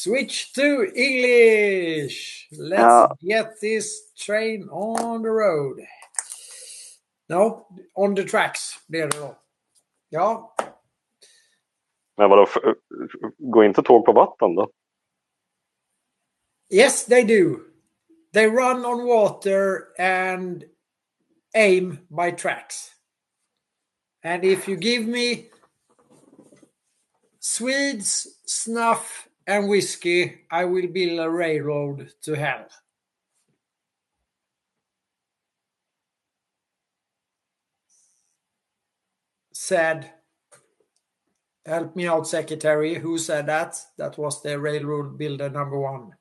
Switch to English. Let's get this train on the road. No, on the tracks blir det då. Ja. Men vadå, går inte tåg på vatten då? Yes, they do. They run on water and aim by tracks. And if you give me Swedes, snuff, and whiskey, I will build a railroad to hell. Said, help me out, secretary. Who said that? That was the railroad builder number one.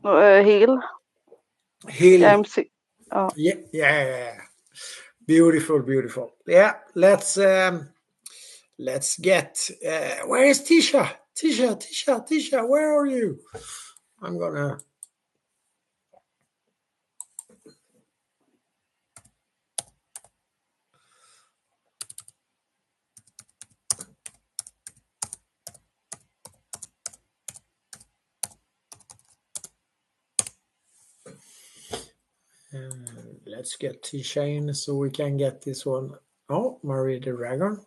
Hill. MC. Oh. Yeah. Beautiful. Yeah, let's get. Where is Tisha? Tisha, where are you? I'm gonna. Let's get Tisha in so we can get this one. Oh, Marie the Dragon.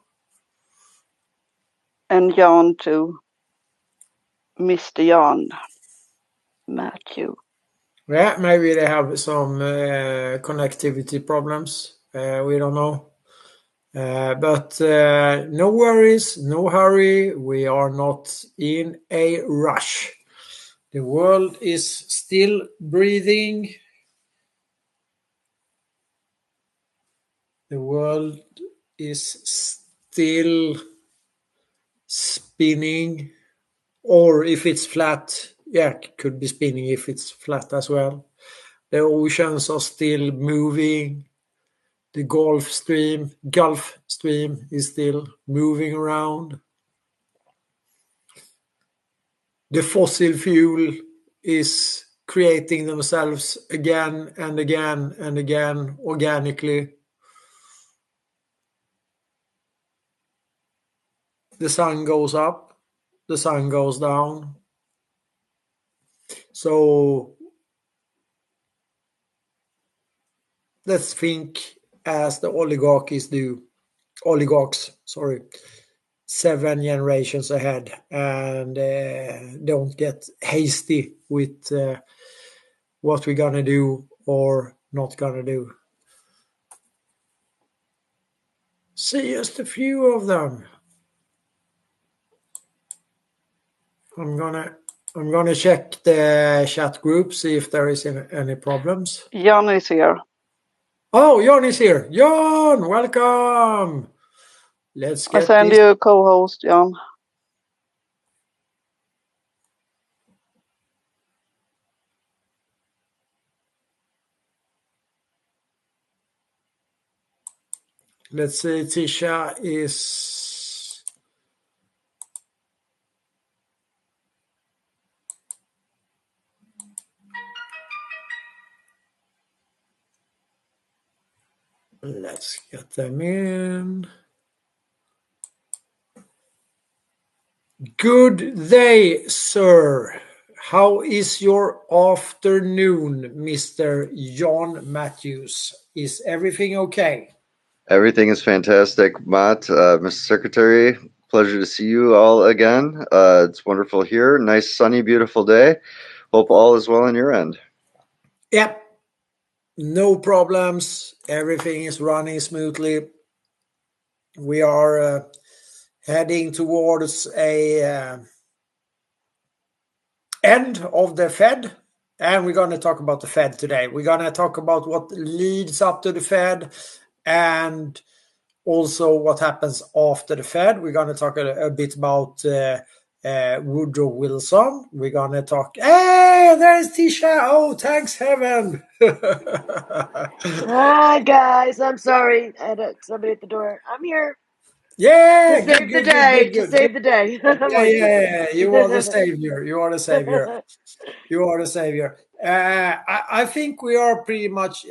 And Jan too. Mr. Jan. Matthew. Yeah, maybe they have some connectivity problems. We don't know. But no worries, no hurry. We are not in a rush. The world is still breathing. The world is still spinning. Or if it's flat, yeah, it could be spinning if it's flat as well. The oceans are still moving. The Gulf Stream is still moving around. The fossil fuel is creating themselves again and again and again organically. The sun goes up, the sun goes down. So let's think as the oligarchs do. 7 generations ahead, and don't get hasty with what we're gonna do or not gonna do. See just a few of them. I'm gonna check the chat group, see if there is any problems. Jan is here. Oh, Jan is here. Jan, welcome. Let's get I send you a co-host, Jan. Let's see, Tisha is... Let's get them in. Good day, sir. How is your afternoon, Mr. John Matthews? Is everything okay? Everything is fantastic, Matt. Mr. Secretary, pleasure to see you all again. It's wonderful here. Nice, sunny, beautiful day. Hope all is well on your end. Yep. No problems. Everything is running smoothly. We are heading towards a end of the Fed, and we're going to talk about the Fed today. We're going to talk about what leads up to the Fed and also what happens after the Fed. We're going to talk a bit about Woodrow Wilson. We're going to talk... Hey, there's Tisha. Oh, thanks heaven. Hi, guys. I'm sorry. I had somebody at the door. I'm here. Yeah, to save the day. To save the day. Yeah. You are the savior. You are the savior. You are the savior. I think we are pretty much,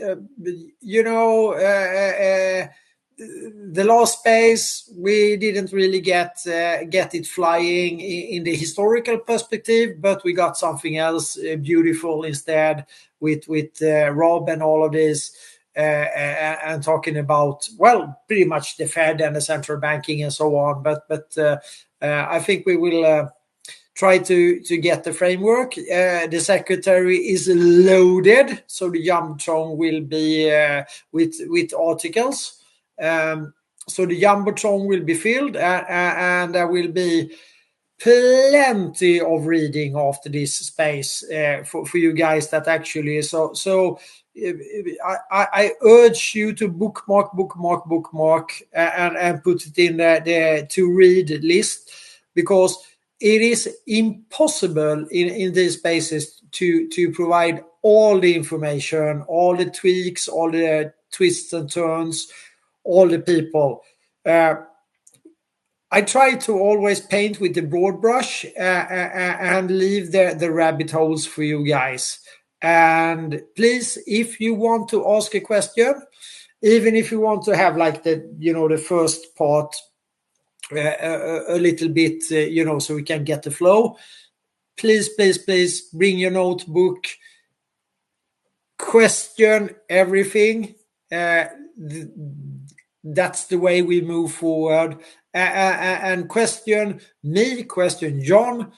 the last space, we didn't really get it flying in the historical perspective, but we got something else beautiful instead with Rob and all of this, and talking about, well, pretty much the Fed and the central banking and so on. But I think we will try to get the framework. The secretary is loaded, so the Jumbotron will be with articles. So the Jumbotron will be filled, and there will be plenty of reading after this space for you guys that actually. So I urge you to bookmark and put it in the to read list, because it is impossible in these spaces to provide all the information, all the tweaks, all the twists and turns, all the people. I try to always paint with the broad brush and leave the rabbit holes for you guys. And please, if you want to ask a question, even if you want to have like the first part a little bit, so we can get the flow, please bring your notebook, question everything. That's the way we move forward. And question me, question John,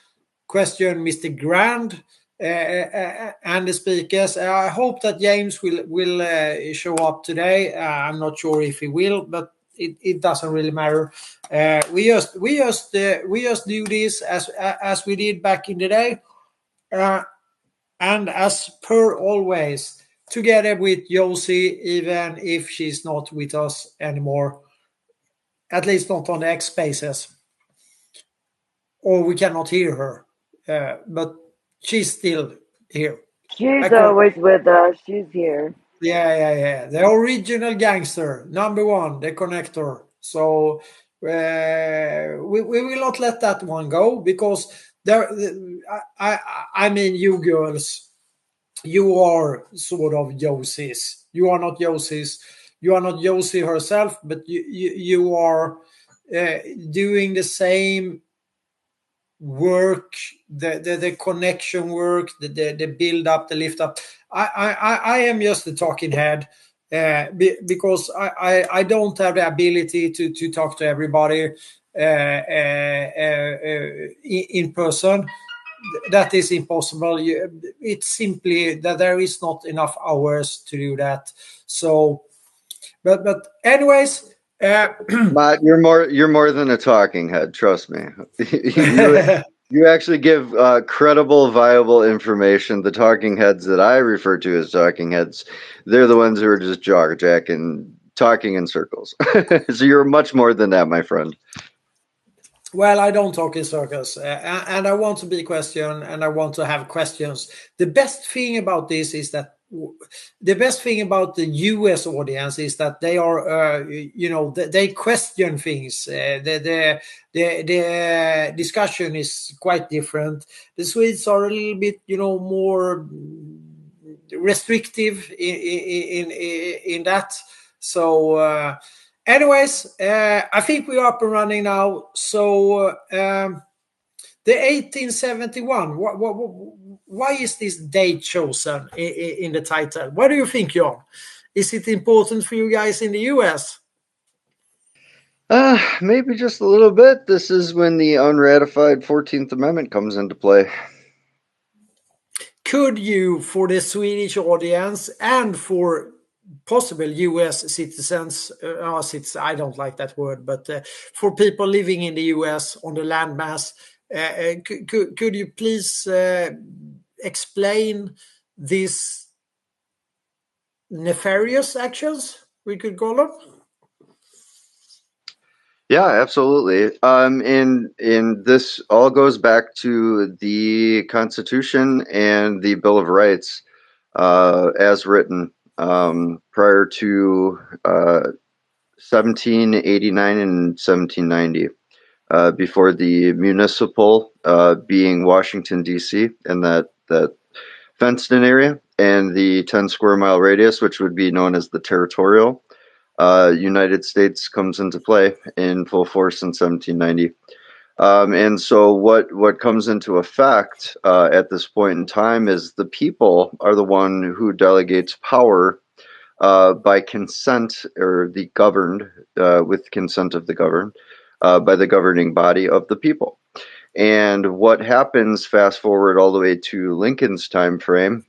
question Mr. Grand, and the speakers. I hope that James will show up today. I'm not sure if he will, but it doesn't really matter. We just do this as we did back in the day, and as per always, together with Jossie, even if she's not with us anymore, at least not on the X Spaces, or we cannot hear her, but she's still here. She's always with us. She's here. Yeah. The original gangster, number one, the connector. So we will not let that one go, because I mean, you girls, you are sort of Jossie's. You are not Jossie's. You are not Jossie herself, but you are doing the same work, the connection work, the build up, the lift up. I am just a talking head, because I don't have the ability to talk to everybody in person. That is impossible. It's simply that there is not enough hours to do that. So, but anyways. Matt, you're more than a talking head. Trust me. You actually give credible, viable information. The talking heads that I refer to as talking heads, they're the ones who are just jacking, talking in circles. So you're much more than that, my friend. Well, I don't talk in circles, and I want to be questioned, and I want to have questions. The best thing about this is that the best thing about the US audience is that they are, they question things. The discussion is quite different. The Swedes are a little bit, more restrictive in that. So, anyways, I think we're up and running now. So, the 1871. Why is this date chosen in the title? What do you think, John? Is it important for you guys in the US? Maybe just a little bit. This is when the unratified 14th Amendment comes into play. Could you, for the Swedish audience and for possible US citizens, I don't like that word, but for people living in the US on the landmass, could you please explain these nefarious actions, we could call them? Yeah, absolutely. And this all goes back to the Constitution and the Bill of Rights as written prior to 1789 and 1790. Before the municipal being Washington, D.C., and that fenced-in area, and the 10 square mile radius, which would be known as the territorial. United States comes into play in full force in 1790. And so what comes into effect at this point in time is the people are the one who delegates power by consent, or the governed with consent of the governed by the governing body of the people. And what happens, fast forward all the way to Lincoln's time frame,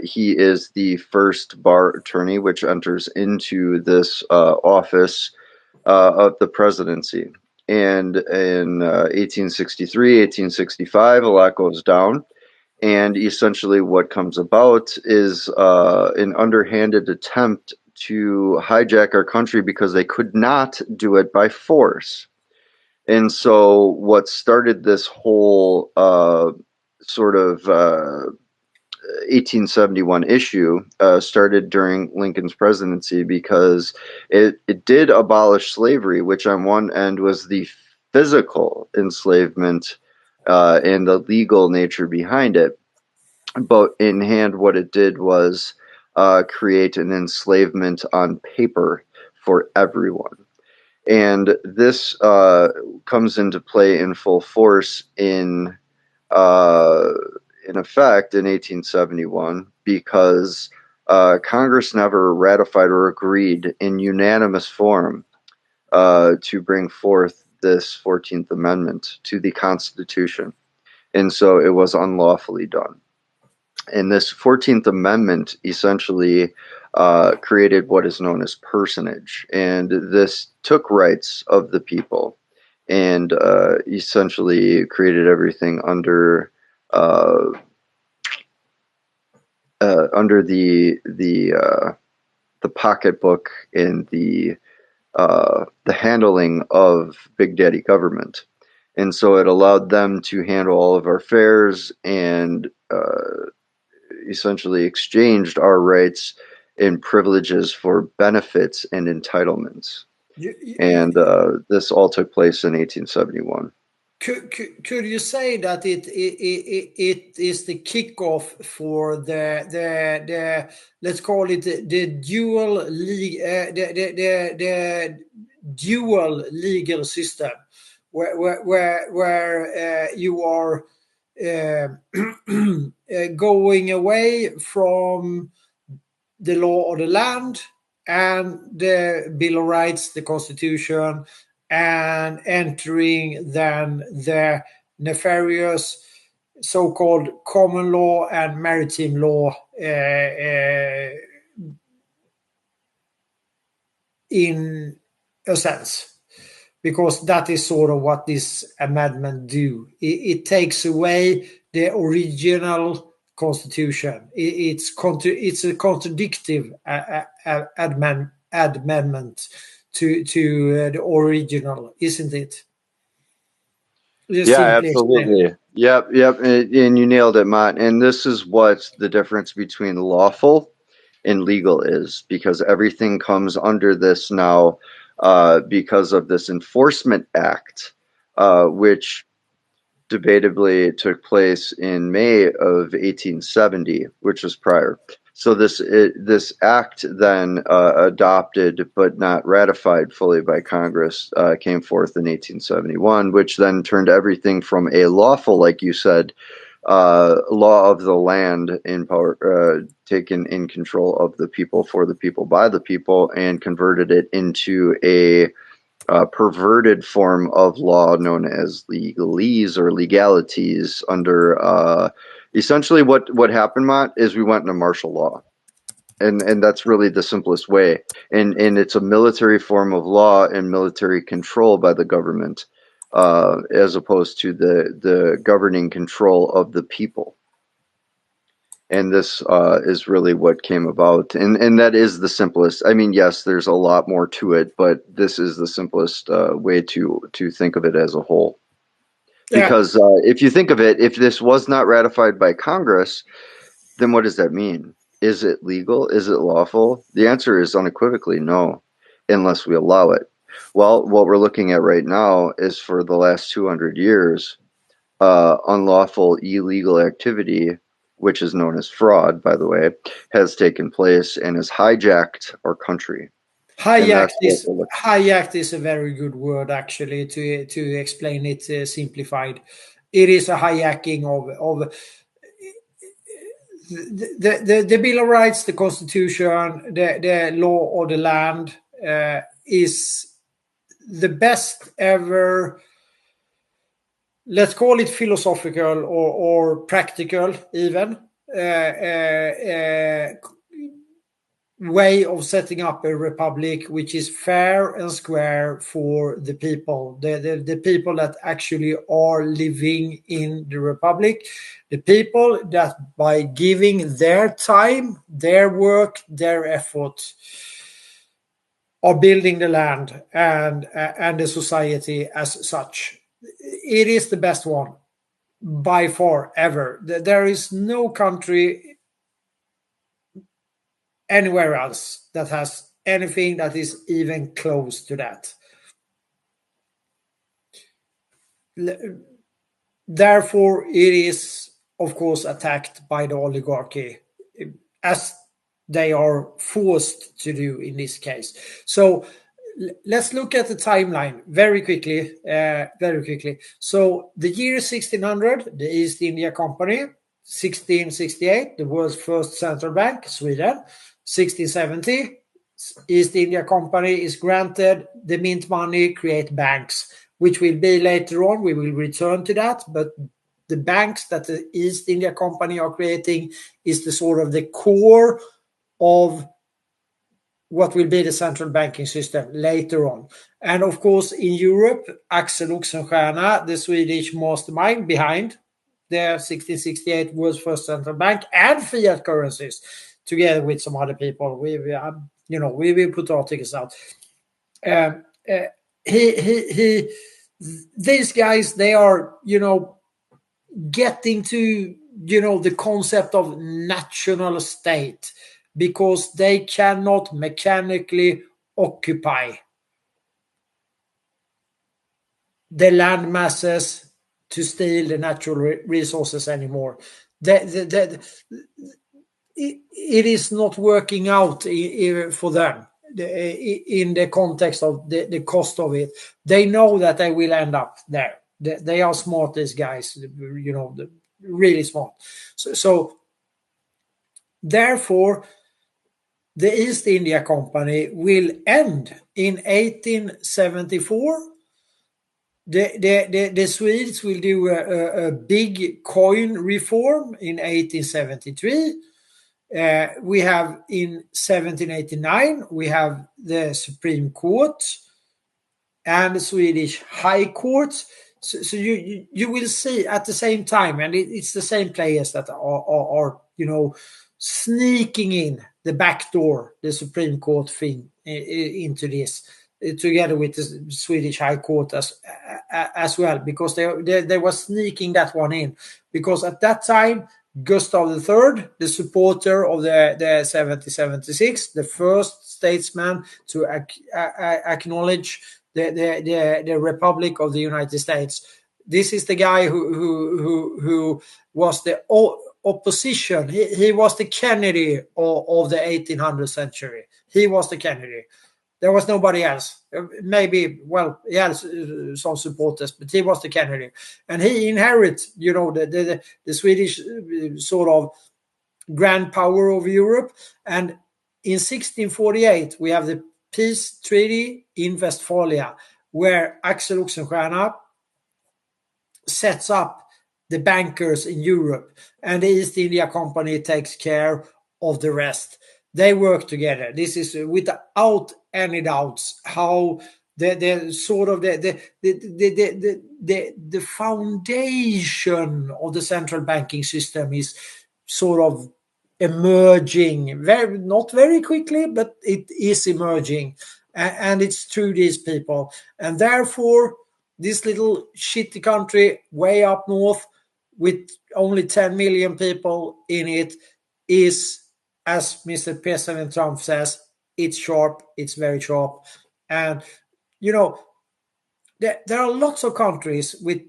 he is the first bar attorney which enters into this office of the presidency. And in 1863, 1865, a lot goes down. And essentially what comes about is an underhanded attempt to hijack our country because they could not do it by force. And so what started this whole sort of 1871 issue started during Lincoln's presidency, because it did abolish slavery, which on one end was the physical enslavement and the legal nature behind it. But in hand, what it did was create an enslavement on paper for everyone. And this comes into play in full force in effect in 1871, because Congress never ratified or agreed in unanimous form to bring forth this 14th Amendment to the Constitution. And so it was unlawfully done. And this 14th Amendment essentially created what is known as personage. And this took rights of the people and essentially created everything under the pocketbook and the handling of Big Daddy government. And so it allowed them to handle all of our affairs and essentially exchanged our rights and privileges for benefits and entitlements. And this all took place in 1871. Could you say that it is the kickoff for the let's call it the dual legal system, where you are going away from the law of the land and the Bill of Rights, the Constitution, and entering then the nefarious so-called common law and maritime law in a sense, because that is sort of what this amendment do. It takes away the original Constitution. It's a contradictive amendment to the original, isn't it? Yeah, absolutely. Yep. And you nailed it, Mott. And this is what the difference between lawful and legal is, because everything comes under this now because of this Enforcement Act, which debatably took place in May of 1870, which was prior. So this act then adopted but not ratified fully by Congress came forth in 1871, which then turned everything from a lawful, like you said, law of the land in power, taken in control of the people, for the people, by the people, and converted it into a perverted form of law known as legalese or legalities under essentially what happened, Mott, is we went into martial law. And that's really the simplest way. And it's a military form of law and military control by the government, as opposed to the governing control of the people. And this is really what came about. And that is the simplest. I mean, yes, there's a lot more to it, but this is the simplest way to think of it as a whole. Yeah. Because if you think of it, if this was not ratified by Congress, then what does that mean? Is it legal? Is it lawful? The answer is unequivocally no, unless we allow it. Well, what we're looking at right now is, for the last 200 years, unlawful illegal activity, which is known as fraud, by the way, has taken place and has hijacked our country. And that's what they're looking Hijacked is a very good word, actually, to explain it simplified. It is a hijacking of the Bill of Rights, the Constitution, the law of the land is the best ever, let's call it philosophical or practical even, way of setting up a republic which is fair and square for the people, the people that actually are living in the republic, the people that by giving their time, their work, their effort are building the land and the society as such. It is the best one by far ever. There is no country anywhere else that has anything that is even close to that. Therefore, it is, of course, attacked by the oligarchy, as they are forced to do in this case. So let's look at the timeline very quickly. So the year 1600, the East India Company. 1668, the world's first central bank, Sweden. 1670, East India Company is granted the mint money, create banks, which will be later on. We will return to that, but the banks that the East India Company are creating is the sort of the core of what will be the central banking system later on. And of course, in Europe, Axel Oxenstierna, the Swedish mastermind behind the 1668 world's first central bank and fiat currencies, together with some other people. We will put articles out. These guys, they are, getting to, the concept of national state, because they cannot mechanically occupy the land masses to steal the natural resources anymore. It is not working out for them in the context of the cost of it. They know that they will end up there. They are smart, these guys, really smart. So therefore, the East India Company will end in 1874. The Swedes will do a big coin reform in 1873. We have in 1789, we have the Supreme Court and the Swedish High Court. So you will see at the same time, and it's the same players that are sneaking in the back door, the Supreme Court thing into this, together with the Swedish High Court as well, because they were sneaking that one in, because at that time Gustav III, the supporter of the 1776, the first statesman to acknowledge the Republic of the United States. This is the guy who was the opposition. He was the Kennedy of the 1800th century. He was the Kennedy. There was nobody else. Maybe, well, he had some supporters, but he was the Kennedy. And he inherited, the Swedish sort of grand power of Europe. And in 1648, we have the peace treaty in Westphalia, where Axel Oxenstierna sets up the bankers in Europe, and the East India Company takes care of the rest. They work together. This is without any doubts how the sort of the foundation of the central banking system is sort of emerging, not very quickly, but it is emerging, and it's through these people. And therefore, this little shitty country way up north with only 10 million people in it is, as Mr. President Trump says, it's sharp, it's very sharp. And, there are lots of countries with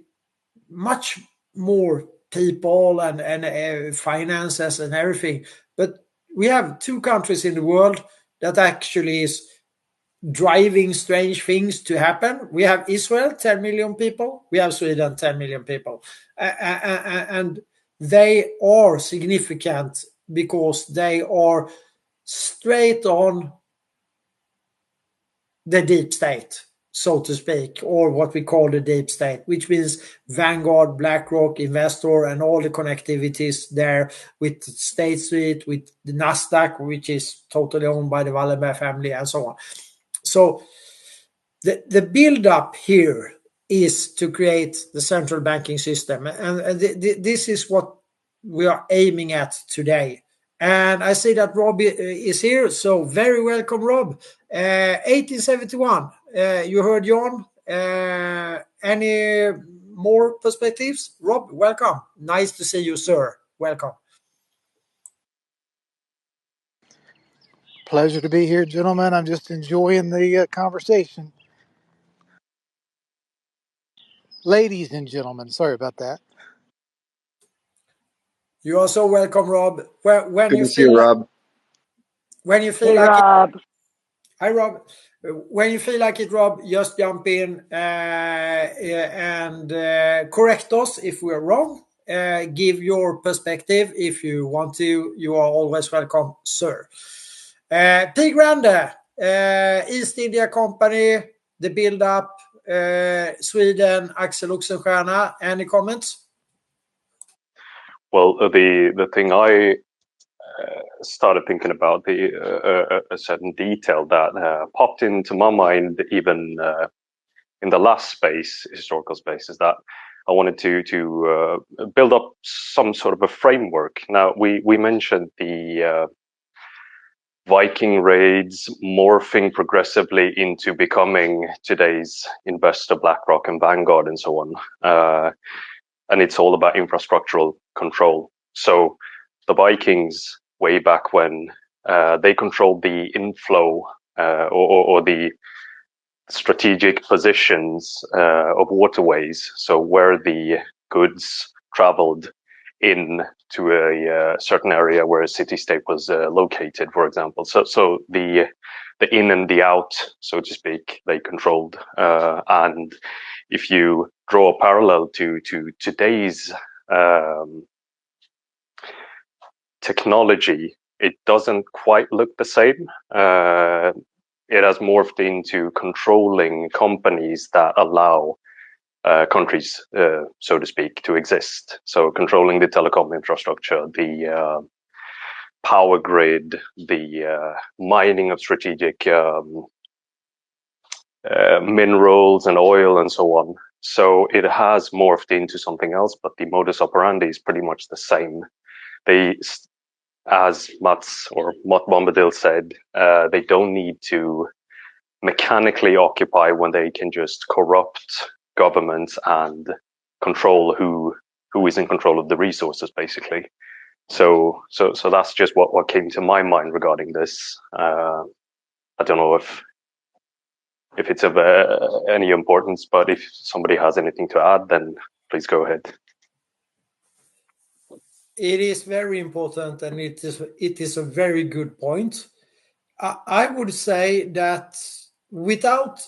much more people and finances and everything. But we have two countries in the world that actually is driving strange things to happen. We have Israel, 10 million people. We have Sweden, 10 million people. And they are significant because they are straight on the deep state, so to speak, or what we call the deep state, which means Vanguard, BlackRock, Investor, and all the connectivities there with State Street, with the Nasdaq, which is totally owned by the Wallenberg family, and so on. So the build-up here is to create the central banking system, and this is what we are aiming at today. And I see that Rob is here, so very welcome, Rob. 1871, you heard John. Any more perspectives? Rob, welcome. Nice to see you, sir. Welcome. Pleasure to be here, gentlemen. I'm just enjoying the conversation. Ladies and gentlemen, sorry about that. You are so welcome, Rob. When Good you to see you, feel Rob. when you feel Hey, like Rob. Hi, Rob. When you feel like it, Rob, just jump in and correct us if we're wrong. Give your perspective if you want to. You are always welcome, sir. P. Grande, East India Company, the build-up, Sweden, Axel Oxenstierna. Any comments? Well, the thing I started thinking about, a certain detail that popped into my mind even in the last space, historical space, is that I wanted to build up some sort of a framework. Now, we mentioned the Viking raids morphing progressively into becoming today's investor, BlackRock and Vanguard and so on. And it's all about infrastructural control. So the Vikings, way back when, they controlled the inflow or the strategic positions of waterways. So where the goods traveled in to a certain area where a city-state was located, for example. So the in and the out, so to speak, they controlled. And if you draw a parallel to today's technology, it doesn't quite look the same. It has morphed into controlling companies that allow countries, so to speak, to exist. So controlling the telecom infrastructure, the power grid, the mining of strategic minerals and oil and so on. So it has morphed into something else, but the modus operandi is pretty much the same. They, as Matt Bombadil said, they don't need to mechanically occupy when they can just corrupt governments and control who is in control of the resources, basically. So that's just what came to my mind regarding this. I don't know if it's of any importance, but if somebody has anything to add, then please go ahead. It is very important, and it is a very good point. I would say that without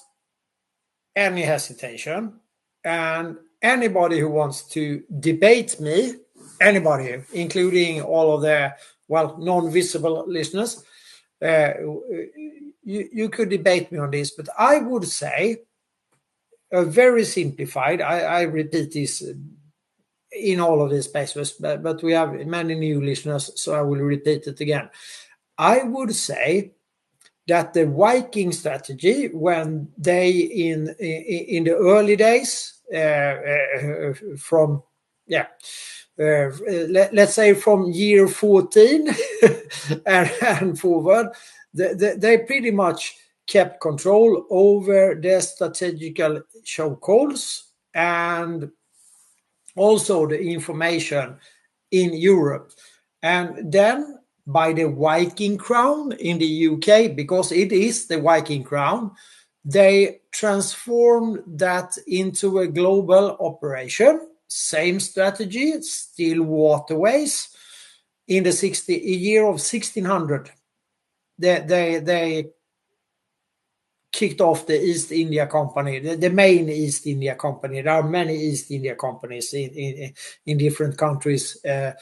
any hesitation, and anybody who wants to debate me, anybody, including all of the non-visible listeners, you could debate me on this, but I would say a very simplified. I repeat this in all of these spaces, but we have many new listeners, so I will repeat it again. I would say that the Viking strategy, when they in the early days, let's say from year 14 and forward, they pretty much kept control over the strategical chokeholds and also the information in Europe. And then by the Viking Crown in the UK, because it is the Viking Crown, they transformed that into a global operation. Same strategy, still waterways. In the year of 1600, they kicked off the East India Company, the main East India Company. There are many East India companies in different countries, or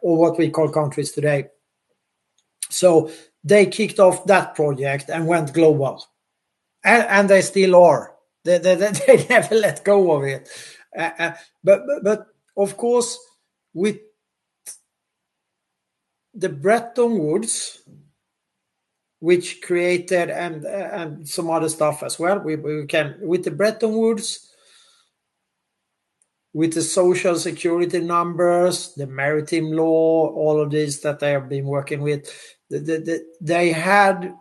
what we call countries today. So they kicked off that project and went global, and they still are. They never let go of it. But of course, with the Bretton Woods, which created and some other stuff as well, we can, with the Bretton Woods, with the social security numbers, the maritime law, all of these that they have been working with, they had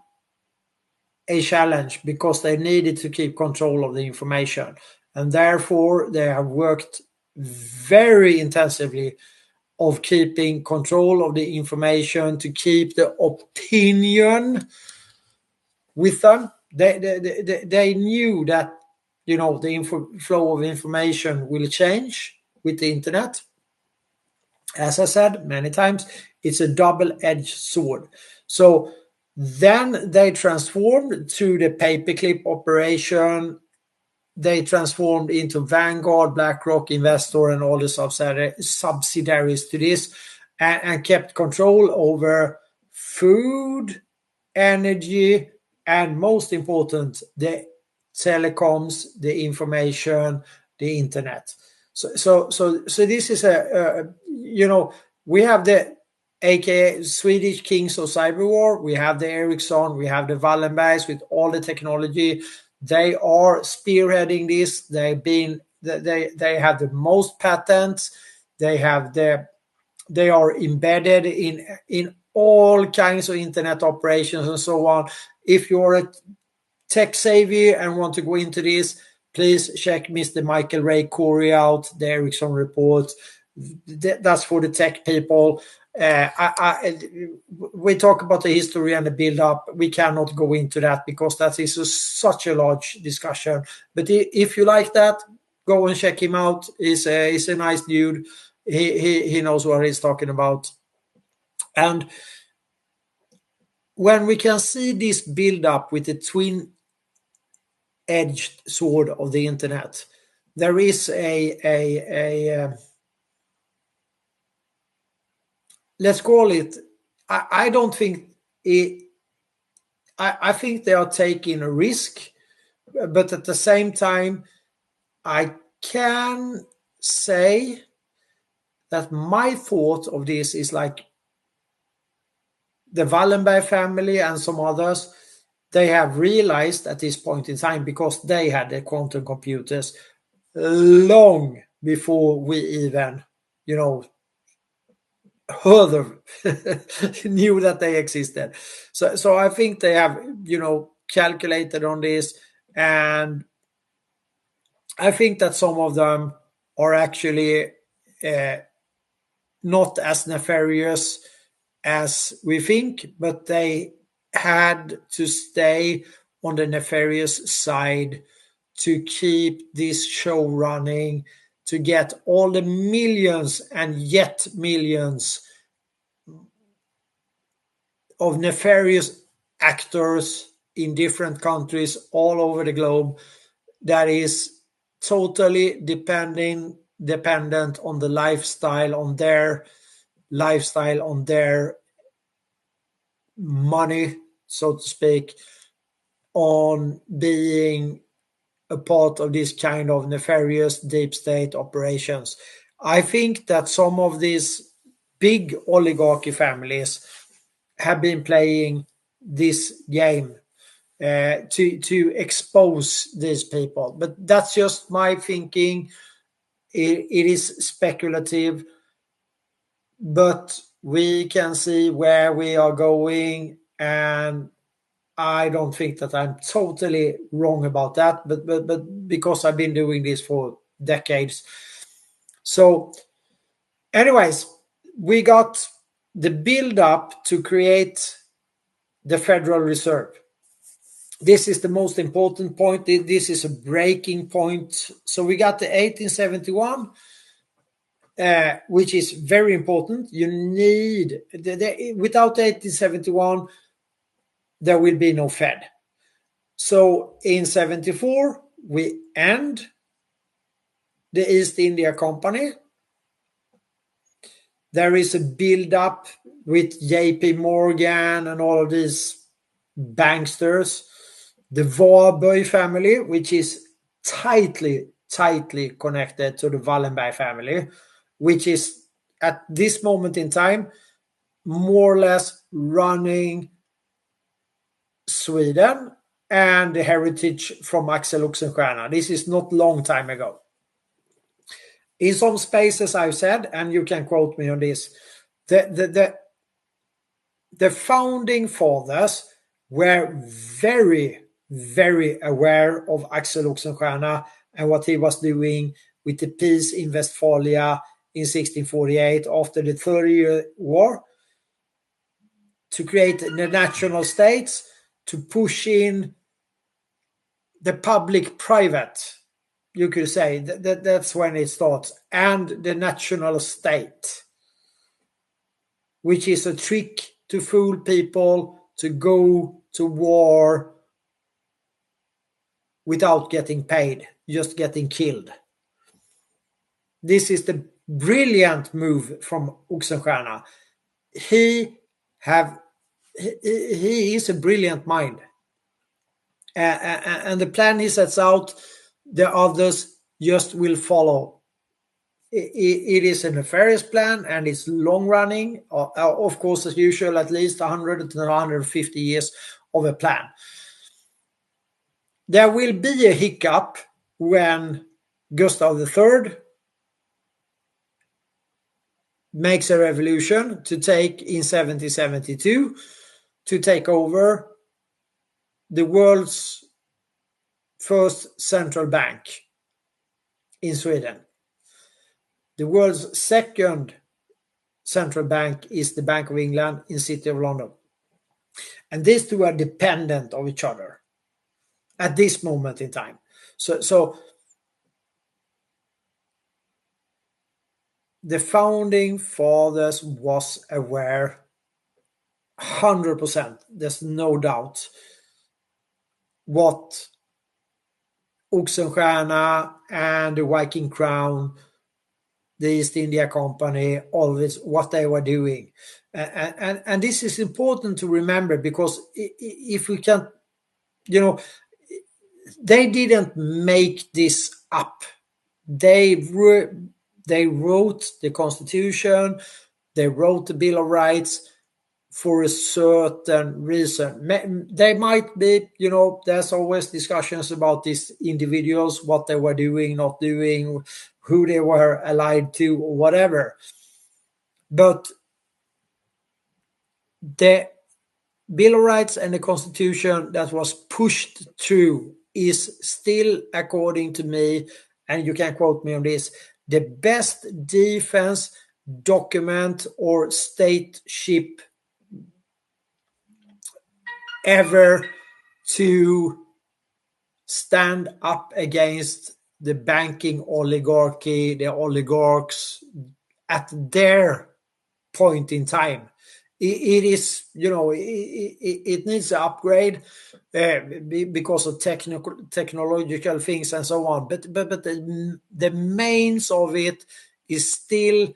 a challenge because they needed to keep control of the information. And therefore, they have worked very intensively of keeping control of the information, to keep the opinion with them. They knew that, the flow of information will change with the internet. As I said many times, it's a double-edged sword. So then they transformed to the paperclip operation. They transformed into Vanguard, BlackRock, Investor, and all the subsidiaries to this, and kept control over food, energy, and most important, the telecoms, the information, the internet. So this is we have the aka Swedish kings of cyber war. We have the Ericsson, we have the Wallenbergs with all the technology. They are spearheading this. They have the most patents. They are embedded in all kinds of internet operations and so on. If you're a tech savvy and want to go into this, please check Mr. Michael Ray Corey out, the Ericsson report. That's for the tech people. We talk about the history and the build-up. We cannot go into that because that is such a large discussion. But if you like that, go and check him out. He's a nice dude. He knows what he's talking about. And when we can see this build-up with the twin-edged sword of the internet, there is let's call it, I don't think it, I think they are taking a risk, but at the same time, I can say that my thought of this is like the Wallenberg family and some others, they have realized at this point in time, because they had the quantum computers long before we even, heard of knew that they existed. So I think they have, calculated on this, and I think that some of them are actually not as nefarious as we think, but they had to stay on the nefarious side to keep this show running, to get all the millions and yet millions of nefarious actors in different countries all over the globe that is totally dependent on the lifestyle, on their money, so to speak, on being a part of this kind of nefarious deep state operations. I think that some of these big oligarchy families have been playing this game to expose these people. But that's just my thinking. It is speculative, but we can see where we are going, and I don't think that I'm totally wrong about that, but because I've been doing this for decades. So anyways, we got the build up to create the Federal Reserve. This is the most important point. This is a breaking point. So we got the 1871, which is very important. You need, without 1871, there will be no Fed. So in 74, we end the East India Company. There is a build-up with JP Morgan and all of these banksters. The Warburg family, which is tightly connected to the Wallenberg family, which is at this moment in time more or less running Sweden and the heritage from Axel Oxenstierna. This is not long time ago. In some spaces I've said, and you can quote me on this, the founding fathers were very aware of Axel Oxenstierna and what he was doing with the peace in Westphalia in 1648 after the 30-year war, to create the national states, to push in the public-private, you could say, that's when it starts, and the national state, which is a trick to fool people to go to war without getting paid, just getting killed. This is the brilliant move from Oxenstierna. He is a brilliant mind. And the plan he sets out, the others just will follow. It is a nefarious plan and it's long running. Of course, as usual, at least 100 to 150 years of a plan. There will be a hiccup when Gustav III makes a revolution to take in 1772 to take over the world's first central bank in Sweden. The world's second central bank is the Bank of England in the City of London. And these two are dependent of each other at this moment in time. So the founding fathers was aware 100%, there's no doubt, what Oxenstierna and the Viking Crown, the East India Company, all this, what they were doing. And this is important to remember, because if we can, they didn't make this up. They wrote the Constitution, they wrote the Bill of Rights for a certain reason. They might be, there's always discussions about these individuals, what they were doing, not doing, who they were allied to, or whatever. But the Bill of Rights and the Constitution that was pushed through is still, according to me, and you can quote me on this, the best defense document or stateship ever to stand up against the banking oligarchy, the oligarchs at their point in time. It is, it needs an upgrade because of technological things and so on. But the mains of it is still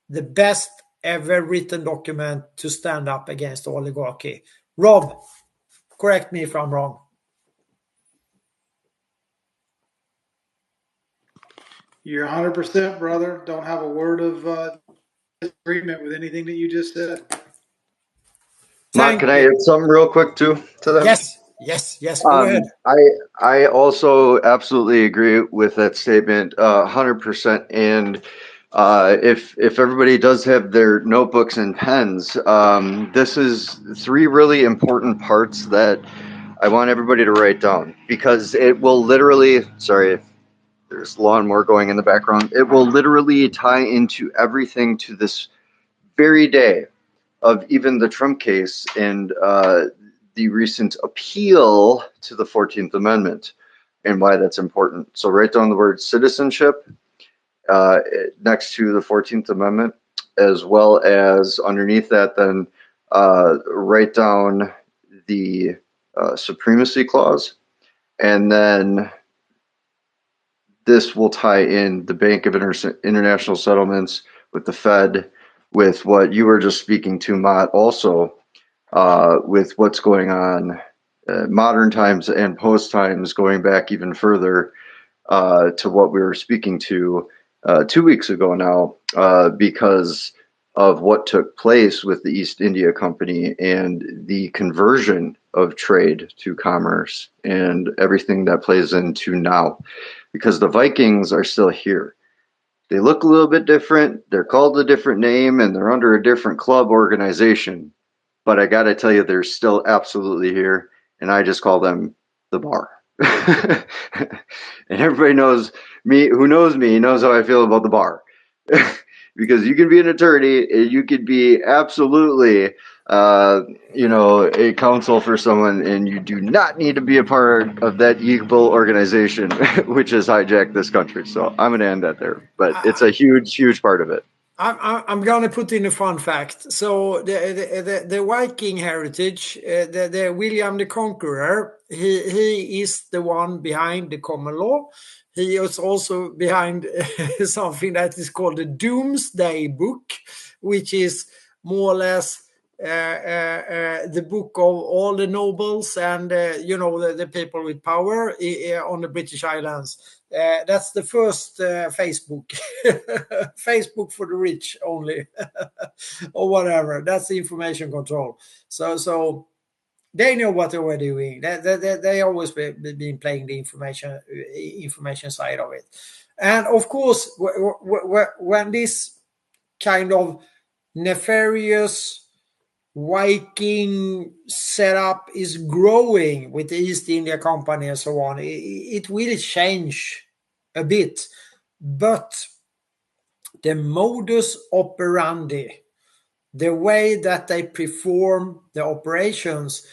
the best ever written document to stand up against the oligarchy. Rob, correct me if I'm wrong. You're 100%, brother. Don't have a word of disagreement with anything that you just said. Mark, can I add something real quick too to that? Yes. Go ahead. I also absolutely agree with that statement, 100%. And if everybody does have their notebooks and pens, this is 3 really important parts that I want everybody to write down, because it will literally, sorry, there's lawnmower going in the background. It will literally tie into everything to this very day of even the Trump case and the recent appeal to the 14th Amendment and why that's important. So write down the word citizenship next to the 14th Amendment, as well as underneath that, then write down the supremacy clause. And then this will tie in the Bank of International Settlements with the Fed, with what you were just speaking to, Mott, also with what's going on modern times and post times, going back even further to what we were speaking to 2 weeks ago now, because of what took place with the East India Company and the conversion of trade to commerce and everything that plays into now. Because the Vikings are still here. They look a little bit different, they're called a different name, and they're under a different club organization. But I gotta tell you, they're still absolutely here, and I just call them the bar. And everybody knows me, who knows me, knows how I feel about the bar. Because you can be an attorney, and you could be absolutely, a counsel for someone, and you do not need to be a part of that evil organization, which has hijacked this country. So I'm going to end that there. But it's a huge, huge part of it. I'm going to put in a fun fact. So the Viking heritage, the William the Conqueror, he is the one behind the common law. He is also behind something that is called the Doomsday Book, which is more or less the book of all the nobles and the people with power on the British Islands. That's the first Facebook. Facebook for the rich only. Or whatever. That's the information control. So they know what they were doing. They always been playing the information side of it. And of course, when this kind of nefarious Viking setup is growing with the East India Company and so on, it will change a bit. But the modus operandi, the way that they perform the operations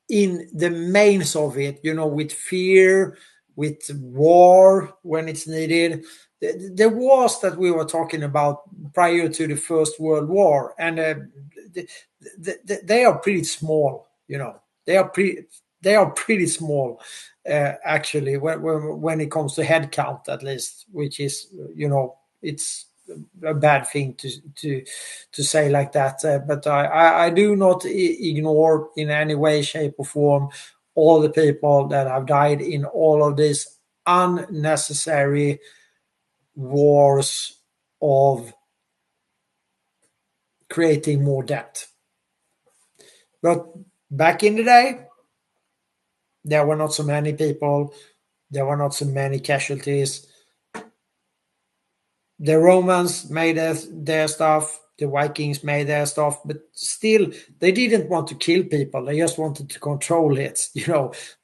in the mains of it, with fear, with war when it's needed. The wars that we were talking about prior to the First World War, and they are pretty small. They are pretty small, actually, when it comes to headcount, at least, which is it's a bad thing to say like that, but I do not ignore in any way, shape, or form all the people that have died in all of these unnecessary wars of creating more debt. But back in the day, there were not so many people, there were not so many casualties. The Romans made their stuff, the Vikings made their stuff, but still they didn't want to kill people. They just wanted to control it.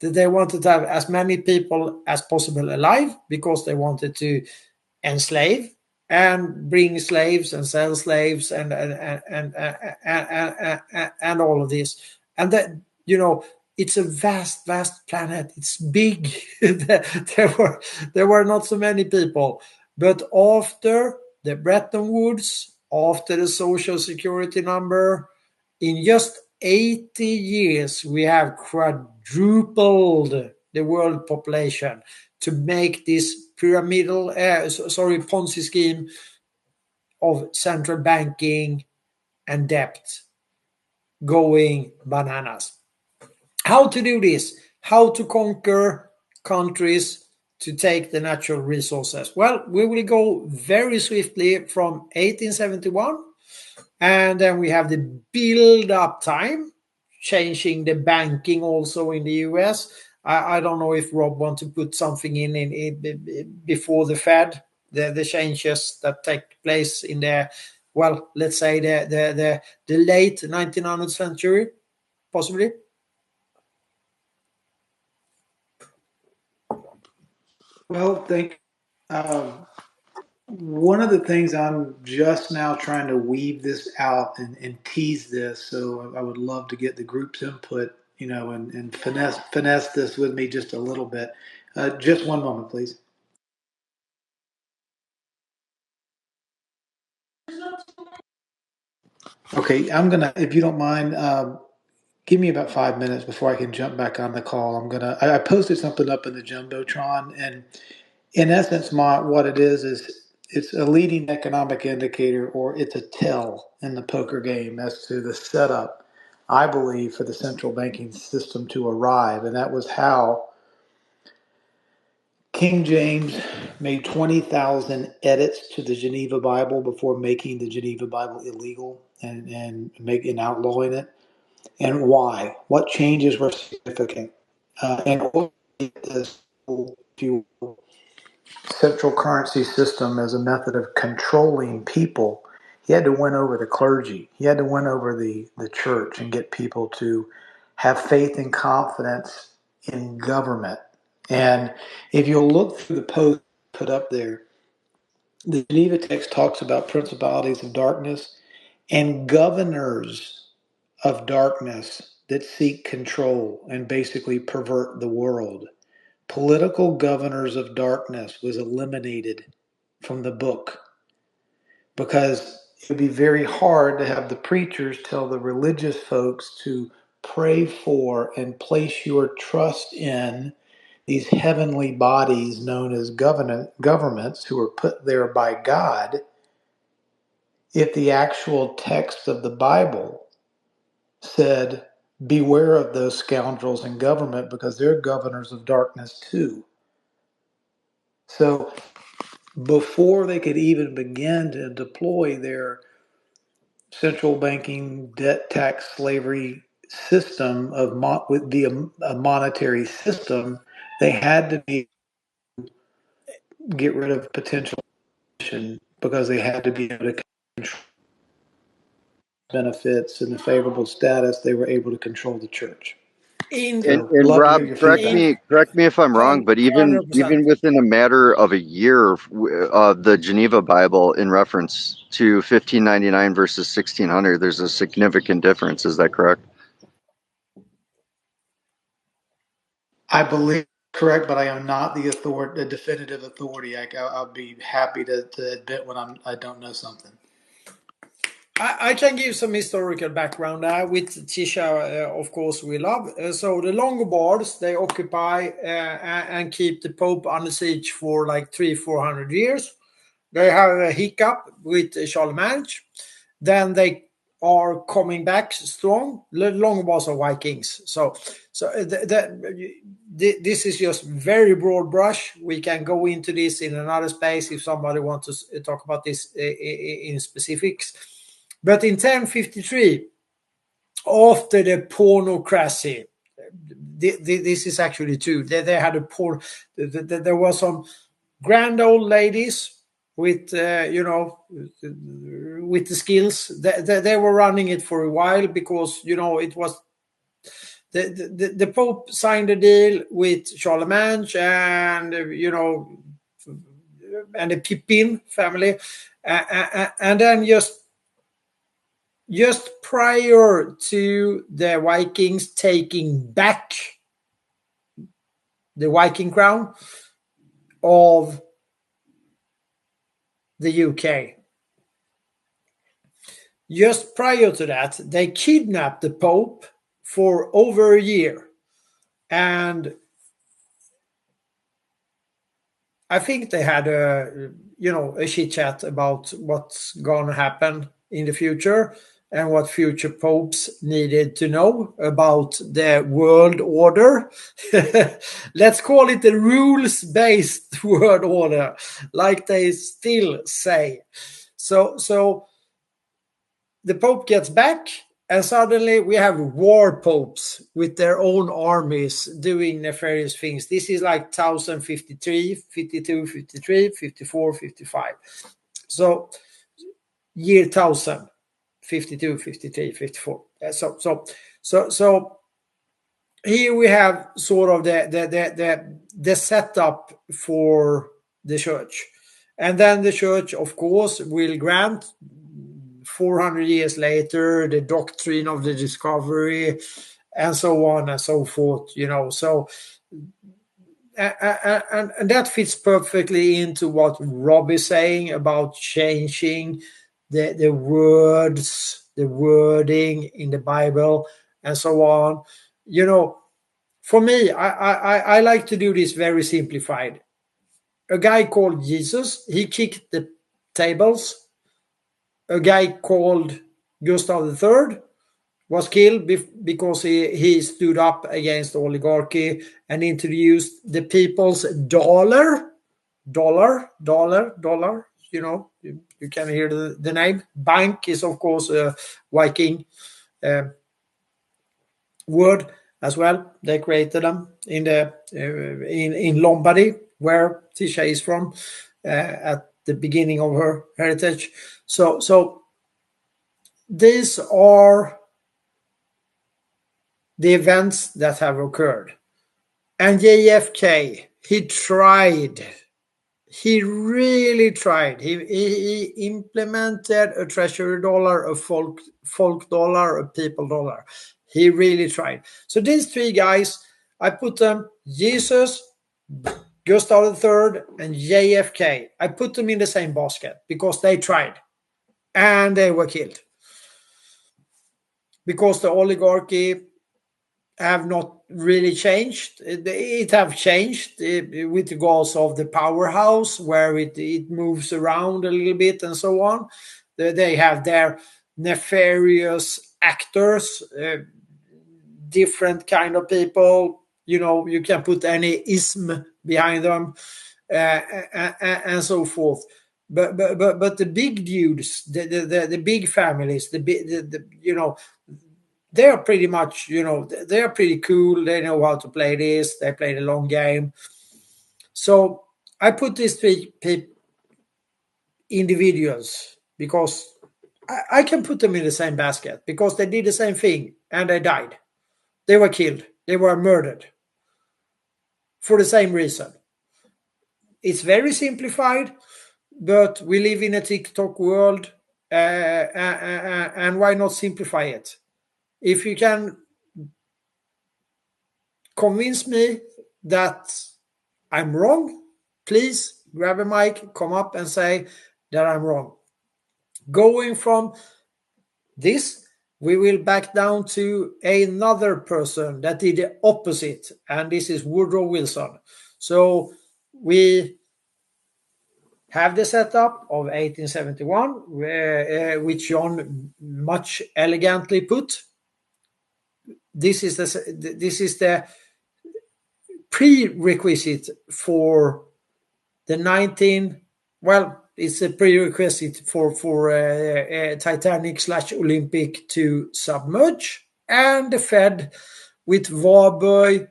They wanted to have as many people as possible alive because they wanted to enslave and bring slaves and sell slaves and all of this. And that, it's a vast, vast planet. It's big. there were not so many people. But after the Bretton Woods, after the Social Security number, in just 80 years, we have quadrupled the world population to make this Ponzi scheme of central banking and debt going bananas. How to do this? How to conquer countries to take the natural resources? Well, we will go very swiftly from 1871, and then we have the build-up time, changing the banking also in the US. I don't know if Rob wants to put something in before the Fed, the changes that take place in let's say the late 1900th century, possibly. Well, one of the things I'm just now trying to weave this out and tease this, so I would love to get the group's input, and finesse this with me just a little bit. Just one moment, please. Okay, I'm gonna, if you don't mind, Give me about 5 minutes before I can jump back on the call. I posted something up in the Jumbotron, and in essence, what it is it's a leading economic indicator, or it's a tell in the poker game as to the setup, I believe, for the central banking system to arrive. And that was how King James made 20,000 edits to the Geneva Bible before making the Geneva Bible illegal and outlawing it. And why? What changes were significant? And this central currency system as a method of controlling people, he had to win over the clergy. He had to win over the church and get people to have faith and confidence in government. And if you'll look through the post put up there, the Geneva text talks about principalities of darkness and governors of darkness that seek control and basically pervert the world. Political governors of darkness was eliminated from the book because it would be very hard to have the preachers tell the religious folks to pray for and place your trust in these heavenly bodies known as governments who are put there by God, if the actual text of the Bible said, beware of those scoundrels in government because they're governors of darkness too. So before they could even begin to deploy their central banking debt tax slavery system with a monetary system, they had to get rid of potential because they had to be able to control benefits and the favorable status. They were able to control the church. In And Love to Rob, hear your correct feedback. me if I'm wrong, but even 100%. within a matter of a year of the Geneva Bible in reference to 1599 versus 1600, there's a significant difference. Is that correct? I believe correct, but I am not the definitive authority. I'll be happy to admit when I don't know something. I can give some historical background there with Tisha, of course, we love. So the Longobards, they occupy and keep the Pope under siege for like 300-400 years. They have a hiccup with Charlemagne. Then they are coming back strong. The Longobards are Vikings. So this is just very broad brush. We can go into this in another space if somebody wants to talk about this in specifics. But in 1053, after the pornocracy, this is actually true. They had a porn. There were some grand old ladies with with the skills. They were running it for a while because it was the Pope signed a deal with Charlemagne and and the Pippin family, and then just prior to the Vikings taking back the Viking crown of the UK. Just prior to that, they kidnapped the Pope for over a year. And I think they had a chit chat about what's going to happen in the future and what future popes needed to know about the world order. Let's call it the rules-based world order, like they still say. So the Pope gets back, and suddenly we have war popes with their own armies doing nefarious things. This is like 1053, 52, 53, 54, 55. So year 1000, 52, 53, 54. So here we have sort of the setup for the church. And then the church, of course, will grant 400 years later the doctrine of the discovery and so on and so forth, so and that fits perfectly into what Rob is saying about changing the words, the wording in the Bible and so on. For me, I like to do this very simplified. A guy called Jesus, he kicked the tables. A guy called Gustav III was killed because he stood up against oligarchy and introduced the people's dollar. You can hear the name. Bank is, of course, a Viking word as well. They created them in Lombardy, where Tisha is from, at the beginning of her heritage. So these are the events that have occurred. And JFK, he really tried. He implemented a treasury dollar, a folk dollar, a people dollar. He really tried. So these three guys, I put them, Jesus, Gustav III, and JFK. I put them in the same basket because they tried. And they were killed. Because the oligarchy have not really changed. It have changed with regards of the powerhouse, where it moves around a little bit and so on. They have their nefarious actors, different kind of people. You can put any ism behind them, and so forth. But the big dudes, the big families, they are pretty much, they are pretty cool. They know how to play this. They play the long game. So I put these three individuals because I can put them in the same basket because they did the same thing and they died. They were killed. They were murdered for the same reason. It's very simplified, but we live in a TikTok world, and why not simplify it? If you can convince me that I'm wrong, please grab a mic, come up and say that I'm wrong. Going from this, we will back down to another person that did the opposite, and this is Woodrow Wilson. So we have the setup of 1871, which John much elegantly put. This is the prerequisite for the it's a prerequisite for Titanic/Olympic to submerge, and the Fed with Warburg,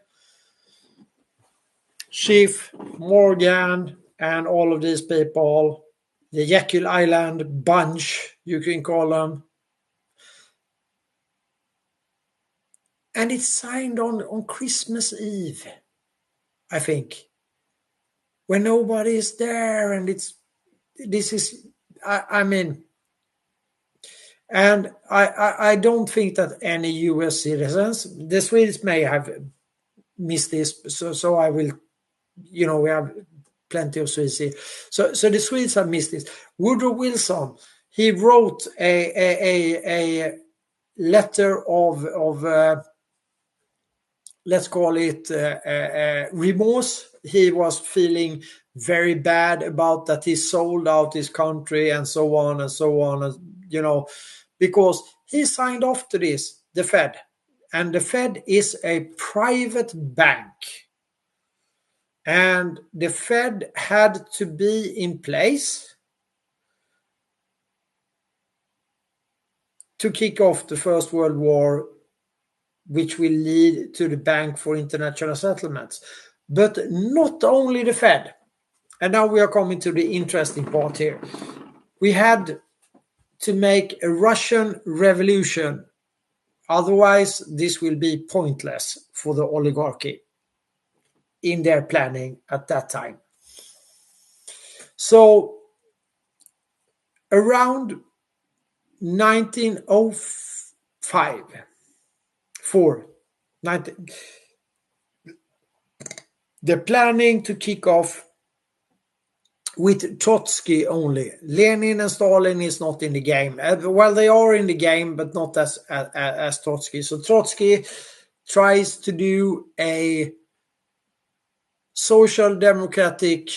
Schiff, Morgan, and all of these people, the Jekyll Island bunch, you can call them. And it's signed on Christmas Eve, I think, when nobody is there, and and I don't think that any U.S. citizens, the Swedes may have missed this, so I will, we have plenty of Swedes here. So the Swedes have missed this. Woodrow Wilson, he wrote a letter of let's call it remorse. He was feeling very bad about that he sold out his country and so on and so on, because he signed off to this, the Fed. And the Fed is a private bank. And the Fed had to be in place to kick off the First World War, which will lead to the Bank for International Settlements. But not only the Fed. And now we are coming to the interesting part here. We had to make a Russian revolution. Otherwise, this will be pointless for the oligarchy in their planning at that time. So, around 1905, the planning to kick off with Trotsky only. Lenin and Stalin is not in the game. Well, they are in the game, but not as Trotsky. So Trotsky tries to do a social democratic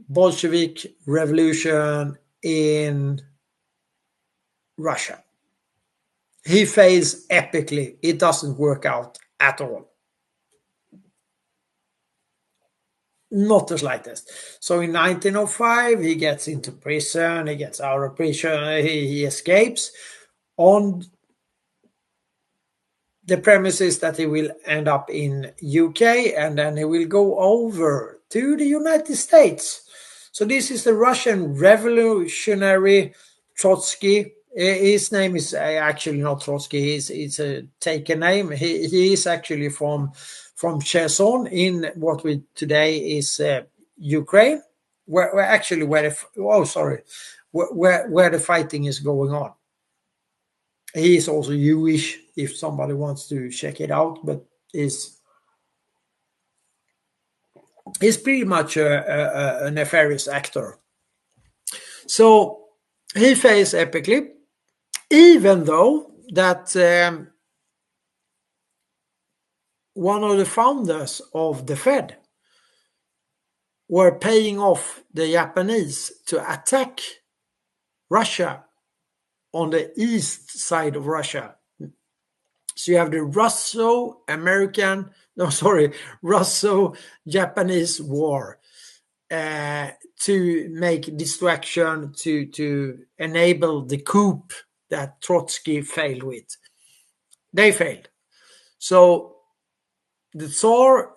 Bolshevik revolution in Russia. He fails epically. It doesn't work out at all. Not the slightest. So in 1905, he gets into prison. He gets out of prison. He escapes on the premises that he will end up in UK, and then he will go over to the United States. So this is the Russian revolutionary Trotsky. His name is actually not Trotsky. It's a taken name. He is actually from Cherson in what we today is Ukraine, where the fighting is going on. He is also Jewish, if somebody wants to check it out, but he's pretty much a nefarious actor. So he fails epically, even though that one of the founders of the Fed were paying off the Japanese to attack Russia on the east side of Russia. So you have the Russo-Japanese war to make distraction to enable the coup that Trotsky failed with. They failed. So the Tsar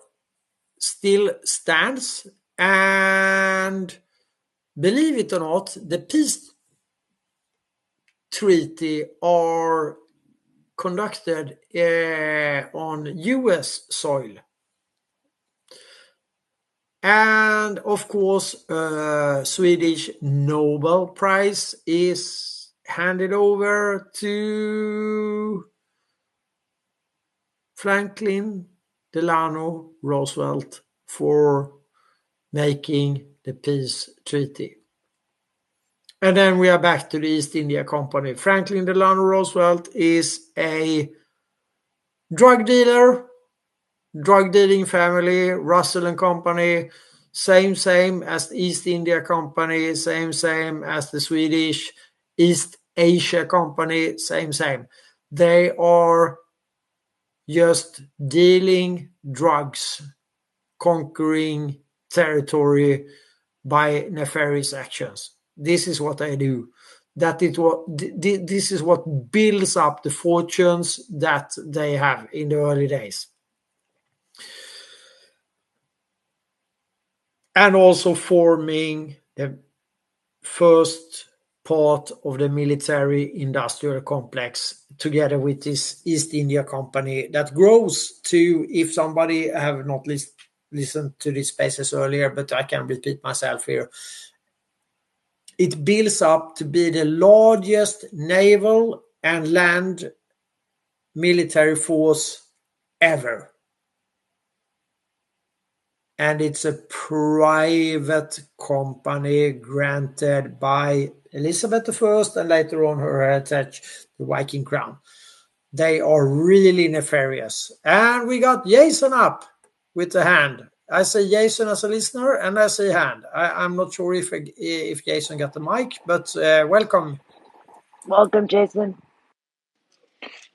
still stands, and believe it or not, the peace treaty are conducted on US soil. And of course, Swedish Nobel Prize is handed over to Franklin Delano Roosevelt for making the peace treaty. And then we are back to the East India Company. Franklin Delano Roosevelt is a drug dealer, drug dealing family, Russell and Company, same as the East India Company, same as the Swedish East Asia Company, same. They are just dealing drugs, conquering territory by nefarious actions. This is what they do. This is what builds up the fortunes that they have in the early days. And also forming the first part of the military industrial complex together with this East India Company that grows to, if somebody have not listened to these spaces earlier, but I can repeat myself here, it builds up to be the largest naval and land military force ever. And it's a private company granted by Elizabeth I and later on her heritage, the Viking crown. They are really nefarious. And we got Jason up with the hand. I say Jason as a listener, and I say hand. I'm not sure if Jason got the mic, but welcome. Welcome, Jason.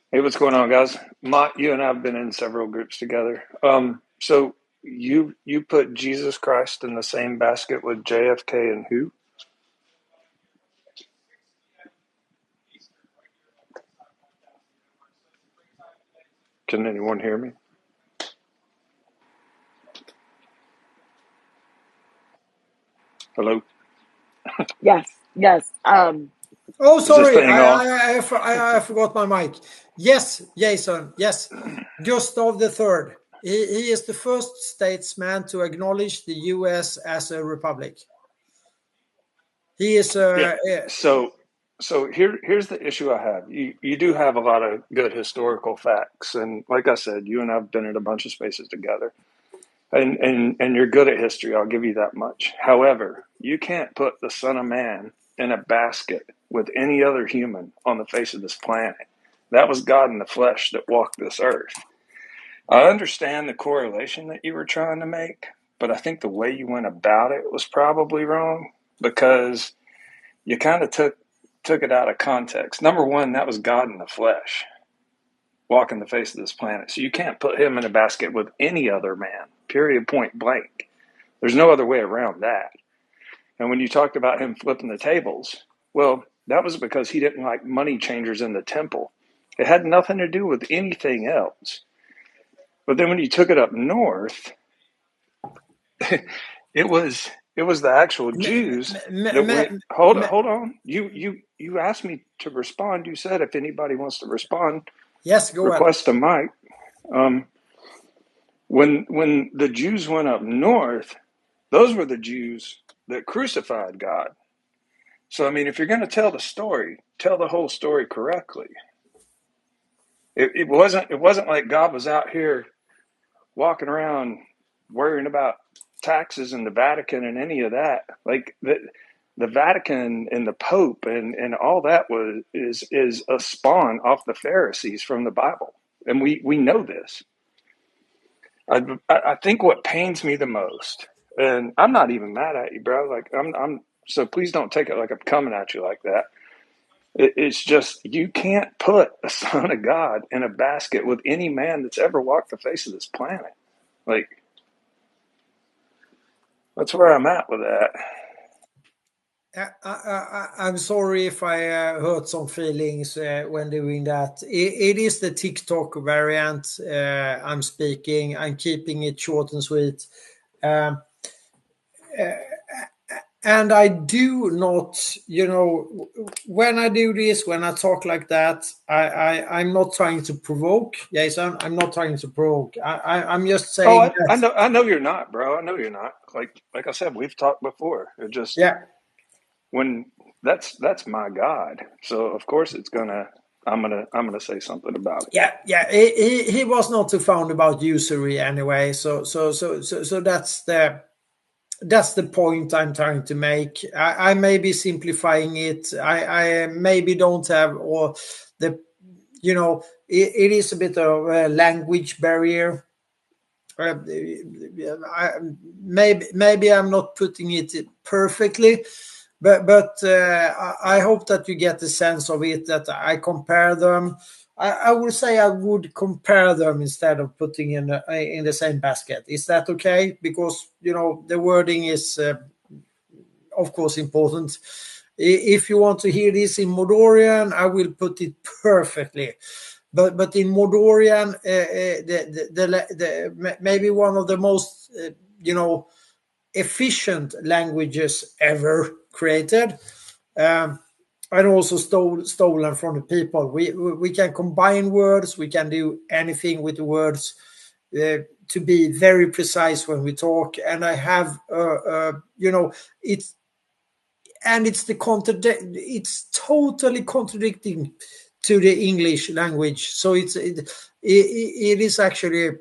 Hey, what's going on, guys? You and I have been in several groups together. So you put Jesus Christ in the same basket with JFK and who? Can anyone hear me? Hello? Yes. Oh, sorry, thing on? I forgot my mic. Yes, Jason, yes. Gustav III. He is the first statesman to acknowledge the U.S. as a republic. He is So here's the issue I have. You do have a lot of good historical facts, and like I said, you and I have been in a bunch of spaces together. And you're good at history, I'll give you that much. However, you can't put the Son of Man in a basket with any other human on the face of this planet. That was God in the flesh that walked this earth. I understand the correlation that you were trying to make, but I think the way you went about it was probably wrong, because you kind of took it out of context. Number one, that was God in the flesh walking the face of this planet. So you can't put him in a basket with any other man, period, point blank. There's no other way around that. And when you talked about him flipping the tables, well, that was because he didn't like money changers in the temple. It had nothing to do with anything else. But then when you took it up north, it was the actual Jews that went. Hold on. You asked me to respond. You said if anybody wants to respond, yes, go ahead. request a mic. When the Jews went up north, those were the Jews that crucified God. So I mean, if you're going to tell the story, tell the whole story correctly. It wasn't like God was out here walking around worrying about taxes in the Vatican and any of that. Like the Vatican and the Pope and all that is a spawn off the Pharisees from the Bible, and we know this. I think what pains me the most, and I'm not even mad at you, bro. Like I'm so please don't take it like I'm coming at you like that. It's just you can't put a Son of God in a basket with any man that's ever walked the face of this planet. Like, that's where I'm at with that. I'm sorry if I hurt some feelings when doing that. It is the TikTok variant I'm speaking. I'm keeping it short and sweet. And I do not, when I do this, when I talk like that, I'm not trying to provoke, Jason. I'm not trying to provoke. I'm just saying. I know you're not, bro. I know you're not. Like I said, we've talked before. It just when that's my God. So of course I'm gonna say something about it. Yeah. He was not too fond about usury anyway. So that's the point I'm trying to make. I may be simplifying it. I maybe don't have all the, it is a bit of a language barrier. Maybe I'm not putting it perfectly, but I hope that you get the sense of it, that I compare them. I would say I would compare them instead of putting in the same basket. Is that okay? Because the wording is, of course, important. If you want to hear this in Mordorian, I will put it perfectly. But in Mordorian, the maybe one of the most efficient languages ever created. And also stolen from the people. We can combine words. We can do anything with the words to be very precise when we talk. And I have, it's totally contradicting to the English language. So it is actually,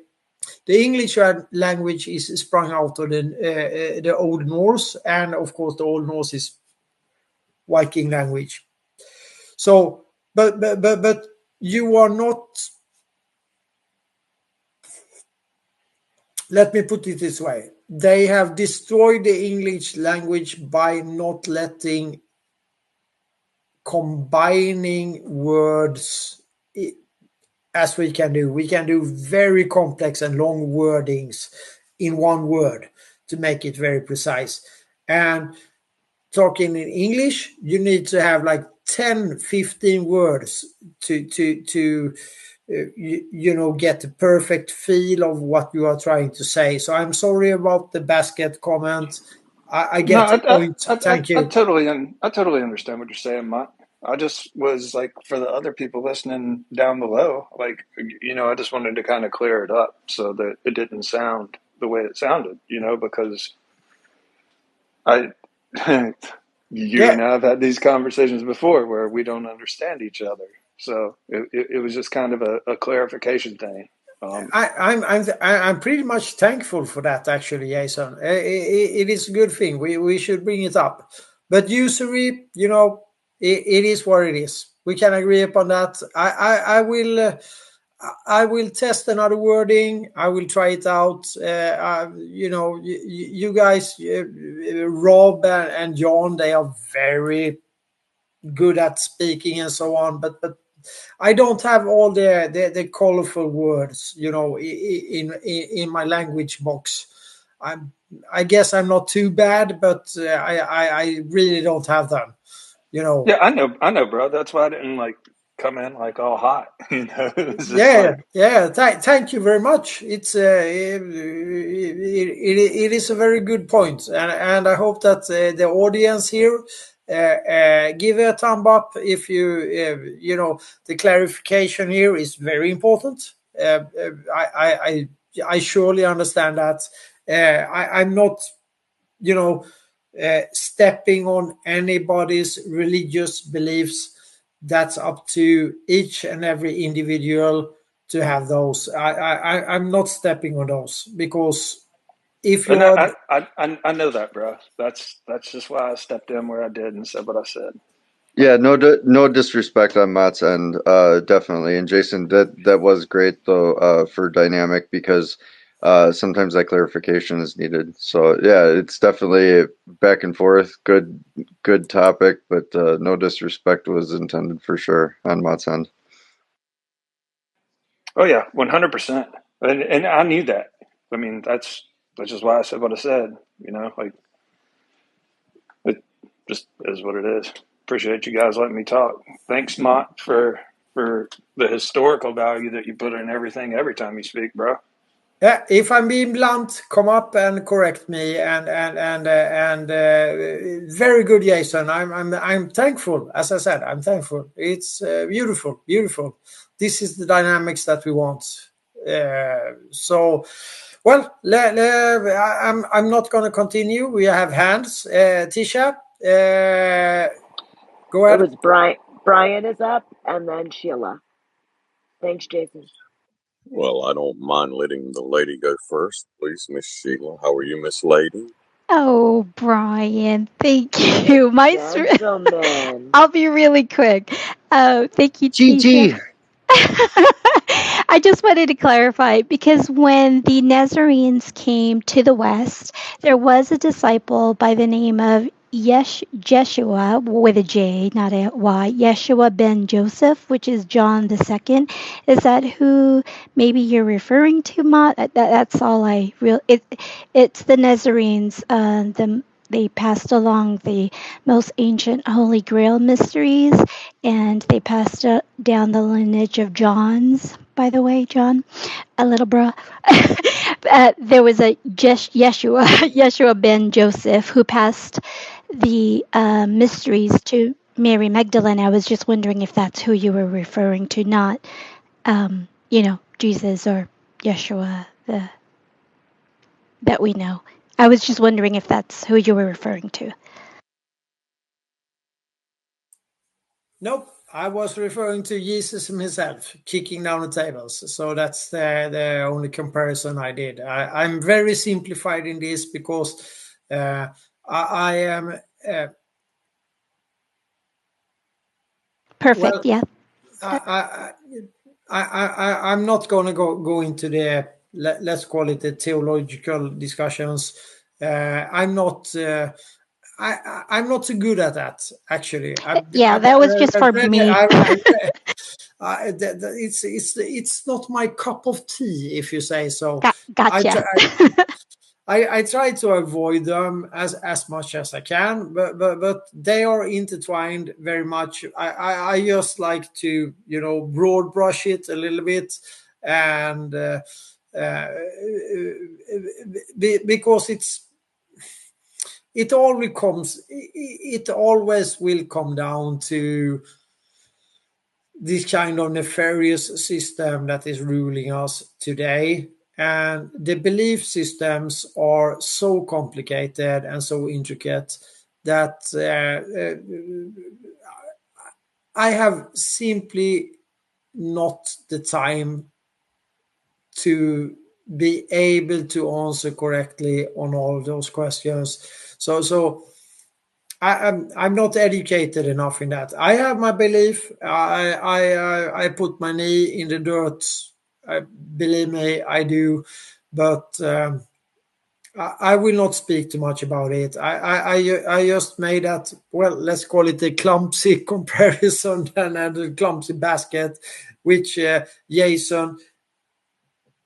the English language is sprung out of the Old Norse, and of course the Old Norse is Viking language. So, but you are not. Let me put it this way: they have destroyed the English language by not letting combining words as we can do. We can do very complex and long wordings in one word to make it very precise. And talking in English, you need to have like 10, 15 words to get the perfect feel of what you are trying to say. So I'm sorry about the basket comment. I get the point. Thank you. I totally understand what you're saying, Mike. I just was like, for the other people listening down below, like, I just wanted to kind of clear it up so that it didn't sound the way it sounded, because you and I have had these conversations before where we don't understand each other. So it was just kind of a clarification thing. I'm pretty much thankful for that, actually, Jason. It is a good thing. We should bring it up. But usury, it is what it is. We can agree upon that. I will test another wording. I will try it out. You guys, Rob and John, they are very good at speaking and so on. But I don't have all the colorful words, in my language box. I guess I'm not too bad, but I really don't have them. Yeah, I know, bro. That's why I didn't come in all hot. It's just Yeah. Thank you very much. It's it is a very good point, and I hope that the audience here give a thumb up if the clarification here is very important. I surely understand that. I'm not stepping on anybody's religious beliefs. That's up to each and every individual to have those. I'm not stepping on those, because if and you're I know that, bro. That's just why I stepped in where I did and said what I said. Yeah, no disrespect on Matt's end, definitely. And Jason, that was great though, for dynamic, because sometimes that clarification is needed. So yeah, it's definitely back and forth. Good topic, but no disrespect was intended for sure on Matt's end. Oh yeah, 100%. And I knew that. I mean, that's just why I said what I said. It just is what it is. Appreciate you guys letting me talk. Thanks, Mott, for the historical value that you put in everything every time you speak, bro. Yeah, if I'm being blunt, come up and correct me. And very good, Jason. I'm thankful. As I said, I'm thankful. It's beautiful, beautiful. This is the dynamics that we want. So, well, I'm not going to continue. We have hands. Tisha, go It ahead. was Brian. Brian is up, and then Sheila. Thanks, Jason. Well, I don't mind letting the lady go first, please, Miss Sheila. How are you, Miss Lady? Oh, Brian, thank you. Gentlemen. I'll be really quick. Thank you, GG. Tisha. I just wanted to clarify, because when the Nazarenes came to the West, there was a disciple by the name of Jeshua, with a J, not a Y, Yeshua ben Joseph, which is John the Second. Is that who maybe you're referring to, Mott? That's all it's the Nazarenes. They passed along the most ancient Holy Grail mysteries, and they passed down the lineage of John's. By the way, John, a little bra. There was a Yeshua ben Joseph, who passed the mysteries to Mary Magdalene. I was just wondering if that's who you were referring to, not, Jesus or Yeshua that we know. I was just wondering if that's who you were referring to. Nope, I was referring to Jesus himself kicking down the tables. So that's the only comparison I did. I'm very simplified in this because I am. Perfect. Yeah. I'm not going to go into the let's call it the theological discussions. I'm not. I'm not so good at that, actually. That was just for me. It's not my cup of tea, if you say so. Gotcha. I try to avoid them as much as I can, but they are intertwined very much. I just like to broad brush it a little bit, and because it always will come down to this kind of nefarious system that is ruling us today. And the belief systems are so complicated and so intricate that I have simply not the time to be able to answer correctly on all of those questions. So I'm not educated enough in that. I have my belief. I put my knee in the dirt. Believe me, I do. But I will not speak too much about it. I just made that, well, let's call it a clumsy comparison and a clumsy basket, which Jason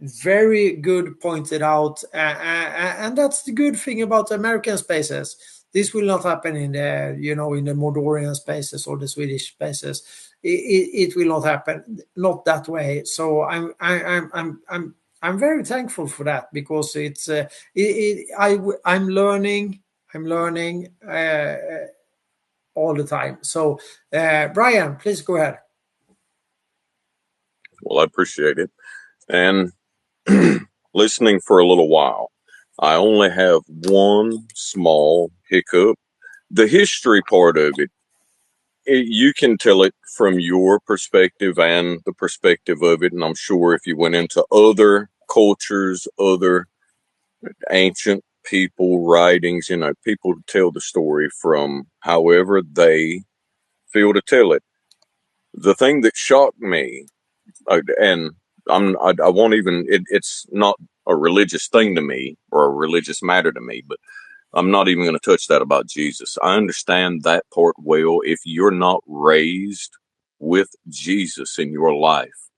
very good pointed out, and that's the good thing about American spaces. This will not happen in the in the Mordorian spaces or the Swedish spaces. It will not happen, not that way. So I'm very thankful for that, because it's I'm learning all the time. So Brian, please go ahead. Well, I appreciate it. And listening for a little while, I only have one small hiccup. The history part of it, you can tell it from your perspective and the perspective of it. And I'm sure if you went into other cultures, other ancient people writings, people tell the story from however they feel to tell it. The thing that shocked me, and I won't even, it's not a religious thing to me or a religious matter to me, but I'm not even going to touch that about Jesus. I understand that part well. If you're not raised with Jesus in your life,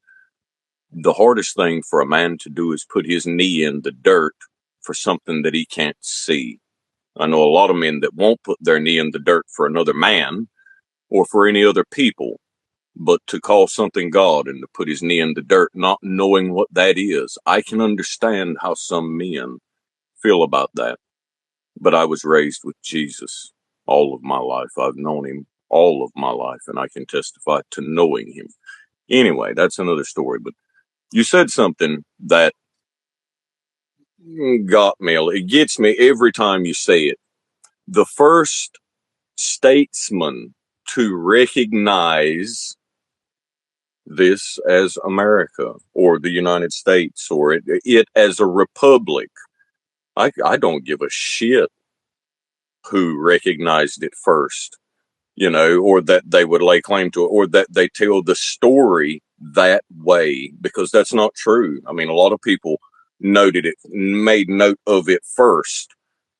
the hardest thing for a man to do is put his knee in the dirt for something that he can't see. I know a lot of men that won't put their knee in the dirt for another man or for any other people, but to call something God and to put his knee in the dirt, not knowing what that is. I can understand how some men feel about that. But I was raised with Jesus all of my life. I've known him all of my life, and I can testify to knowing him. Anyway, that's another story. But you said something that got me. It gets me every time you say it. The first statesman to recognize this as America or the United States or it as a republic. I don't give a shit who recognized it first, or that they would lay claim to it, or that they tell the story that way, because that's not true. I mean, a lot of people noted it, made note of it first,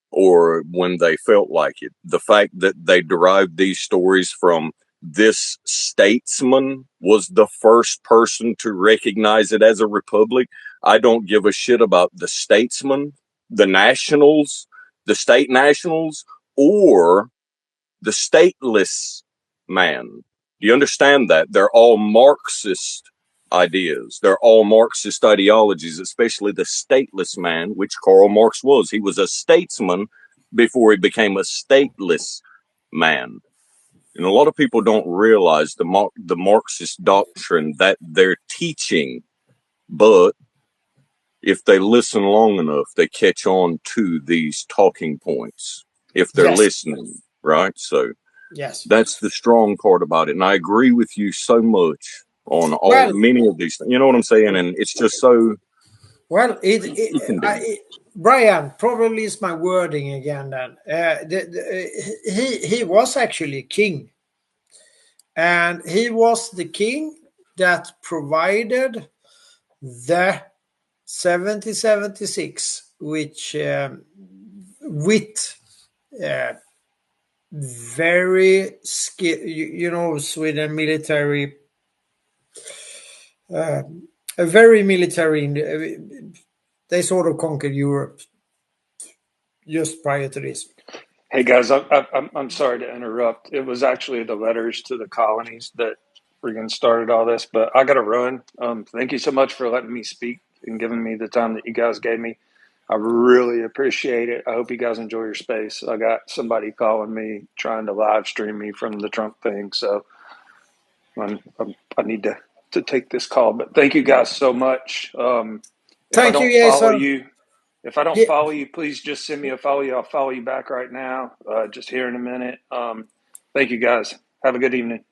or when they felt like it. The fact that they derived these stories from this statesman was the first person to recognize it as a republic. I don't give a shit about the statesman, the nationals, the state nationals, or the stateless man. Do you understand that? They're all Marxist ideas. They're all Marxist ideologies, especially the stateless man, which Karl Marx was. He was a statesman before he became a stateless man. And a lot of people don't realize the Marxist doctrine that they're teaching, but if they listen long enough, they catch on to these talking points if they're listening, right? So yes, that's the strong part about it. And I agree with you so much on many of these things. You know what I'm saying? And it's just so... Well, Brian, probably is my wording again then. He was actually king. And he was the king that provided the 1776, which with very skilled, Sweden military, a very military. They sort of conquered Europe just prior to this. Hey guys, I'm sorry to interrupt. It was actually the letters to the colonies that freaking started all this, but I got to run. Thank you so much for letting me speak and giving me the time that you guys gave me. I really appreciate it. I hope you guys enjoy your space. I got somebody calling me, trying to live stream me from the Trump thing, so I need to take this call. But thank you guys so much. Thank you, Jason. If I don't follow you, please just send me a follow you. I'll follow you back right now, just here in a minute. Thank you, guys. Have a good evening.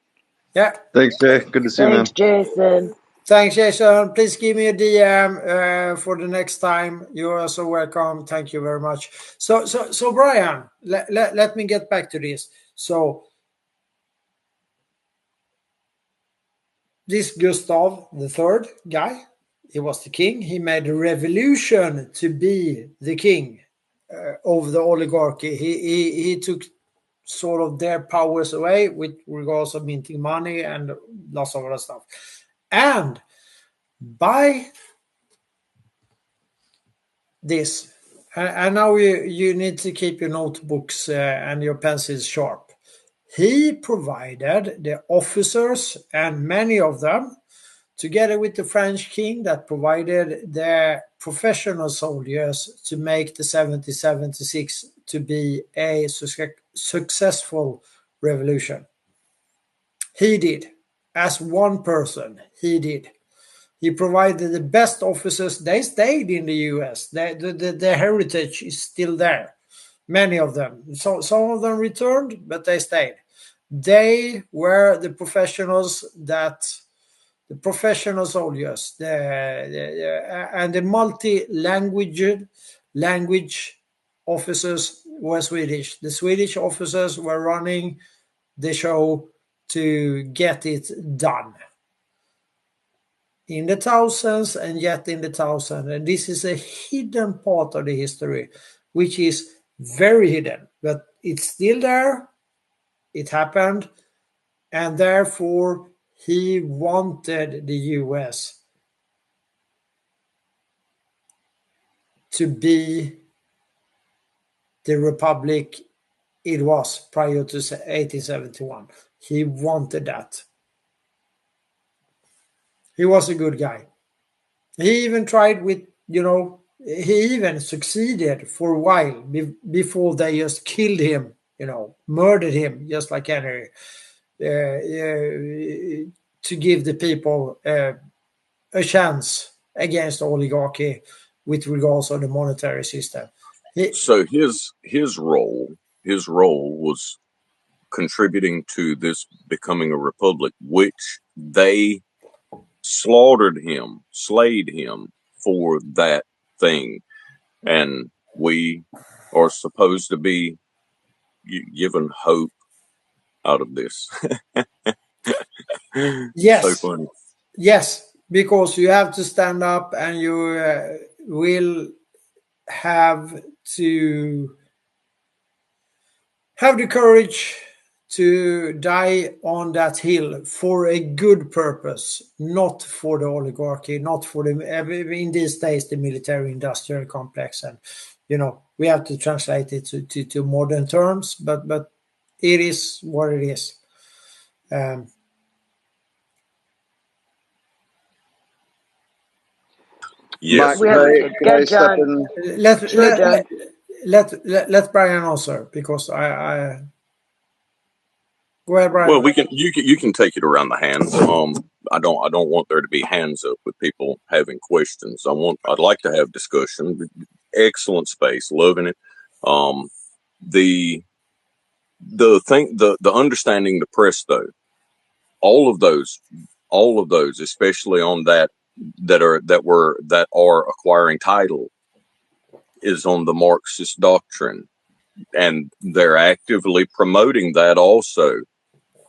Yeah. Thanks, Jay. Good to see you, man. Thanks, Jason. Thanks, Jason. Please give me a DM for the next time. You are so welcome. Thank you very much. So Brian, let me get back to this. So this Gustav III guy, he was the king. He made a revolution to be the king of the oligarchy. He took sort of their powers away with regards of minting money and lots of other stuff. And by this, and now you need to keep your notebooks and your pencils sharp. He provided the officers, and many of them, together with the French king, that provided the professional soldiers to make the 1776 to be a successful revolution. He did. As one person, he did. He provided the best officers. They stayed in the US. The heritage is still there. Many of them. So some of them returned, but they stayed. They were the professionals the professional soldiers, and the language officers were Swedish. The Swedish officers were running the show to get it done. In the thousands and yet in the thousands. And this is a hidden part of the history, which is very hidden, but it's still there. It happened. And therefore, he wanted the US to be the republic it was prior to 1871. He wanted that. He was a good guy. He even tried with, he even succeeded for a while before they just killed him, murdered him, just like Henry, to give the people a chance against oligarchy with regards to the monetary system. So his role was contributing to this becoming a republic, which they slayed him for that thing, and we are supposed to be given hope out of this. Yes. So funny. Yes, because you have to stand up, and you will have to have the courage to die on that hill for a good purpose, not for the oligarchy, not for the, in these days, the military industrial complex. And, we have to translate it to modern terms, but it is what it is. Yes. Good, John. Let Brian answer, because I go ahead, Brian. Well, you can take it around the hands. I don't want there to be hands up with people having questions. I'd like to have discussion. Excellent space, loving it. The understanding the press, though, all of those, especially on that are acquiring title, is on the Marxist doctrine, and they're actively promoting that also.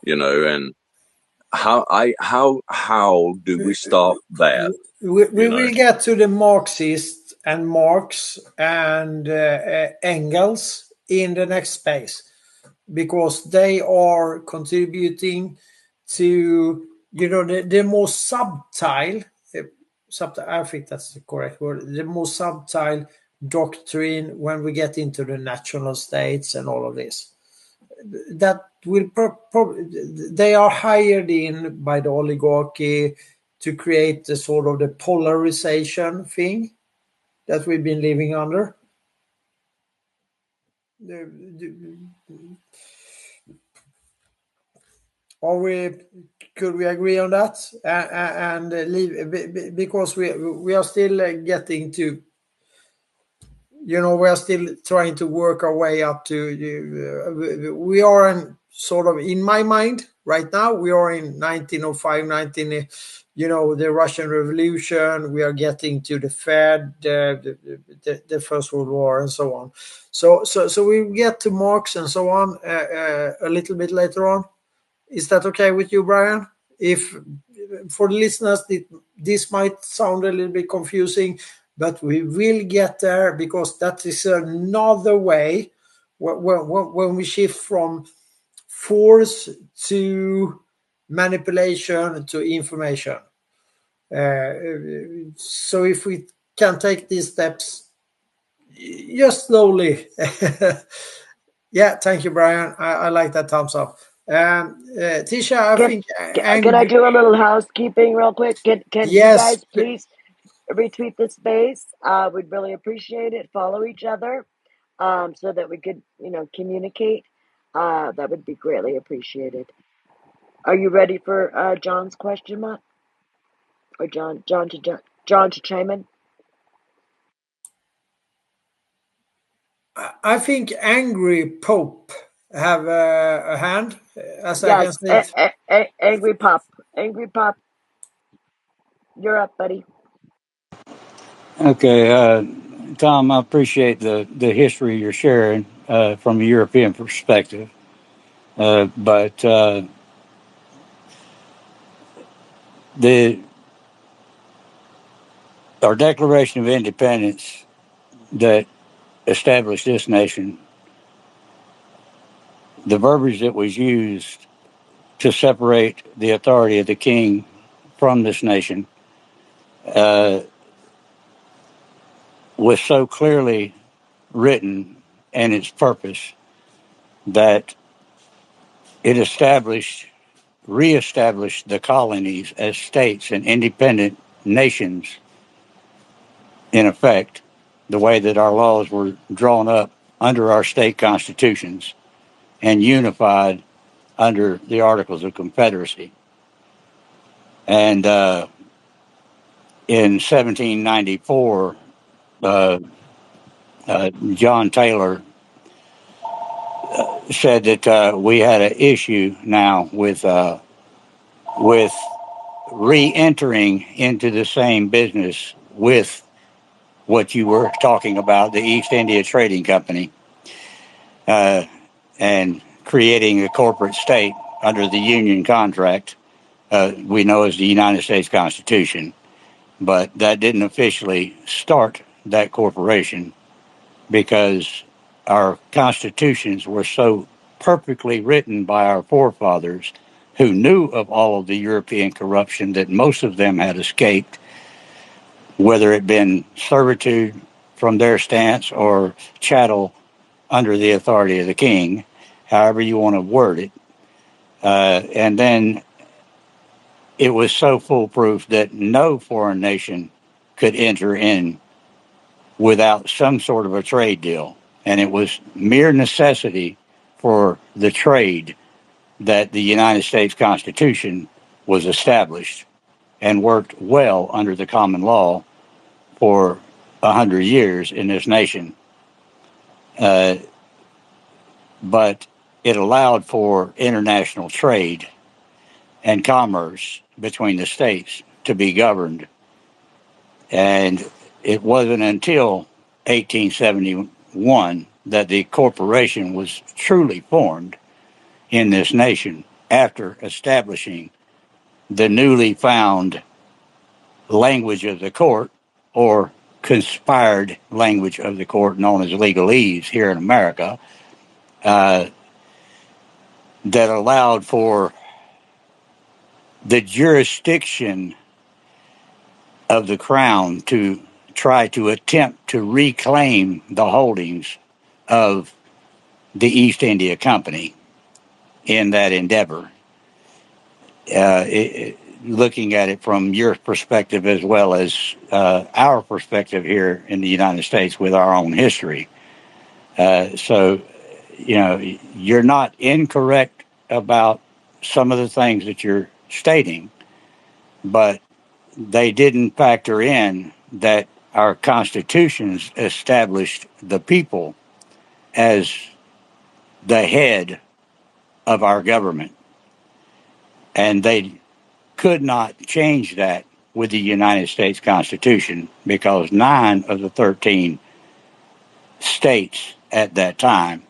And how do we stop that? We will get to the Marxists and Marx and Engels in the next space, because they are contributing to, the more subtle, I think that's the correct word, the more subtle doctrine when we get into the national states and all of this. That will they are hired in by the oligarchy to create the sort of the polarization thing that we've been living under. Could we agree on that and leave, because we are still getting to, we are still trying to work our way up to, we are in sort of in my mind right now. We are in 1905, the Russian Revolution. We are getting to the Fed, the First World War, and so on. So we get to Marx and so on a little bit later on. Is that okay with you, Brian? If for the listeners, this might sound a little bit confusing, but we will get there, because that is another way when we shift from force to manipulation to information. So if we can take these steps just slowly. Yeah, thank you, Brian. I like that thumbs up. Tisha, I think Can I do a little housekeeping real quick? Can you yes, guys please retweet the space? We'd really appreciate it. Follow each other, so that we could, communicate. That would be greatly appreciated. Are you ready for John's question, Matt? Or John to chime in? I think Angry Pope have a hand, as I can Yes, see. Angry Pop. Angry Pop, you're up, buddy. Okay, Tom, I appreciate the history you're sharing from a European perspective, but our Declaration of Independence that established this nation, the verbiage that was used to separate the authority of the king from this nation was so clearly written, and its purpose, that it reestablished the colonies as states and independent nations, in effect, the way that our laws were drawn up under our state constitutions and unified under the Articles of Confederacy. And in 1794, John Taylor said that we had an issue now with re-entering into the same business with what you were talking about, the East India Trading Company, and creating a corporate state under the Union contract we know as the United States Constitution. But that didn't officially start that corporation, because our constitutions were so perfectly written by our forefathers, who knew of all of the European corruption that most of them had escaped, whether it been servitude from their stance or chattel under the authority of the king, however you want to word it. And then it was so foolproof that no foreign nation could enter in without some sort of a trade deal. And it was mere necessity for the trade that the United States Constitution was established and worked well under the common law for 100 years in this nation. But it allowed for international trade and commerce between the states to be governed. And it wasn't until 1871 that the corporation was truly formed in this nation, after establishing the newly found language of the court, or conspired language of the court known as legalese here in America, that allowed for the jurisdiction of the crown to try to attempt to reclaim the holdings of the East India Company in that endeavor. Looking at it from your perspective as well as our perspective here in the United States with our own history. So, you're not incorrect about some of the things that you're stating, but they didn't factor in that our constitutions established the people as the head of our government. And they could not change that with the United States Constitution because 9 of the 13 states at that time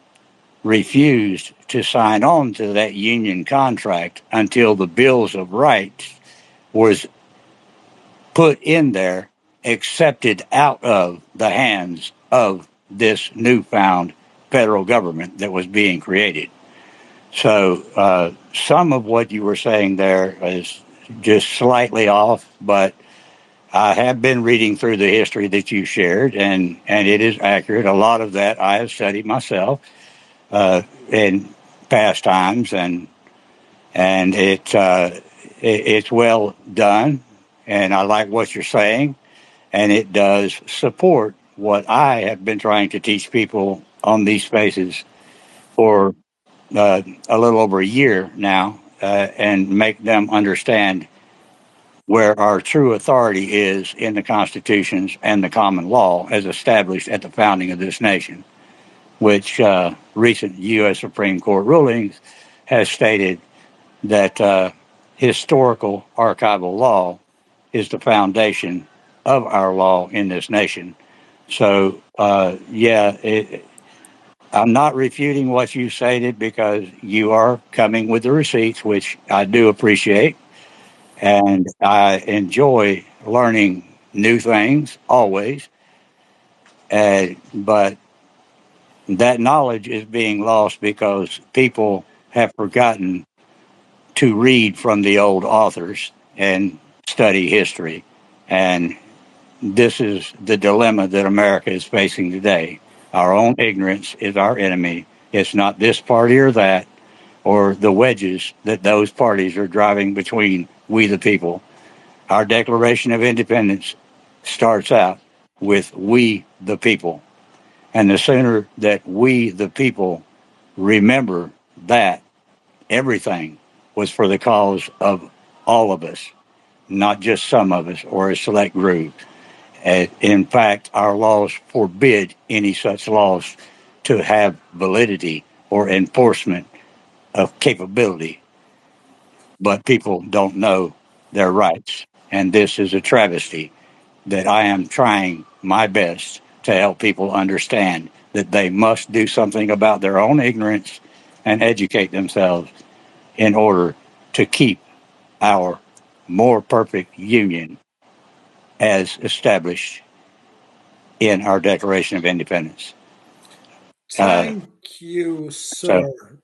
refused to sign on to that union contract until the Bills of Rights was put in there, accepted out of the hands of this newfound federal government that was being created. So some of what you were saying there is just slightly off, but I have been reading through the history that you shared, and it is accurate. A lot of that I have studied myself in past times, and it's well done, and I like what you're saying, and it does support what I have been trying to teach people on these spaces for a little over a year now, and make them understand where our true authority is in the constitutions and the common law as established at the founding of this nation, which recent U.S. Supreme Court rulings has stated that historical archival law is the foundation of our law in this nation. So, I'm not refuting what you stated because you are coming with the receipts, which I do appreciate. And I enjoy learning new things always. But that knowledge is being lost because people have forgotten to read from the old authors and study history. And this is the dilemma that America is facing today. Our own ignorance is our enemy. It's not this party or that, or the wedges that those parties are driving between we the people. Our Declaration of Independence starts out with we the people. And the sooner that we the people remember that everything was for the cause of all of us, not just some of us or a select group. In fact, our laws forbid any such laws to have validity or enforcement of capability, but people don't know their rights. And this is a travesty that I am trying my best to help people understand that they must do something about their own ignorance and educate themselves in order to keep our more perfect union as established in our Declaration of Independence. Thank you, So, sir.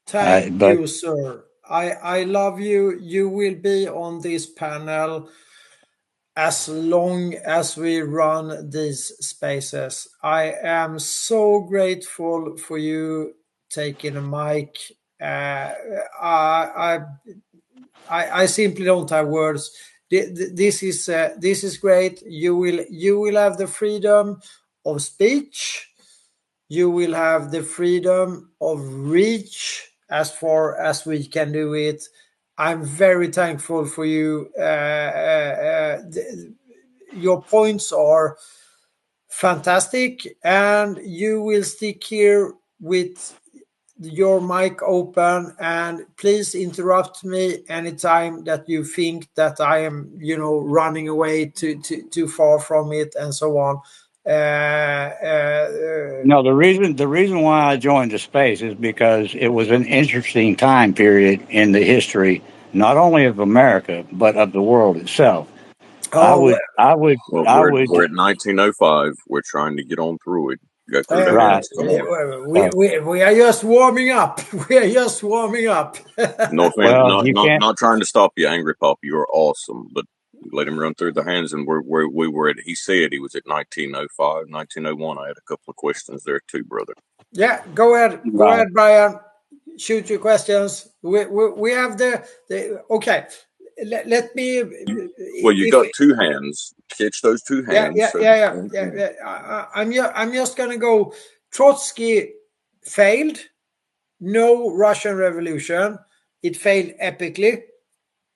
Thank but you, sir. I love you. You will be on this panel as long as we run these spaces. I am so grateful for you taking a mic. I simply don't have words. This is great. You will have the freedom of speech. You will have the freedom of reach as far as we can do it. I'm very thankful for you. Your points are fantastic, and you will stick here with your mic open, and please interrupt me anytime that you think that I am, running away too far from it and so on. no, the reason why I joined the space is because it was an interesting time period in the history, not only of America but of the world itself. I Oh, would, I would, Well, I we're, would. we're at 1905. We're trying to get on through it. Go through the Right. hands. Come on. we are just warming up. We are just warming up. No offense. Well, Not you not can't. not trying to stop you, Angry Pop. You're awesome, but let him run through the hands. And we were at. He said he was at 1905, 1901. I had a couple of questions there too, brother. Yeah, go ahead. Go Right. ahead, Brian. Shoot your questions. We have the okay. Let me. Well, you got two hands. Catch those two hands. I'm just gonna go. Trotsky failed. No Russian Revolution. It failed epically.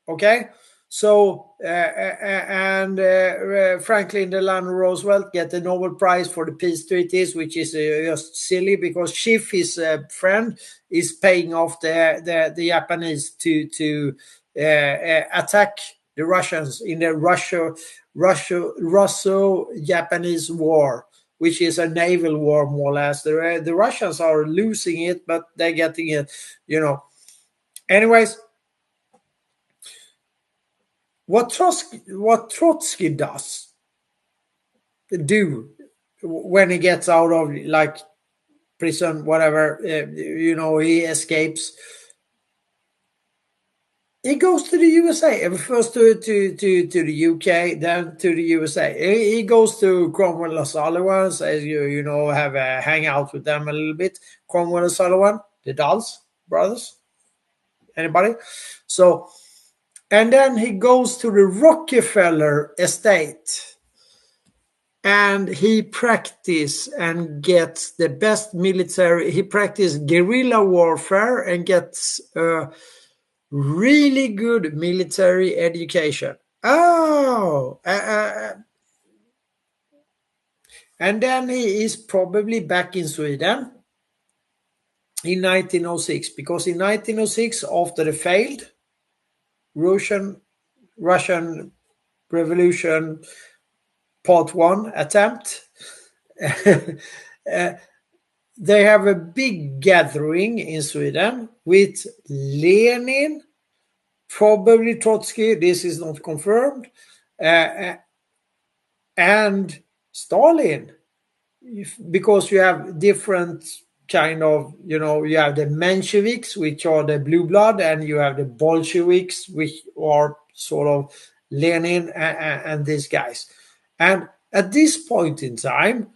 Okay, So, and Franklin Delano Roosevelt get the Nobel Prize for the peace treaties, which is just silly because Schiff, his friend, is paying off the Japanese to attack the Russians in the Russo-Japanese war, which is a naval war more or less. The Russians are losing it, but they're getting it, Anyways, what Trotsky does do when he gets out of prison, whatever, he escapes. He goes to the USA. First to the UK, then to the USA. He goes to Cromwell and Sullivan, says have a hangout with them a little bit. Cromwell and Sullivan, the Dulles brothers. Anybody? So. And then he goes to the Rockefeller estate and he practices and gets the best military. He practices guerrilla warfare and gets a really good military education. And then he is probably back in Sweden in 1906, because in 1906, after the failed Russian Revolution Part 1 attempt, they have a big gathering in Sweden with Lenin, probably Trotsky, this is not confirmed, and Stalin, because you have different kind of, you have the Mensheviks, which are the blue blood, and you have the Bolsheviks, which are sort of Lenin and these guys. And at this point in time,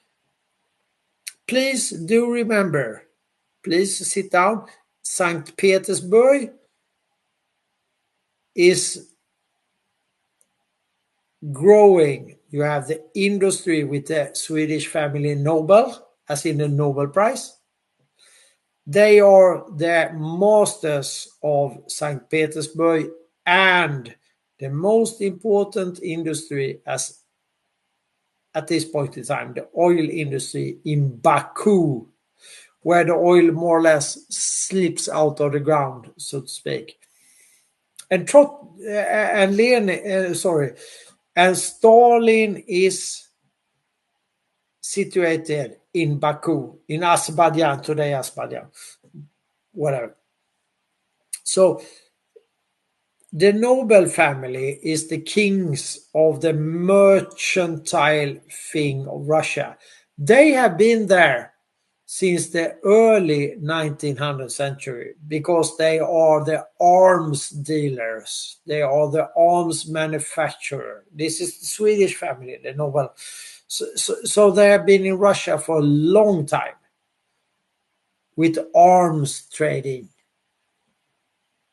please do remember, please sit down, St. Petersburg is growing. You have the industry with the Swedish family Nobel, as in the Nobel Prize. They are the masters of St. Petersburg, and the most important industry at this point in time, the oil industry in Baku, where the oil more or less slips out of the ground, so to speak. And Stalin is situated in Baku, in Azerbaijan, today Azerbaijan, whatever. So the Nobel family is the kings of the mercantile thing of Russia. They have been there since the early 1900th century because they are the arms dealers. They are the arms manufacturer. This is the Swedish family, the Nobel. So they have been in Russia for a long time with arms trading,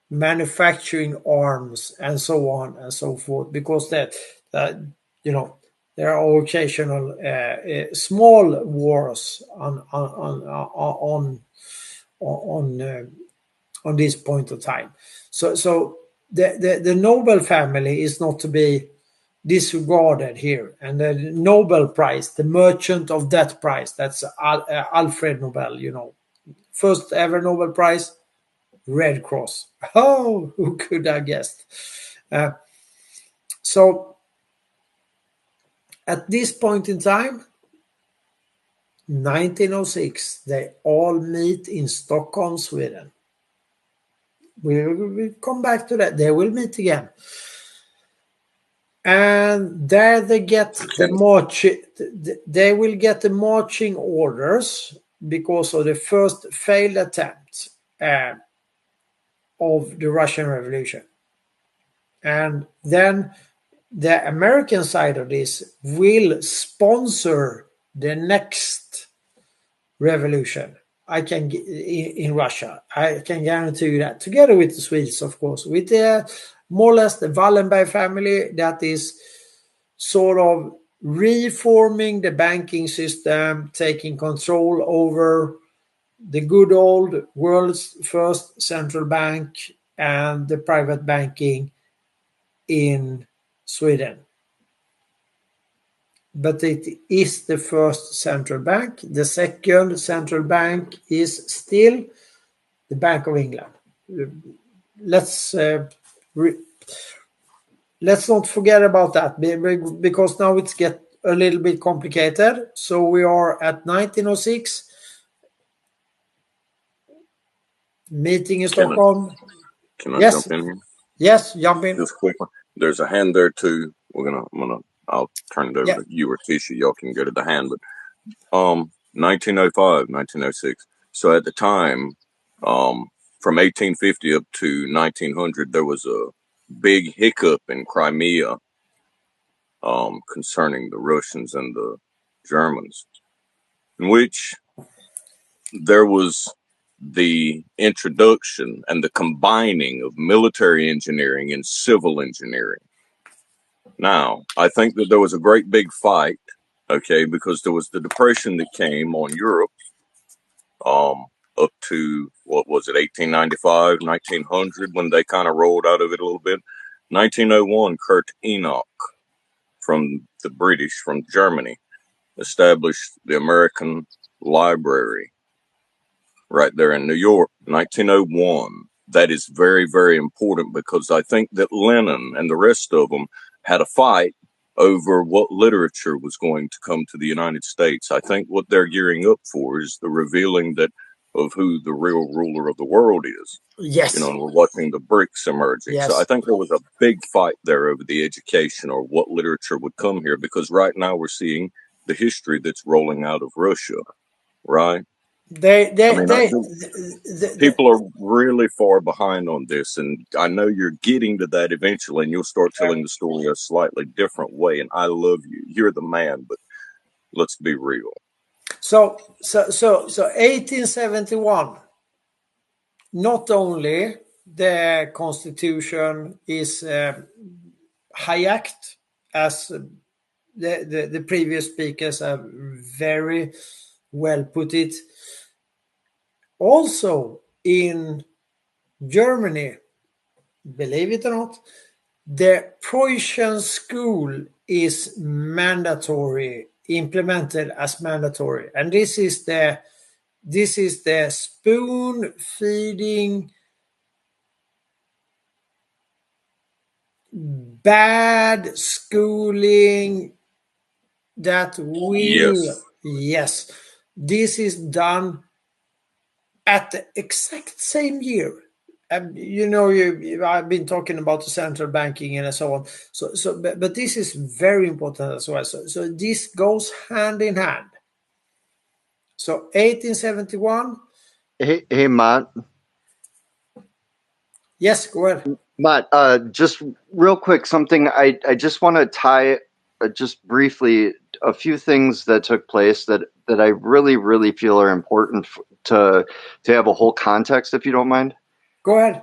manufacturing arms, and so on and so forth, because there are occasional small wars on this point of time. So the Nobel family is not to be disregarded here, and the Nobel Prize, the merchant of that prize, that's Alfred Nobel. First ever Nobel Prize, Red Cross. Oh, who could have guessed? So at this point in time, 1906, they all meet in Stockholm, Sweden. We'll come back to that. They will meet again. And there they get they will get the marching orders because of the first failed attempt of the Russian Revolution. And then the American side of this will sponsor the next revolution. In Russia, I can guarantee you that, together with the Swedes, of course, with more or less the Wallenberg family that is sort of reforming the banking system, taking control over the good old world's first central bank and the private banking in Sweden. But it is the first central bank. The second central bank is still the Bank of England. Let's not forget about that, because now it's get a little bit complicated. So we are at 1906, meeting in Stockholm. Can I Yes. jump in here? Yes, jump in. Just quickly. There's a hand there too. I'll turn it over Yeah. to you or Tisha. Y'all can go to the hand. But 1905, 1906. So at the time, from 1850 up to 1900, there was a big hiccup in Crimea concerning the Russians and the Germans, in which there was the introduction and the combining of military engineering and civil engineering. Now, I think that there was a great big fight, okay, because there was the depression that came on Europe up to, what was it, 1895, 1900, when they kind of rolled out of it a little bit. 1901, Kurt Enoch from the British, from Germany, established the American Library right there in New York. 1901. That is very, very important, because I think that Lenin and the rest of them had a fight over what literature was going to come to the United States. I think what they're gearing up for is the revealing of who the real ruler of the world is. Yes. And we're watching the BRICS emerging. Yes. So I think there was a big fight there over the education or what literature would come here, because right now we're seeing the history that's rolling out of Russia, right? People are really far behind on this, and I know you're getting to that eventually, and you'll start telling the story a slightly different way. And I love you; you're the man. But let's be real. So 1871. Not only the Constitution is hijacked, as the previous speakers have very well put it. Also in Germany, believe it or not, the Prussian school is mandatory, implemented as mandatory, and this is the spoon feeding bad schooling that will yes, this is done at the exact same year. I've been talking about the central banking and so on. But this is very important as well. So this goes hand in hand. So 1871. Hey, Matt. Yes, go ahead. Matt, just real quick, something I just want to tie just briefly a few things that took place that I really, really feel are important to have a whole context, if you don't mind. Go ahead.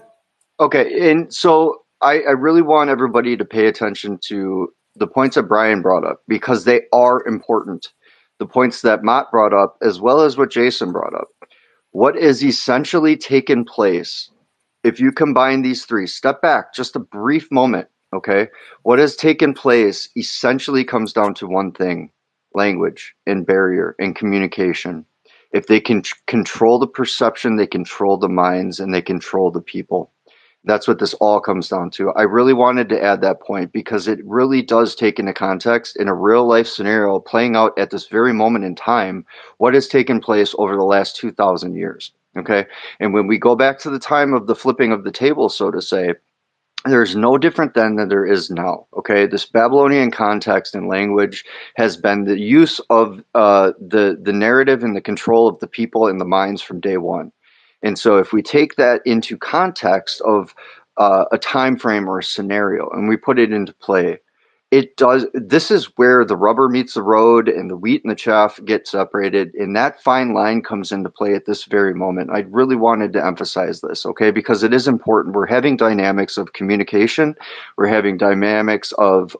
Okay, and so I really want everybody to pay attention to the points that Brian brought up, because they are important. The points that Matt brought up, as well as what Jason brought up. What is essentially taken place, if you combine these three, step back just a brief moment, okay? What has taken place essentially comes down to one thing: language and barrier and communication. If they can control the perception, they control the minds, and they control the people. That's what this all comes down to. I really wanted to add that point, because it really does take into context in a real life scenario playing out at this very moment in time, what has taken place over the last 2,000 years. Okay. And when we go back to the time of the flipping of the table, so to say, there's no different then than there is now. Okay. This Babylonian context and language has been the use of the narrative and the control of the people and the minds from day one. And so if we take that into context of a time frame or a scenario and we put it into play, this is where the rubber meets the road and the wheat and the chaff get separated, and that fine line comes into play at this very moment. I really wanted to emphasize this, okay, because it is important. We're having dynamics of communication, we're having dynamics of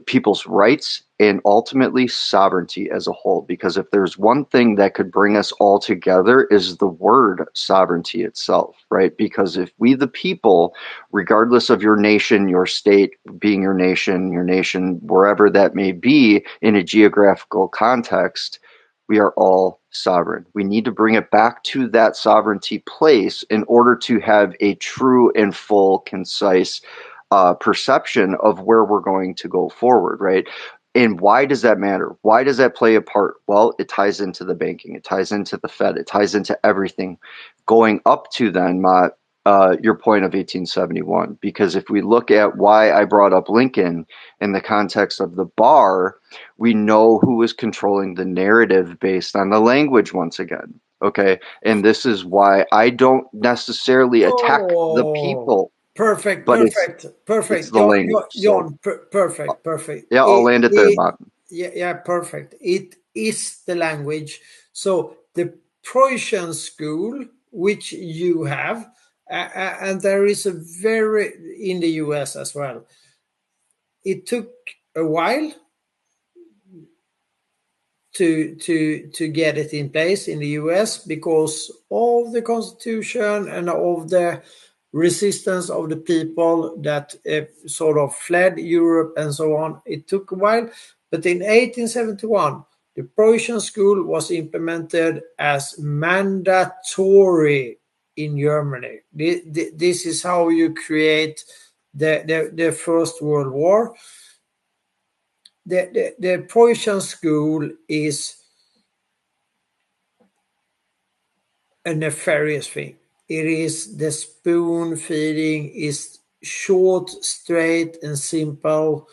people's rights and ultimately sovereignty as a whole. Because if there's one thing that could bring us all together is the word sovereignty itself, right? Because if we, the people, regardless of your nation, your state being your nation, wherever that may be in a geographical context, we are all sovereign. We need to bring it back to that sovereignty place in order to have a true and full, concise perception of where we're going to go forward, right? And why does that matter? Why does that play a part? Well, it ties into the banking, it ties into the Fed, it ties into everything going up to then, your point of 1871. Because if we look at why I brought up Lincoln in the context of the bar, we know who was controlling the narrative based on the language once again. Okay. And this is why I don't necessarily attack the people. Perfect, But perfect, it's perfect. the language. John, perfect, perfect. Yeah, I'll land it there, Bob. Yeah, perfect. It is the language. So the Prussian school, which you have, and there is a very in the US as well. It took a while to get it in place in the US because of the Constitution and of the resistance of the people that sort of fled Europe and so on. It took a while, but in 1871, the Prussian school was implemented as mandatory in Germany. This is how you create the First World War. The Prussian school is a nefarious thing. It is the spoon feeding is short, straight, and simple,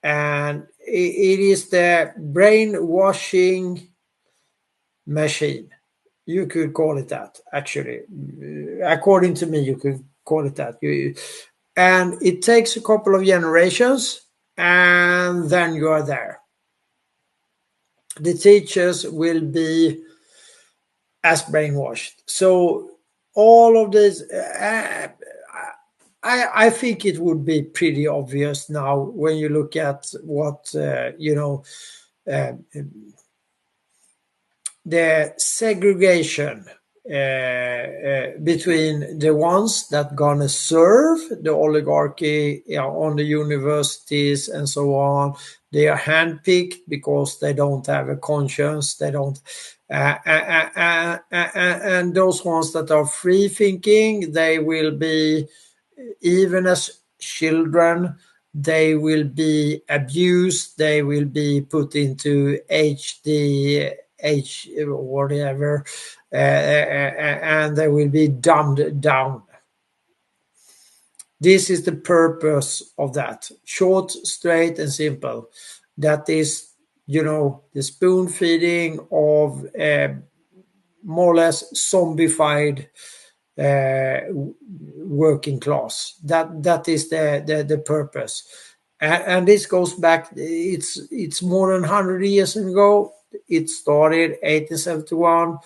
and it is the brainwashing machine. You could call it that, actually. According to me, you could call it that. And it takes a couple of generations, and then you are there. The teachers will be as brainwashed. So all of this, I think it would be pretty obvious now when you look at what the segregation between the ones that gonna serve the oligarchy on the universities and so on. They are handpicked because they don't have a conscience. They don't, and those ones that are free thinking, they will be, even as children, they will be abused. They will be put into whatever, and they will be dumbed down. This is the purpose of that. Short, straight, and simple. That is, the spoon feeding of more or less zombified working class. That is the purpose. And this goes back, it's more than 100 years ago. It started 1871.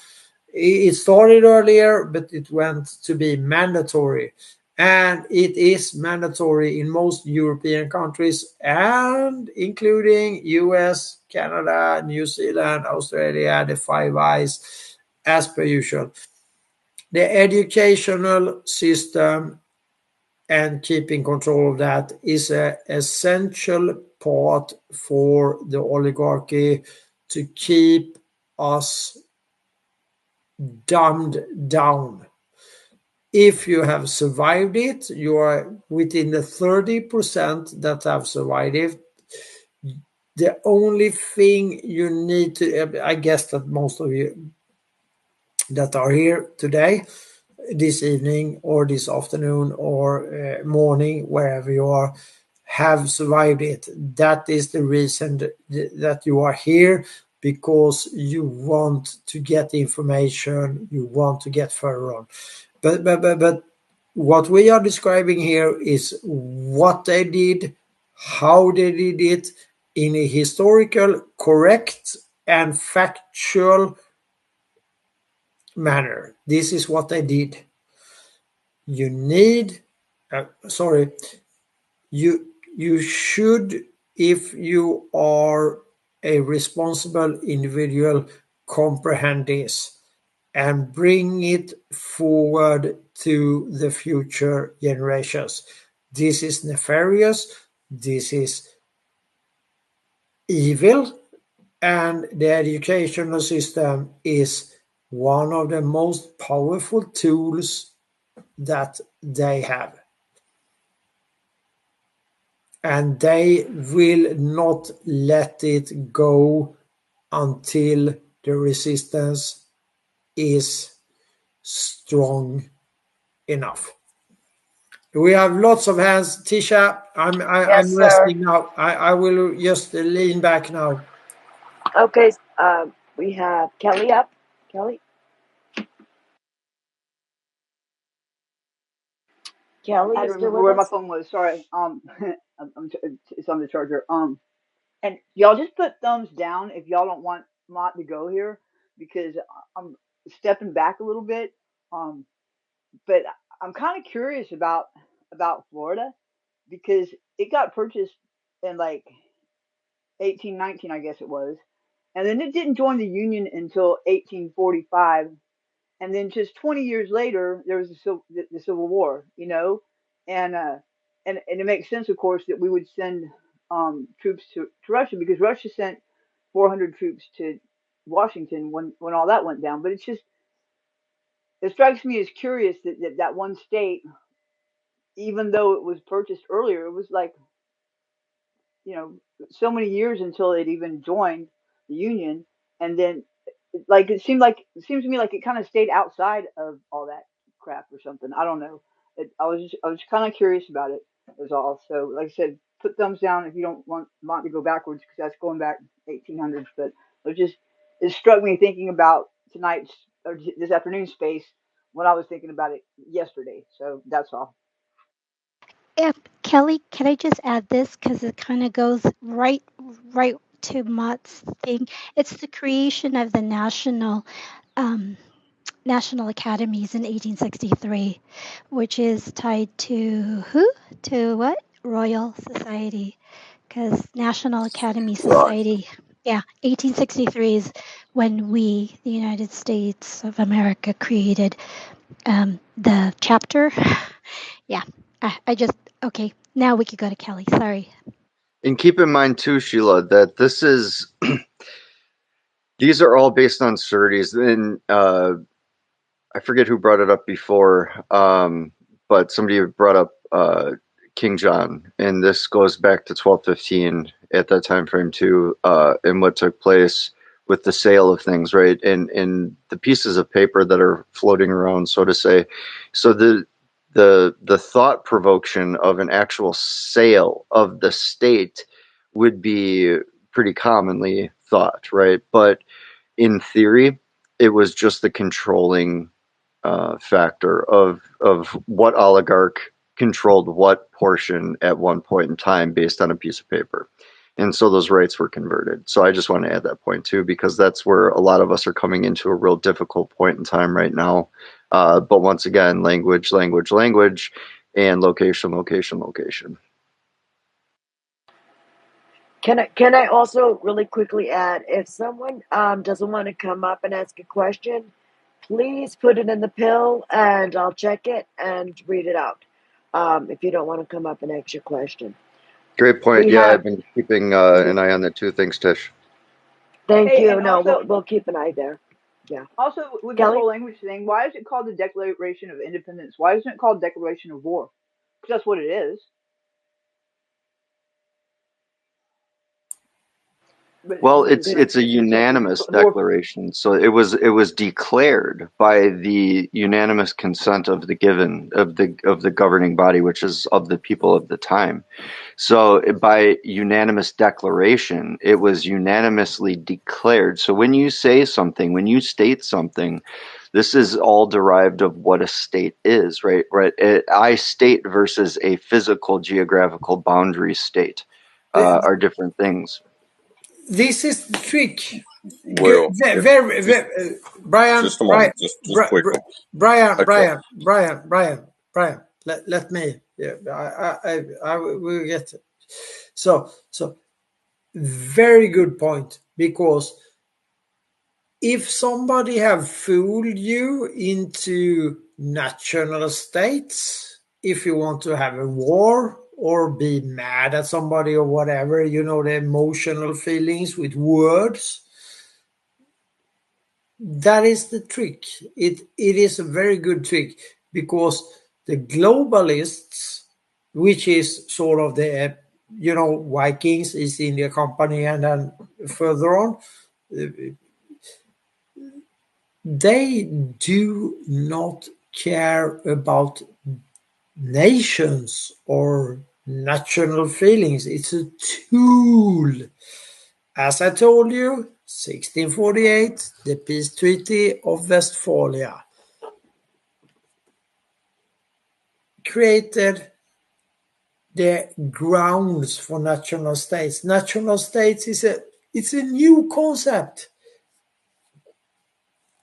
It started earlier, but it went to be mandatory. And it is mandatory in most European countries, and including US, Canada, New Zealand, Australia, the Five Eyes, as per usual. The educational system and keeping control of that is an essential part for the oligarchy to keep us dumbed down. If you have survived it, you are within the 30% that have survived it. The only thing you need to, I guess that most of you that are here today, this evening or this afternoon or morning, wherever you are, have survived it. That is the reason that you are here, because you want to get information, you want to get further on. But what we are describing here is what they did, how they did it, in a historical, correct, and factual manner. This is what they did. You need, you should if you are a responsible individual, comprehend this and bring it forward to the future generations. This is nefarious, this is evil, and the educational system is one of the most powerful tools that they have. And they will not let it go until the resistance is strong enough. We have lots of hands. Tisha, I'm Yes, sir. resting now. I will just lean back now. Okay, we have Kelly up. Kelly? Kelly, I you had to still remember with where my us? phone was. Sorry. It's on the charger. And y'all just put thumbs down if y'all don't want Mott to go here because I'm stepping back a little bit. But I'm kind of curious about Florida because it got purchased in like 1819, I guess it was, and then it didn't join the Union until 1845. And then just 20 years later, there was the Civil War, you know, and it makes sense, of course, that we would send troops to Russia because Russia sent 400 troops to Washington when all that went down. But it strikes me as curious that one state, even though it was purchased earlier, it was like, you know, so many years until it even joined the Union, and then like it seems to me like it kind of stayed outside of all that crap or something. I don't know. I was kind of curious about it. Was all. So like I said, put thumbs down if you don't want to go backwards because that's going back 1800s. But it struck me thinking about tonight's or this afternoon's space when I was thinking about it yesterday. So that's all. Yeah, Kelly, can I just add this because it kind of goes right to Mott's thing. It's the creation of the national academies in 1863, which is tied to who? To what? Royal Society, because National Academy Right. Society. Yeah, 1863 is when we, the United States of America, created the chapter. Yeah, I just, okay, now we could go to Kelly. Sorry. And keep in mind too, Sheila, that this is these are all based on surtees. And I forget who brought it up before, but somebody brought up King John, and this goes back to 1215 at that time frame too, and what took place with the sale of things, right? And the pieces of paper that are floating around, so to say. So the thought provocation of an actual sale of the state would be pretty commonly thought, right? But in theory, it was just the controlling factor of what oligarch controlled what portion at one point in time based on a piece of paper. And so those rights were converted. So I just want to add that point too, because that's where a lot of us are coming into a real difficult point in time right now. But once again, language, and location. Can I also really quickly add, if someone doesn't want to come up and ask a question, please put it in the pill and I'll check it and read it out. If you don't want to come up and ask your question. Great point. We Yeah, have. I've been keeping an eye on that too. Thanks, Tish. Thank Hey, you. and No, also, we'll keep an eye there. Yeah. Also, with this Kelly? whole language thing, why is it called the Declaration of Independence? Why isn't it called Declaration of War? Because that's what it is. But Well, Good. it's a unanimous declaration. So it was declared by the unanimous consent of the governing body, which is of the people of the time. So by unanimous declaration, it was unanimously declared. So when you say something, when you state something, this is all derived of what a state is, right? Right. I state versus a physical geographical boundary state are different things. This is the trick. Well, Brian, just a moment, just quickly. Brian. Let me. Yeah, I will get it. So Very good point, because if somebody have fooled you into national states, if you want to have a war or be mad at somebody or whatever, the emotional feelings with words, that is the trick. It is a very good trick, because the globalists, which is sort of the Vikings, East India Company, and then further on, they do not care about nations or national feelings. It's a tool. As I told you, 1648, the Peace Treaty of Westphalia created the grounds for national states. National states it's a new concept.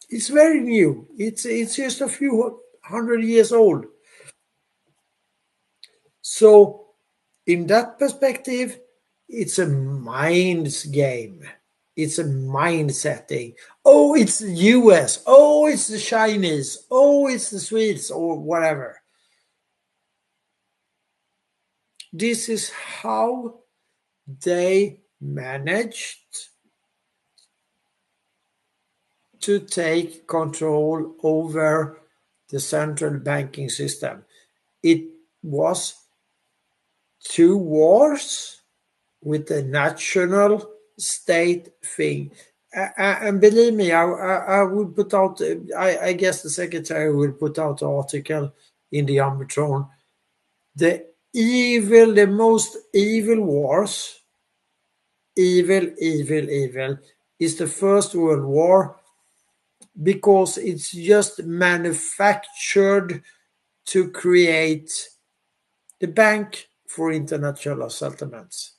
It's very new. It's just a few hundred years old. So in that perspective, it's a minds game. It's a mind setting. Oh, it's the US. Oh, it's the Chinese. Oh, it's the Swedes, or whatever. This is how they managed to take control over the central banking system. It was 2 wars with the national state thing. And believe me, I would put out, I guess the secretary will put out an article in the Arbitron. The most evil wars, evil, is the First World War, because it's just manufactured to create the Bank for International Settlements.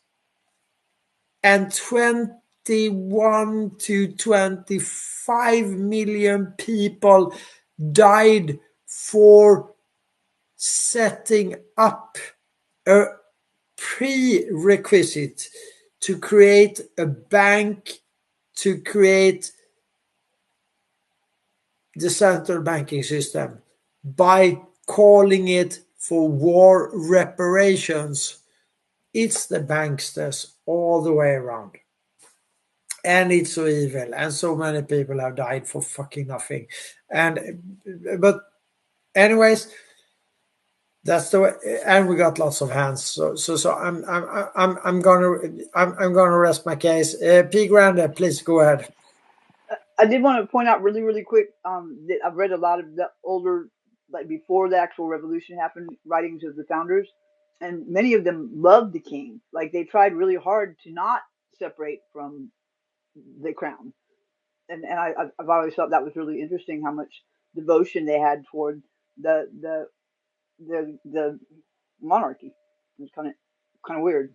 And 21 to 25 million people died for setting up a prerequisite to create a bank, to create the central banking system, by calling it for war reparations. It's the banksters all the way around. And it's so evil, and so many people have died for fucking nothing. But anyways, that's the way. And we got lots of hands. So I'm gonna rest my case. P. Grande, please go ahead. I did want to point out really, really quick that I've read a lot of the older, like before the actual revolution happened, writings of the founders, and many of them loved the king. Like they tried really hard to not separate from the crown, and I've always thought that was really interesting how much devotion they had toward the monarchy. It was kind of weird.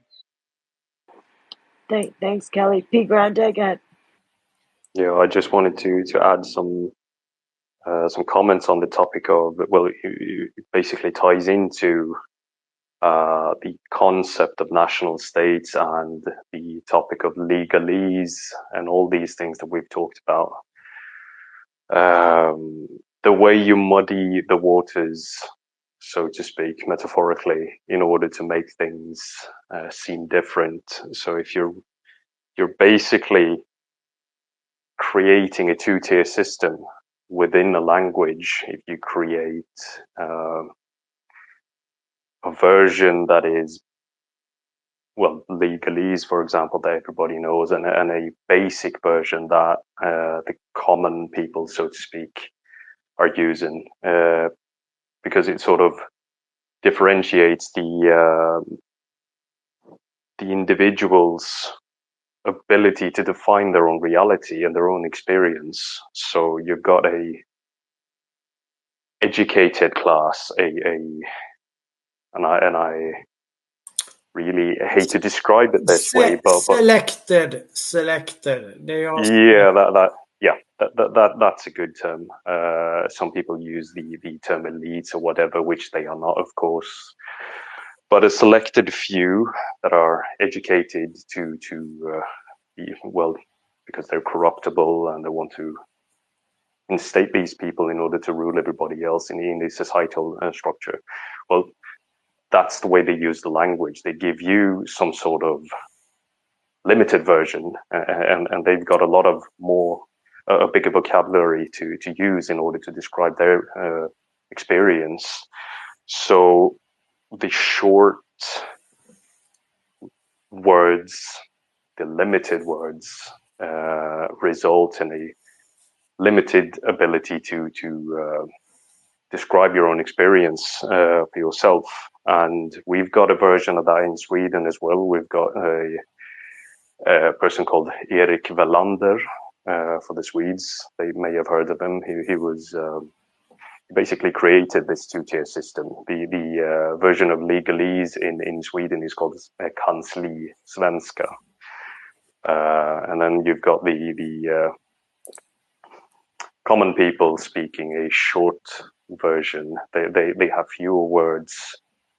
Thanks, Kelly. P. Grande, go ahead. Yeah, I just wanted to add some comments on the topic of, well, it basically ties into the concept of national states and the topic of legalese and all these things that we've talked about. The way you muddy the waters, so to speak, metaphorically, in order to make things seem different. So if you're basically creating a two-tier system within a language, if you create a version that is, well, legalese, for example, that everybody knows, and a basic version that the common people, so to speak, are using, because it sort of differentiates the individual's ability to define their own reality and their own experience. So you've got a educated class, and I really hate to describe it this way, but selected. They are that's a good term. Some people use the term elites or whatever, which they are not, of course. but a selected few that are educated to be, well, because they're corruptible and they want to instate these people in order to rule everybody else in the societal structure. Well, that's the way they use the language. They give you some sort of limited version, and they've got a lot of a bigger vocabulary to use in order to describe their experience. So the short words, the limited words, result in a limited ability to describe your own experience for yourself. And we've got a version of that in Sweden as well. We've got a person called Erik Wallander for the Swedes. They may have heard of him. He was basically created this two-tier system. The version of legalese in Sweden is called kansli svenska. And then you've got the common people speaking a short version. They have fewer words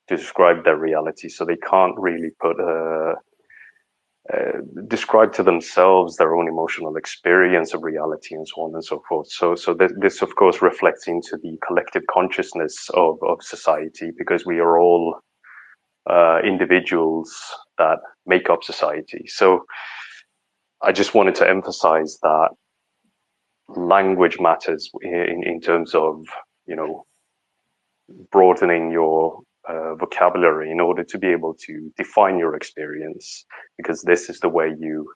to describe their reality, so they can't really describe to themselves their own emotional experience of reality and so on and so forth. So this of course reflects into the collective consciousness of society, because we are all individuals that make up society. So I just wanted to emphasize that language matters in terms of, broadening your vocabulary in order to be able to define your experience, because this is the way you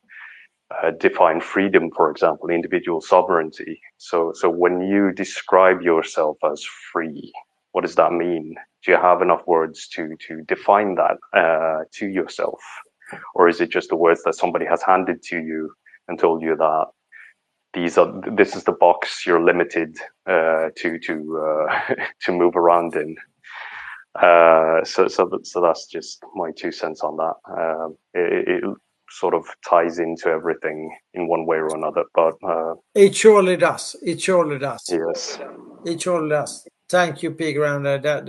define freedom, for example, individual sovereignty. So when you describe yourself as free, what does that mean? Do you have enough words to define that to yourself? Or is it just the words that somebody has handed to you and told you that this is the box you're limited to move around in? So that's just my 2 cents on that. It sort of ties into everything in one way or another, but it surely does. It surely does. Yes, it surely does. Thank you, Pig Rounder. That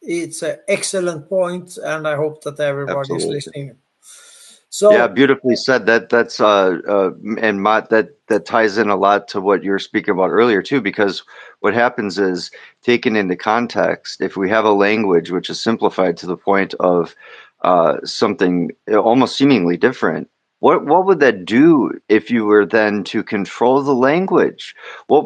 it's an excellent point, and I hope that everybody is listening. So yeah, beautifully said. That's and Mott, that ties in a lot to what you were speaking about earlier too, because what happens is, taken into context, if we have a language which is simplified to the point of something almost seemingly different, what would that do if you were then to control the language? What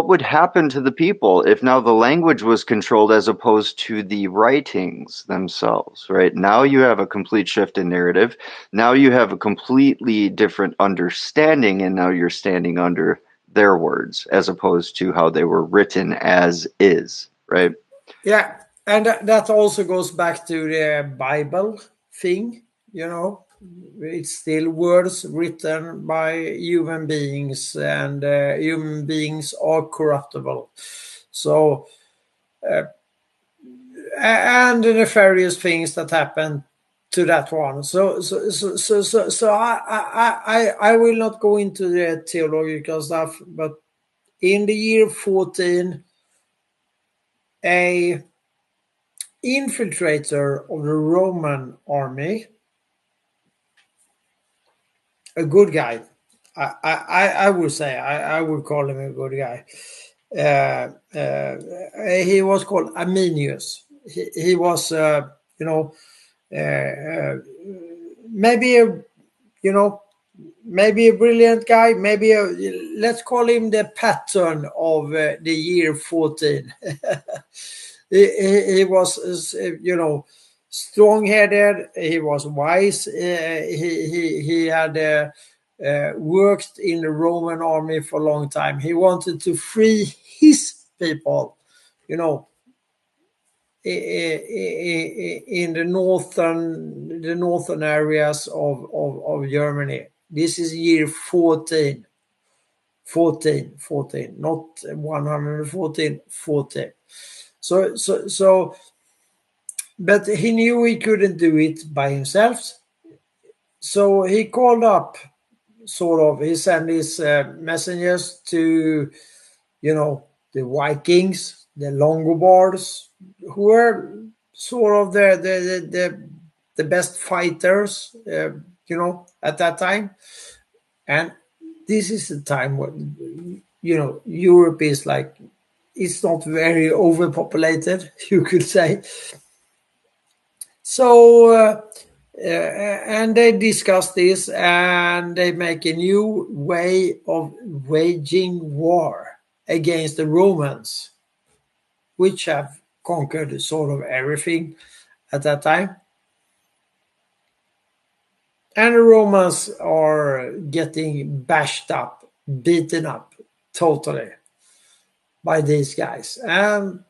would happen to the people if now the language was controlled as opposed to the writings themselves, right? Now you have a complete shift in narrative. Now you have a completely different understanding, and now you're standing under their words as opposed to how they were written as is, right? Yeah, and that also goes back to the Bible thing, It's still words written by human beings, and human beings are corruptible. So, and the nefarious things that happen to that one. So I will not go into the theological stuff, but in the year 14, a infiltrator of the Roman army, a good guy. I would say I would call him a good guy. He was called Arminius. He was, maybe a brilliant guy. Let's call him the pattern of the year 14. He was, strong-headed. He was wise. He had worked in the Roman army for a long time. He wanted to free his people, in the northern areas of Germany. This is year 14. 14, not 114, 14. So, but he knew he couldn't do it by himself. So he called up, he sent his messengers to, the Vikings, the Longobards, who were sort of the best fighters, at that time. And this is the time when, Europe is like, it's not very overpopulated, you could say. So, and they discuss this, and they make a new way of waging war against the Romans, which have conquered sort of everything at that time. And the Romans are getting bashed up, beaten up totally by these guys. And,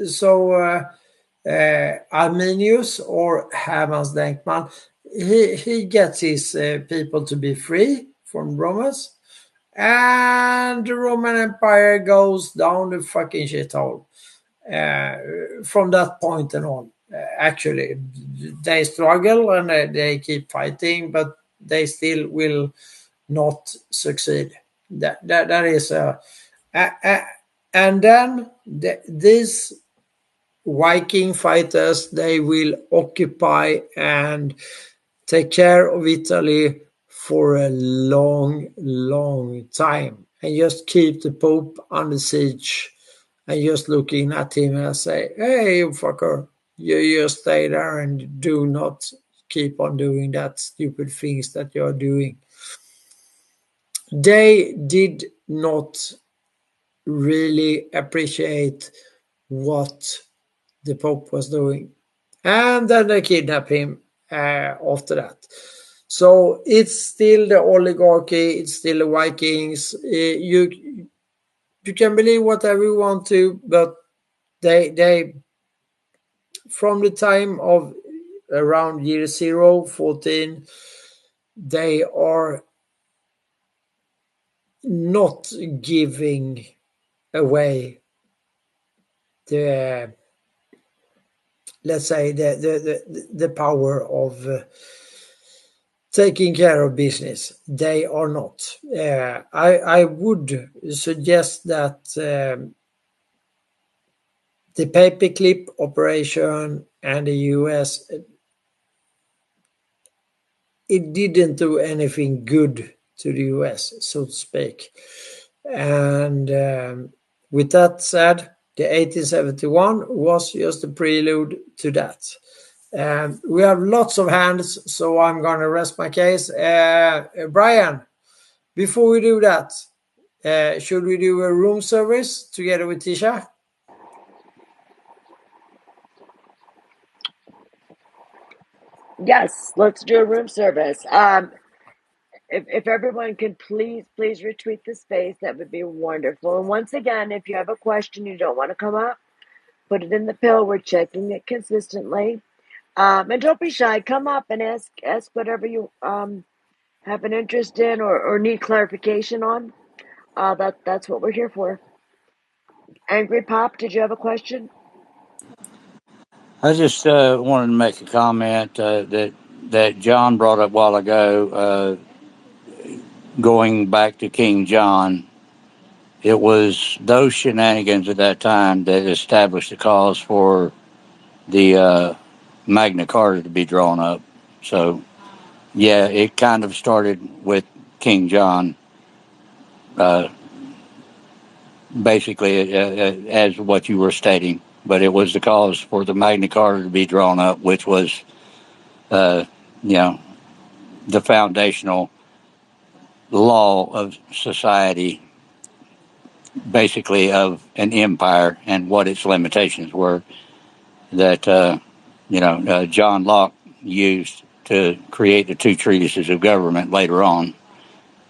so Arminius, or Hermann Denkman, he gets his people to be free from Romans, and the Roman Empire goes down the fucking shithole from that point and on. Actually, they struggle and they keep fighting, but they still will not succeed. That is and then these Viking fighters, they will occupy and take care of Italy for a long time, and just keep the Pope under siege, and just looking at him and say, "Hey, you fucker, you just stay there and do not keep on doing that stupid things that you're doing." They did not really appreciate what the Pope was doing. And then they kidnap him after that. So it's still the oligarchy, it's still the Vikings. You can believe whatever you want to, but they from the time of around year 14, they are not giving away the, let's say, the power of taking care of business. They are not. I would suggest that the paperclip operation and the US, it didn't do anything good to the US, so to speak. And with that said, the 1871 was just a prelude to that. We have lots of hands, so I'm going to rest my case. Brian, before we do that, should we do a room service together with Tisha? Yes, let's do a room service. If everyone can please retweet the space, that would be wonderful. And once again, if you have a question you don't want to come up, put it in the pill. We're checking it consistently. And don't be shy. Come up and ask whatever you have an interest in or need clarification on. That's what we're here for. Angry Pop, did you have a question? I just wanted to make a comment that John brought up a while ago, going back to King John. It was those shenanigans at that time that established the cause for the Magna Carta to be drawn up. So, yeah, it kind of started with King John, basically, as what you were stating. But it was the cause for the Magna Carta to be drawn up, which was, the foundational law of society, basically of an empire, and what its limitations were, that John Locke used to create the two treatises of government later on,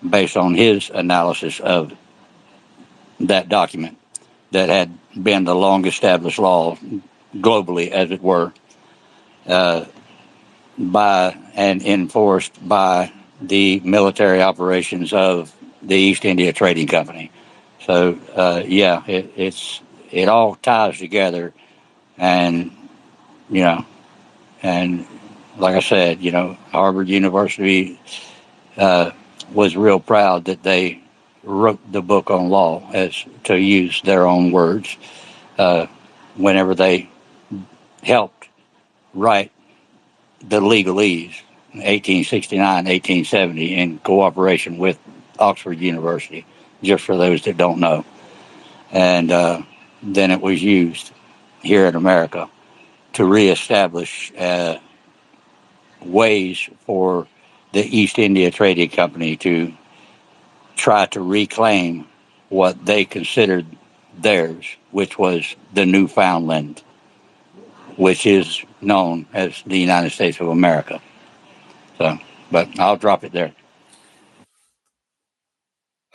based on his analysis of that document that had been the long established law globally, as it were, by and enforced by the military operations of the East India Trading Company. So it all ties together, and and like I said, Harvard University was real proud that they wrote the book on law, as to use their own words. whenever they helped write the legalese, 1869, 1870, in cooperation with Oxford University, just for those that don't know. And then it was used here in America to reestablish ways for the East India Trading Company to try to reclaim what they considered theirs, which was the Newfoundland, which is known as the United States of America. So, but I'll drop it there.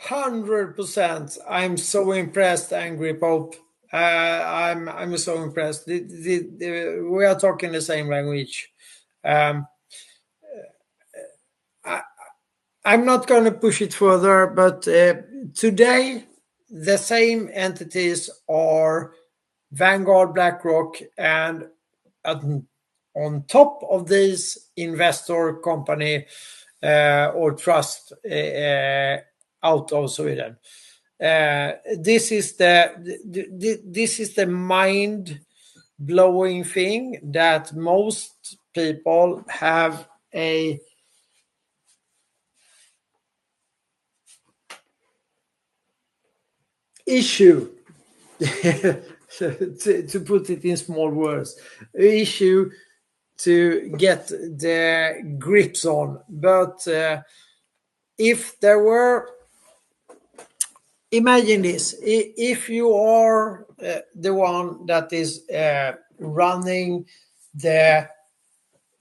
100%. I'm so impressed, Angry Pope. I'm so impressed. We are talking the same language. Um, I'm not going to push it further, but today the same entities are Vanguard, BlackRock, and on top of this investor company or trust out of Sweden. This is the mind blowing thing that most people have a issue to put it in small words, issue to get the grips on. But if there were, imagine this, if you are the one that is running the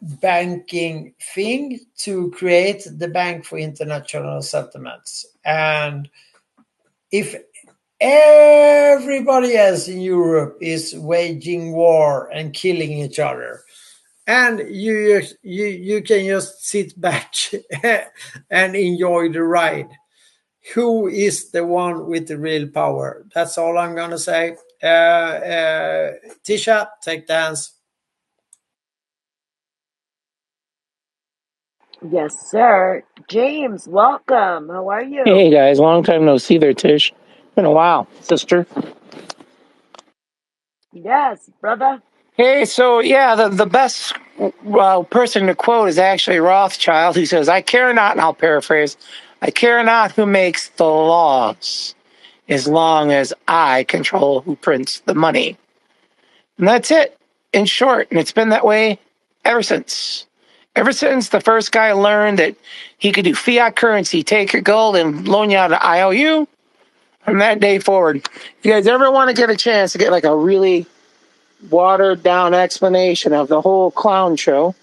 banking thing to create the Bank for International Settlements, and if everybody else in Europe is waging war and killing each other, and you can just sit back and enjoy the ride, who is the one with the real power? That's all I'm gonna say. Tisha, take dance. Yes, sir. James, welcome. How are you? Hey guys, long time no see there, Tish. Been a while, sister. Yes, brother. Hey, so yeah, the best person to quote is actually Rothschild, who says, "I care not," and I'll paraphrase, "I care not who makes the laws, as long as I control who prints the money." And that's it, in short. And it's been that way ever since. Ever since the first guy learned that he could do fiat currency, take your gold and loan you out an IOU. From that day forward, if you guys ever want to get a chance to get like a really watered down explanation of the whole clown show,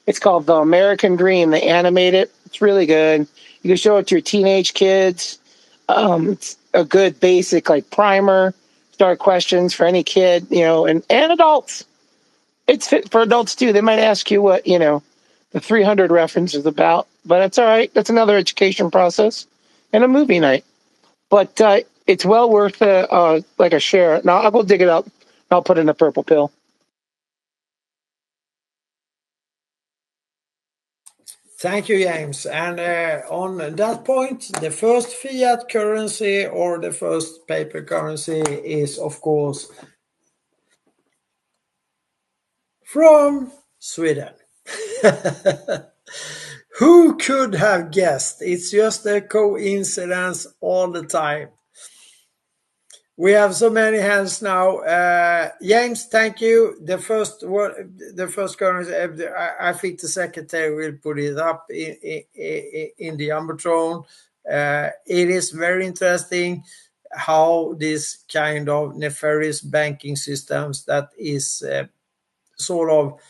it's called The American Dream. They animate it. It's really good. You can show it to your teenage kids. It's a good basic like primer, start questions for any kid, and adults. It's fit for adults too. They might ask you what, the 300 reference is about, but it's all right. That's another education process and a movie night. But it's well worth like a share. Now I'll go dig it up. I'll put it in a purple pill. Thank you, James. And on that point, the first fiat currency or the first paper currency is, of course, from Sweden. Who could have guessed? It's just a coincidence all the time. We have so many hands now. James, thank you. The first currency, I think the secretary will put it up in the Jumbotron. It is very interesting how this kind of nefarious banking systems that is sort of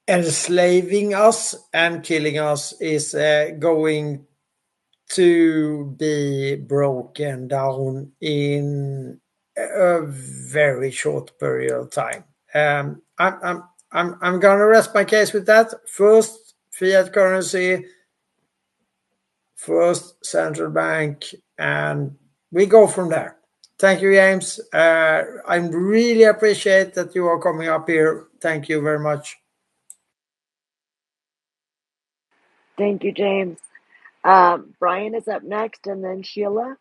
enslaving us and killing us is going to be broken down in a very short period of time. I'm gonna rest my case with that. First fiat currency, first central bank, and we go from there. Thank you, James. I really appreciate that you are coming up here. Thank you very much. Thank you, James. Brian is up next, and then Sheila.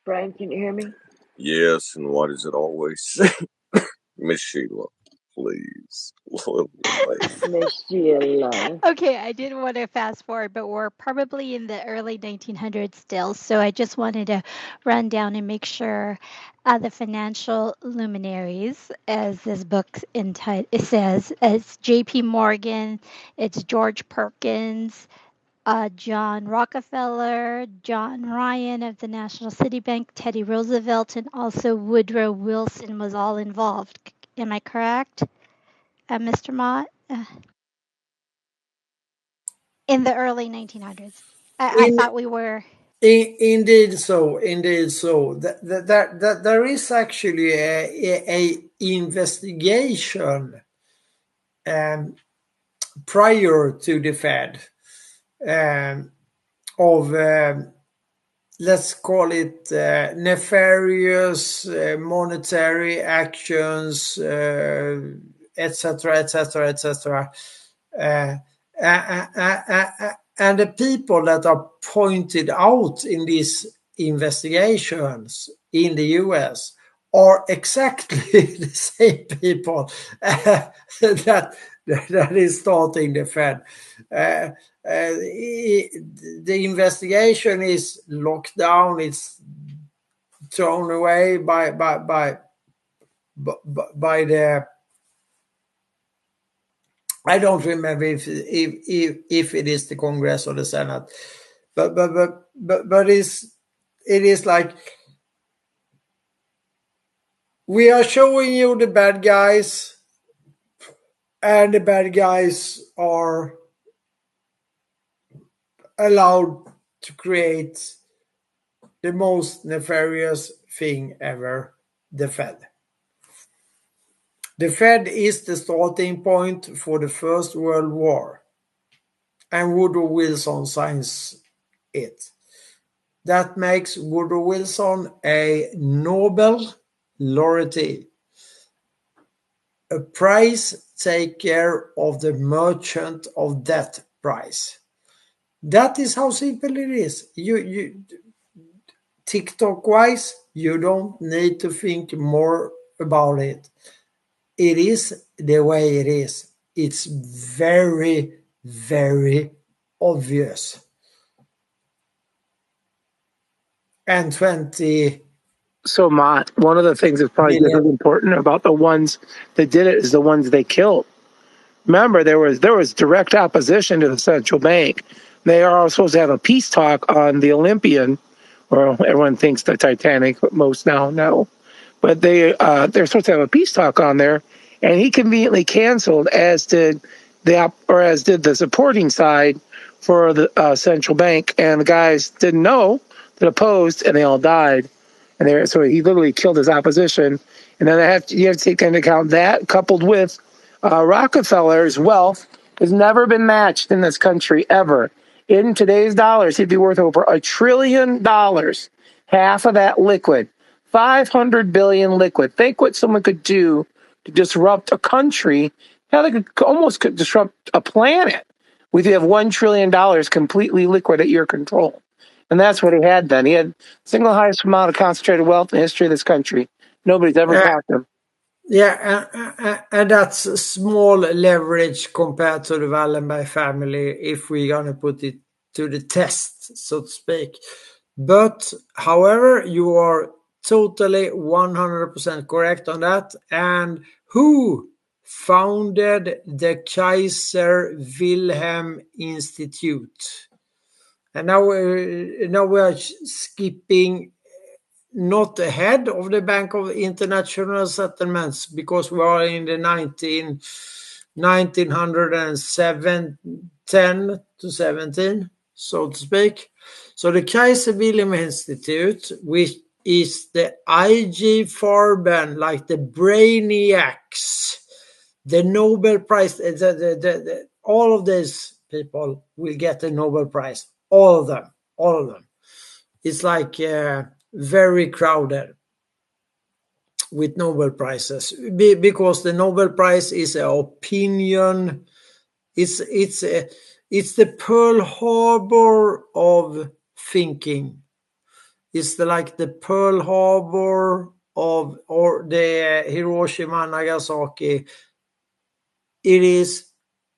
Brian, can you hear me? Yes, and what does it always say? Miss Sheila, please. Miss Sheila. Okay, I didn't want to fast forward, but we're probably in the early 1900s still. So I just wanted to run down and make sure the financial luminaries, as this book it says, it's J.P. Morgan, it's George Perkins, John Rockefeller, John Ryan of the National City Bank, Teddy Roosevelt, and also Woodrow Wilson was all involved. Am I correct, Mr. Mott? In the early 1900s. I In, thought we were. indeed so. Indeed so. There is actually a investigation prior to the Fed of let's call it nefarious monetary actions, etc., etc., etc. And the people that are pointed out in these investigations in the US are exactly the same people that is starting the Fed. The investigation is locked down. It's thrown away by the. I don't remember if it is the Congress or the Senate, but it is like we are showing you the bad guys, and the bad guys are allowed to create the most nefarious thing ever, the Fed. The Fed is the starting point for the First World War, and Woodrow Wilson signs it. That makes Woodrow Wilson a Nobel laureate, a prize taker of the Merchant of Debt Prize. That is how simple it is. You TikTok-wise, you don't need to think more about it. It is the way it is. It's very, very obvious. And 20 So, Mott, one of the things that's probably just million. as important about the ones that did it is the ones they killed. Remember, there was direct opposition to the central bank. They are supposed to have a peace talk on the Olympian, or everyone thinks the Titanic, but most now know. But they're supposed to have a peace talk on there, and he conveniently canceled, as did the supporting side for the central bank, and the guys didn't know that opposed, and they all died. And so he literally killed his opposition. And then you have to take into account that, coupled with Rockefeller's wealth has never been matched in this country ever. In today's dollars, he'd be worth over $1 trillion. Half of that liquid, 500 billion liquid. Think what someone could do to disrupt a country. How they could disrupt a planet. If you have $1 trillion completely liquid at your control. And that's what he had then. He had single highest amount of concentrated wealth in the history of this country. Nobody's ever topped him. Yeah, and that's small leverage compared to the Wallenberg family if we're going to put it to the test, so to speak. But, however, you are totally 100% correct on that. And who founded the Kaiser Wilhelm Institute? And now we are skipping not ahead of the Bank of International Settlements because we are in the 1907, 10 to 17, so to speak. So the Kaiser Wilhelm Institute, which is the IG Farben, like the brainiacs, the Nobel Prize, all of these people will get the Nobel Prize. All of them. It's like very crowded with Nobel Prizes because the Nobel Prize is an opinion. It's the Pearl Harbor of thinking. is like the Pearl Harbor of, or the Hiroshima, Nagasaki. It is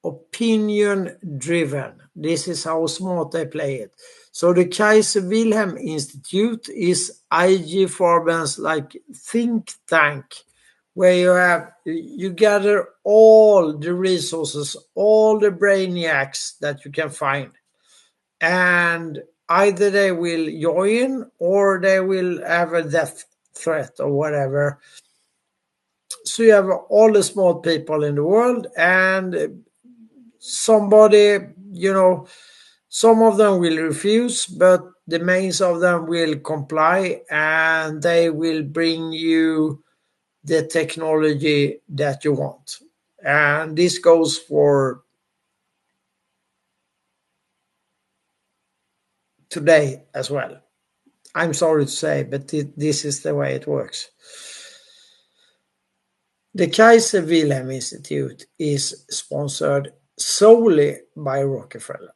opinion driven. This is how smart they play it. So the Kaiser Wilhelm Institute is IG Farben's like think tank, where you gather all the resources, all the brainiacs that you can find, and either they will join or they will have a death threat or whatever. So you have all the smart people in the world, and somebody, some of them will refuse, but the mains of them will comply, and they will bring you the technology that you want. And this goes for today as well. I'm sorry to say, but this is the way it works. The Kaiser Wilhelm Institute is sponsored solely by Rockefeller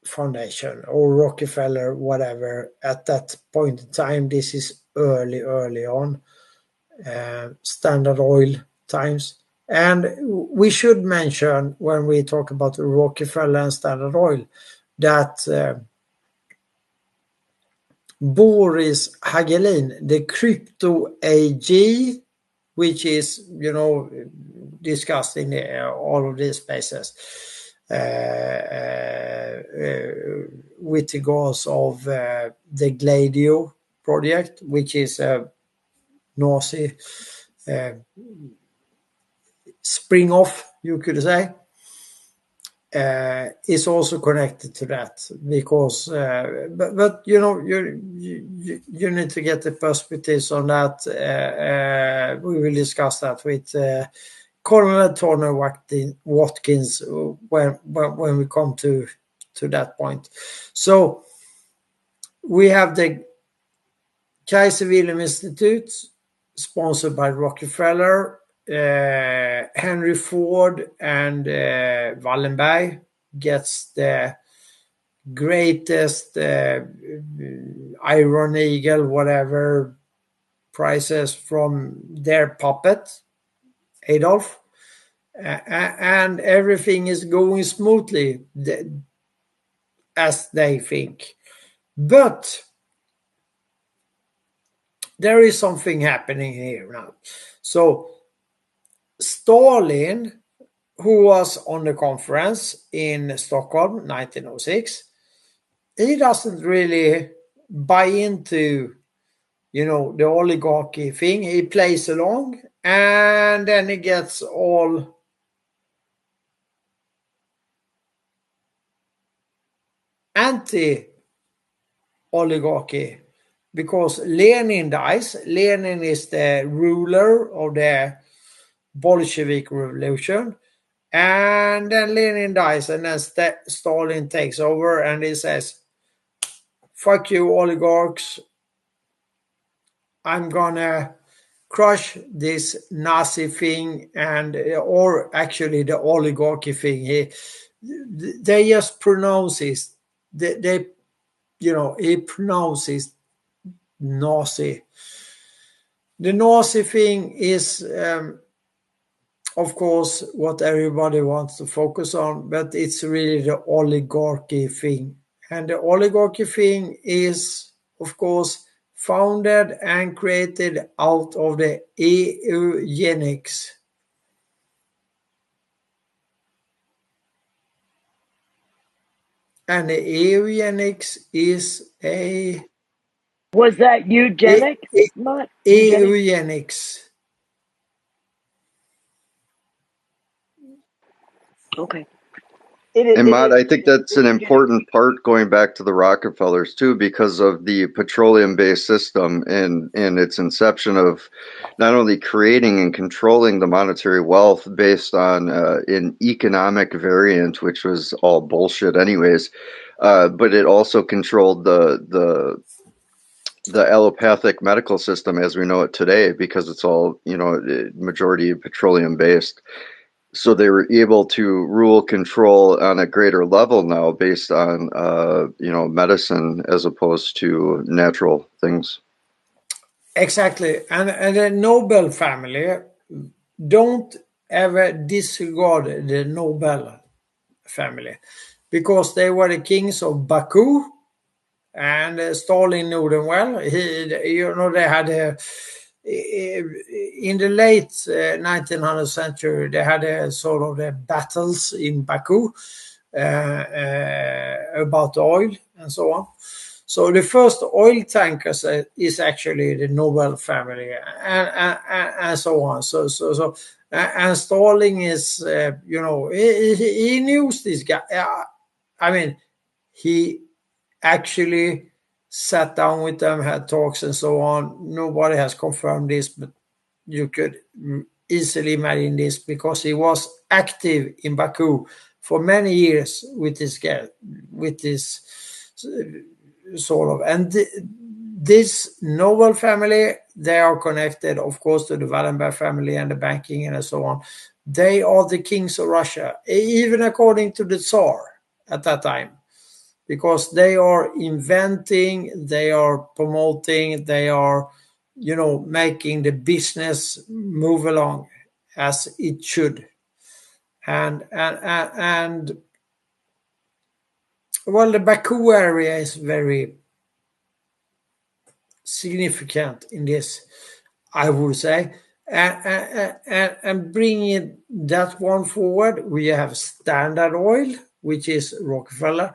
Foundation or Rockefeller, whatever. At that point in time, this is early on, Standard Oil times. And we should mention, when we talk about Rockefeller and Standard Oil, that Boris Hagelin, the crypto AG, which is, discussed in all of these spaces, with regards of the Gladio project, which is a Nazi spring-off, you could say, is also connected to that, because but you need to get the perspectives on that. We will discuss that with Colonel Tony Watkins when we come to that point. So we have the Kaiser Wilhelm Institute, sponsored by Rockefeller. Henry Ford and Wallenberg gets the greatest Iron Eagle, whatever, prizes from their puppet, Adolf. And everything is going smoothly, as they think. But there is something happening here now. So Stalin, who was on the conference in Stockholm 1906, he doesn't really buy into, the oligarchy thing. He plays along, and then he gets all anti-oligarchy, because Lenin dies. Lenin is the ruler of the Bolshevik Revolution, and then Lenin dies, and then Stalin takes over, and he says, fuck you oligarchs, I'm gonna crush this Nazi thing, or actually the oligarchy thing. They just pronounce it, he pronounces Nazi. The Nazi thing is, of course, what everybody wants to focus on, but it's really the oligarchy thing. And the oligarchy thing is, of course, founded and created out of the eugenics. And the eugenics is a... Was that eugenics? Eugenics. Okay. And Matt, I think that's an important part, going back to the Rockefellers too, because of the petroleum-based system and its inception of not only creating and controlling the monetary wealth based on an economic variant, which was all bullshit anyways, but it also controlled the allopathic medical system as we know it today, because it's all, majority petroleum-based. so they were able to rule control on a greater level now based on medicine as opposed to natural things. Exactly. And the Nobel family, don't ever disregard the Nobel family, because they were the kings of Baku, and Stalin knew them well. They had in the late 1900th century, they had sort of the battles in Baku about oil and so on. So the first oil tankers is actually the Nobel family, and so on. And Stalin is, he knew this guy. I mean, he actually sat down with them, had talks and so on. Nobody has confirmed this, but you could easily imagine this, because he was active in Baku for many years with this guy, with this sort of. And this Nobel family, they are connected, of course, to the Wallenberg family and the banking and so on. They are the kings of Russia, even according to the Tsar at that time, because they are inventing, they are promoting, they are, making the business move along as it should. And well, the Baku area is very significant in this, I would say. And bringing that one forward, we have Standard Oil, which is Rockefeller.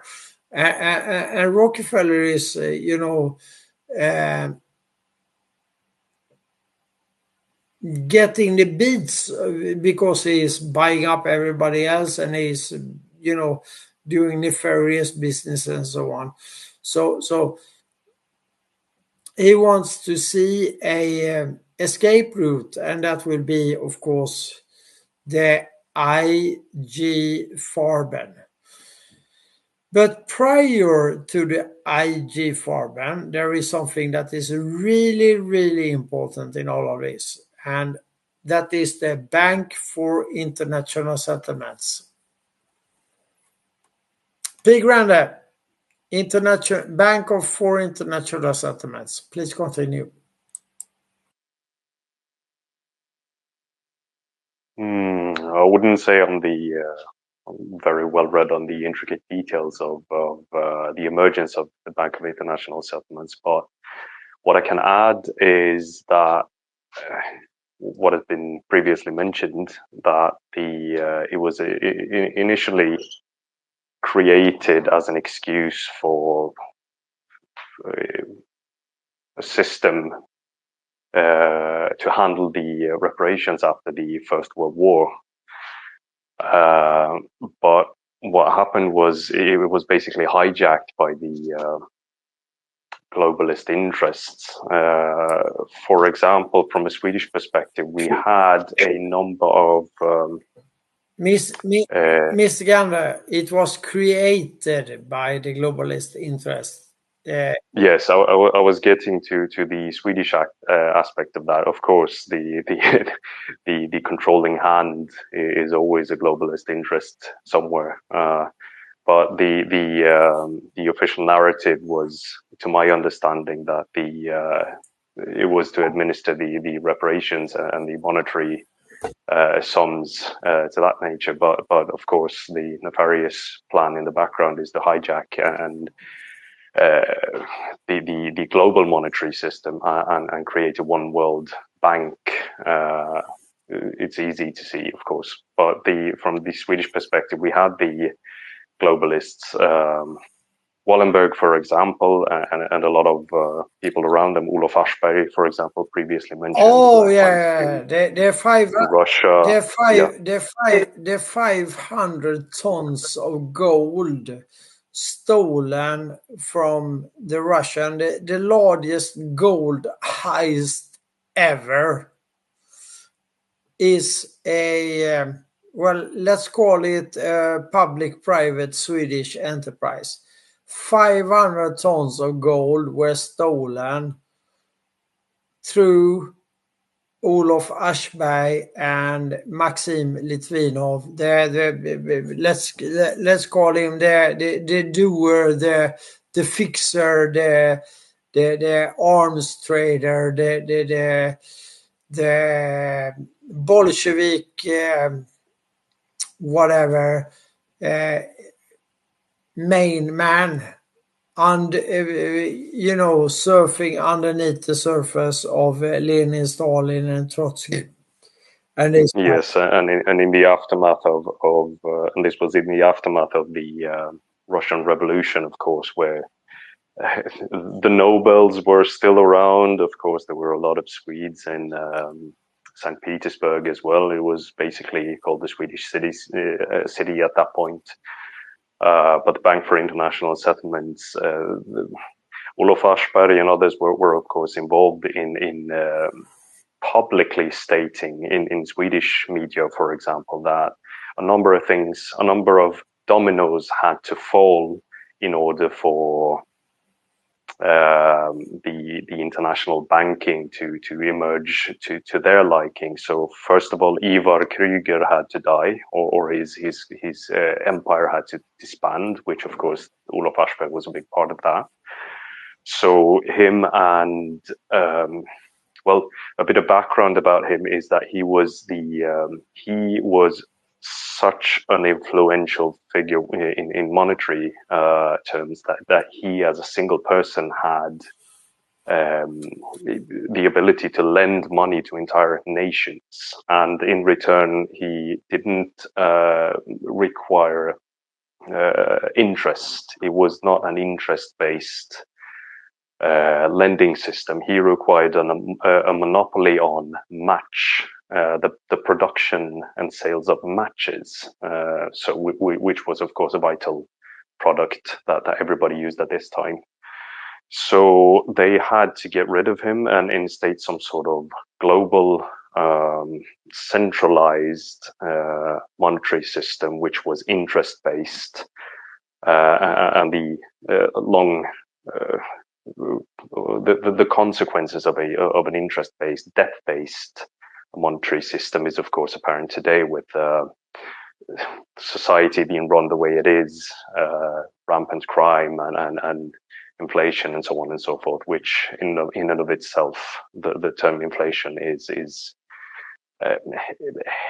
And Rockefeller is, getting the beats because he's buying up everybody else, and he's, doing nefarious business and so on. So he wants to see a escape route, and that will be, of course, the IG Farben. But prior to the IG Farben, there is something that is really, really important in all of this, and that is the Bank for International Settlements. Big Grande, Bank for International Settlements. Please continue. I wouldn't say I'm very well read on the intricate details of the emergence of the Bank of International Settlements, but what I can add is that what has been previously mentioned, that it was initially created as an excuse for a system to handle the reparations after the First World War. But what happened was it was basically hijacked by the globalist interests. For example, from a Swedish perspective, we had a number of Mr. Gander, it was created by the globalist interest. Yes, I was getting to the Swedish aspect of that. Of course, the controlling hand is always a globalist interest somewhere. But the official narrative was, to my understanding, that it was to administer the reparations and the monetary sums to that nature. But of course, the nefarious plan in the background is to hijack and the global monetary system and create a one world bank. It's easy to see, of course, but from the Swedish perspective, we had the globalists, Wallenberg, for example, and a lot of people around them. Olof Aschberg, for example, previously mentioned. Oh yeah, they're Russia. They're 500 tons of gold stolen from the Russian, the largest gold heist ever is a, well, let's call it a public-private Swedish enterprise. 500 tons of gold were stolen through Olof Aschberg and Maxim Litvinov. Let's call him the doer, the fixer, the arms trader, the Bolshevik, whatever, main man, and surfing underneath the surface of Lenin, Stalin, and Trotsky. And yes, and in the aftermath of and this was in the aftermath of the Russian Revolution, of course, where the nobles were still around. Of course, there were a lot of Swedes in St. Petersburg as well. It was basically called the Swedish city at that point. But the Bank for International Settlements, Olof Aschberg and others were of course involved in publicly stating in Swedish media, for example, that a number of dominoes had to fall in order for the international banking to emerge to their liking. So first of all, Ivar Kreuger had to die, or his empire had to disband, which of course Olof Aschberg was a big part of that. So him and a bit of background about him is that he was such an influential figure in monetary terms that he, as a single person, had the ability to lend money to entire nations, and in return, he didn't require interest. It was not an interest-based lending system. He required a monopoly on match, the production and sales of matches. Which was, of course, a vital product that everybody used at this time. So they had to get rid of him and instate some sort of global centralized monetary system, which was interest-based, and the long the consequences of an interest-based, debt-based monetary system is, of course, apparent today with society being run the way it is, rampant crime and inflation and so on and so forth. Which, in and of itself, the term inflation is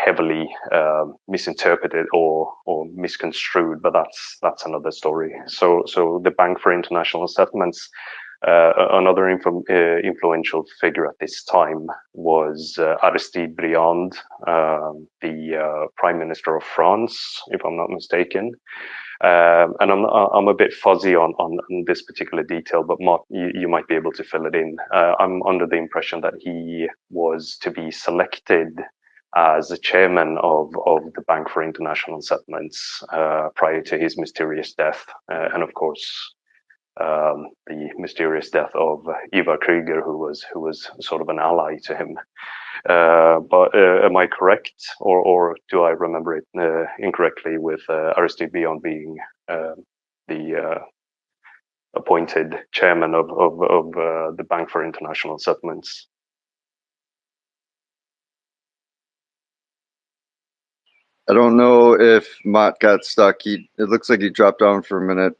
heavily misinterpreted or misconstrued, but that's another story. So the Bank for International Settlements, another influential figure at this time was Aristide Briand, the Prime Minister of France, if I'm not mistaken. And I'm a bit fuzzy on this particular detail, but Mark, you might be able to fill it in. I'm under the impression that he was to be selected as the chairman of the Bank for International Settlements prior to his mysterious death, and of course the mysterious death of Ivar Kreuger, who was sort of an ally to him. But am I correct, or do I remember it incorrectly, with Aristide Briand being the appointed chairman of the Bank for International Settlements? I don't know if Mott got stuck. It looks like he dropped down for a minute.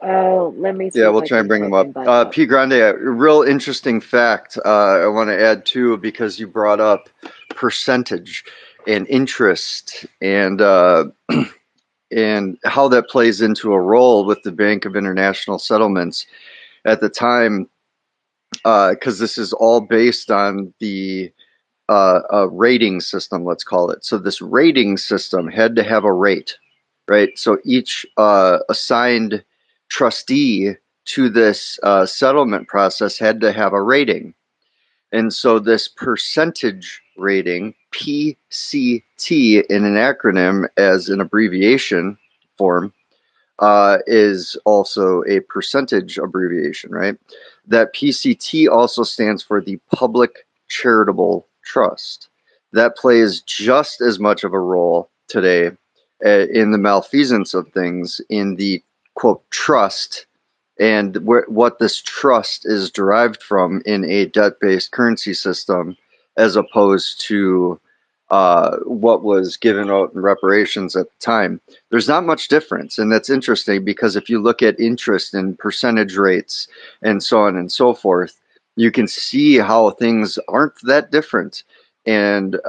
Oh, let me see. Yeah, we'll try and bring him up. P. Grande, a real interesting fact I want to add too, because you brought up percentage and interest and and how that plays into a role with the Bank of International Settlements at the time, because this is all based on the a rating system, let's call it. So this rating system had to have a rate, right? So each assigned trustee to this settlement process had to have a rating. And so this percentage rating, PCT in an acronym as an abbreviation form, is also a percentage abbreviation, right? That PCT also stands for the Public Charitable Trust. That plays just as much of a role today in the malfeasance of things in the, quote, trust And what this trust is derived from in a debt-based currency system, as opposed to what was given out in reparations at the time, there's not much difference. And that's interesting because if you look at interest and percentage rates and so on and so forth, you can see how things aren't that different. And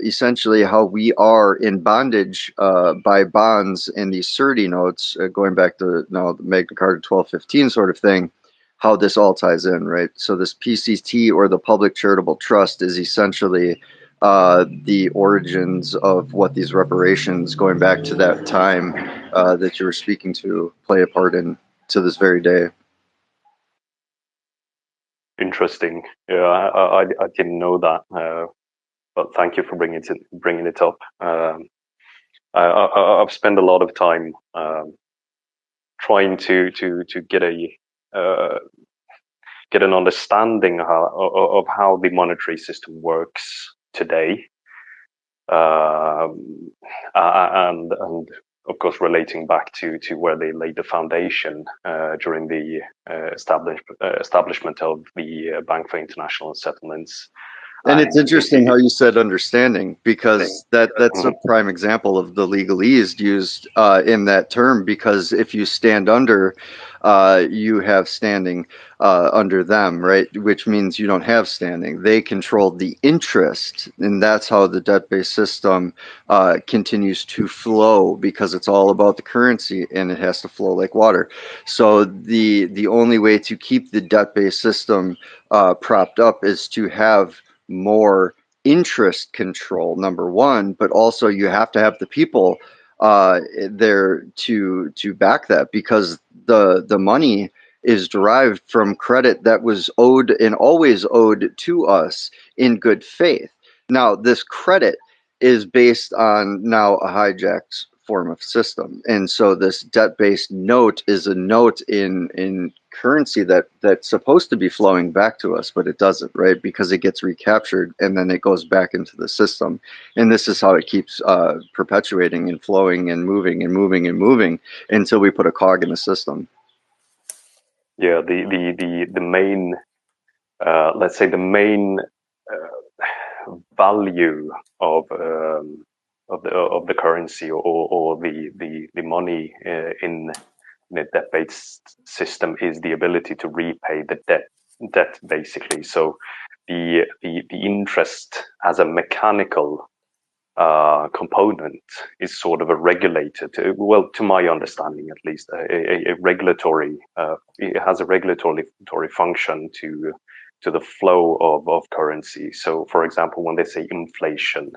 essentially how we are in bondage by bonds and these surety notes, going back to now the Magna Carta 1215 sort of thing, how this all ties in, right? So this PCT, or the Public Charitable Trust, is essentially the origins of what these reparations, going back to that time that you were speaking to, play a part in to this very day. Interesting. Yeah, I didn't know that, but thank you for bringing it up. I've spent a lot of time trying to get an understanding of how the monetary system works today, and of course relating back to where they laid the foundation during the establishment of the Bank for International Settlements. And it's interesting how you said understanding, because that's a prime example of the legalese used in that term, because if you stand under, you have standing under them, right? Which means you don't have standing. They control the interest, and that's how the debt-based system continues to flow, because it's all about the currency and it has to flow like water. So the only way to keep the debt-based system propped up is to have more interest control, number one, but also you have to have the people there to back that, because the money is derived from credit that was owed and always owed to us in good faith. Now, this credit is based on now a hijacked form of system, and so this debt-based note is a note in currency that's supposed to be flowing back to us, but it doesn't, right? Because it gets recaptured and then it goes back into the system, and this is how it keeps perpetuating and flowing and moving and moving and moving until we put a cog in the system. Yeah, the main, let's say the main value of the currency, or the money in the debt-based system, is the ability to repay the debt basically. So the interest as a mechanical component is sort of a regulator, to my understanding at least, a regulatory. It has a regulatory function to the flow of currency. So, for example, when they say inflation,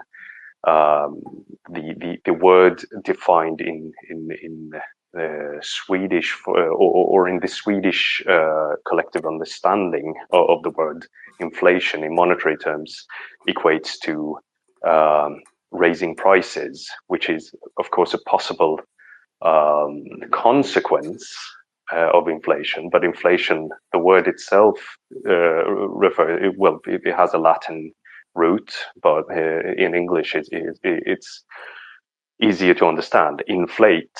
the word defined in Swedish, or in the Swedish collective understanding of the word inflation in monetary terms, equates to raising prices, which is, of course, a possible consequence of inflation. But inflation, the word itself, it has a Latin root, but in English it's easier to understand. Inflate,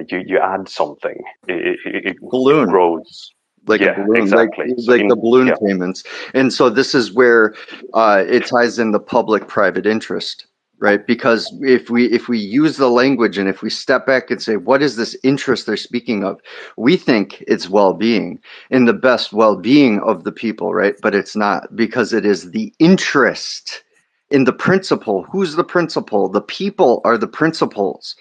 you add something, it grows. Like a balloon, exactly. like the balloon payments. And so this is where it ties in the public-private interest, right? Because if we use the language and if we step back and say, what is this interest they're speaking of? We think it's well-being and the best well-being of the people, right? But it's not, because it is the interest in the principle. Who's the principle? The people are the principles.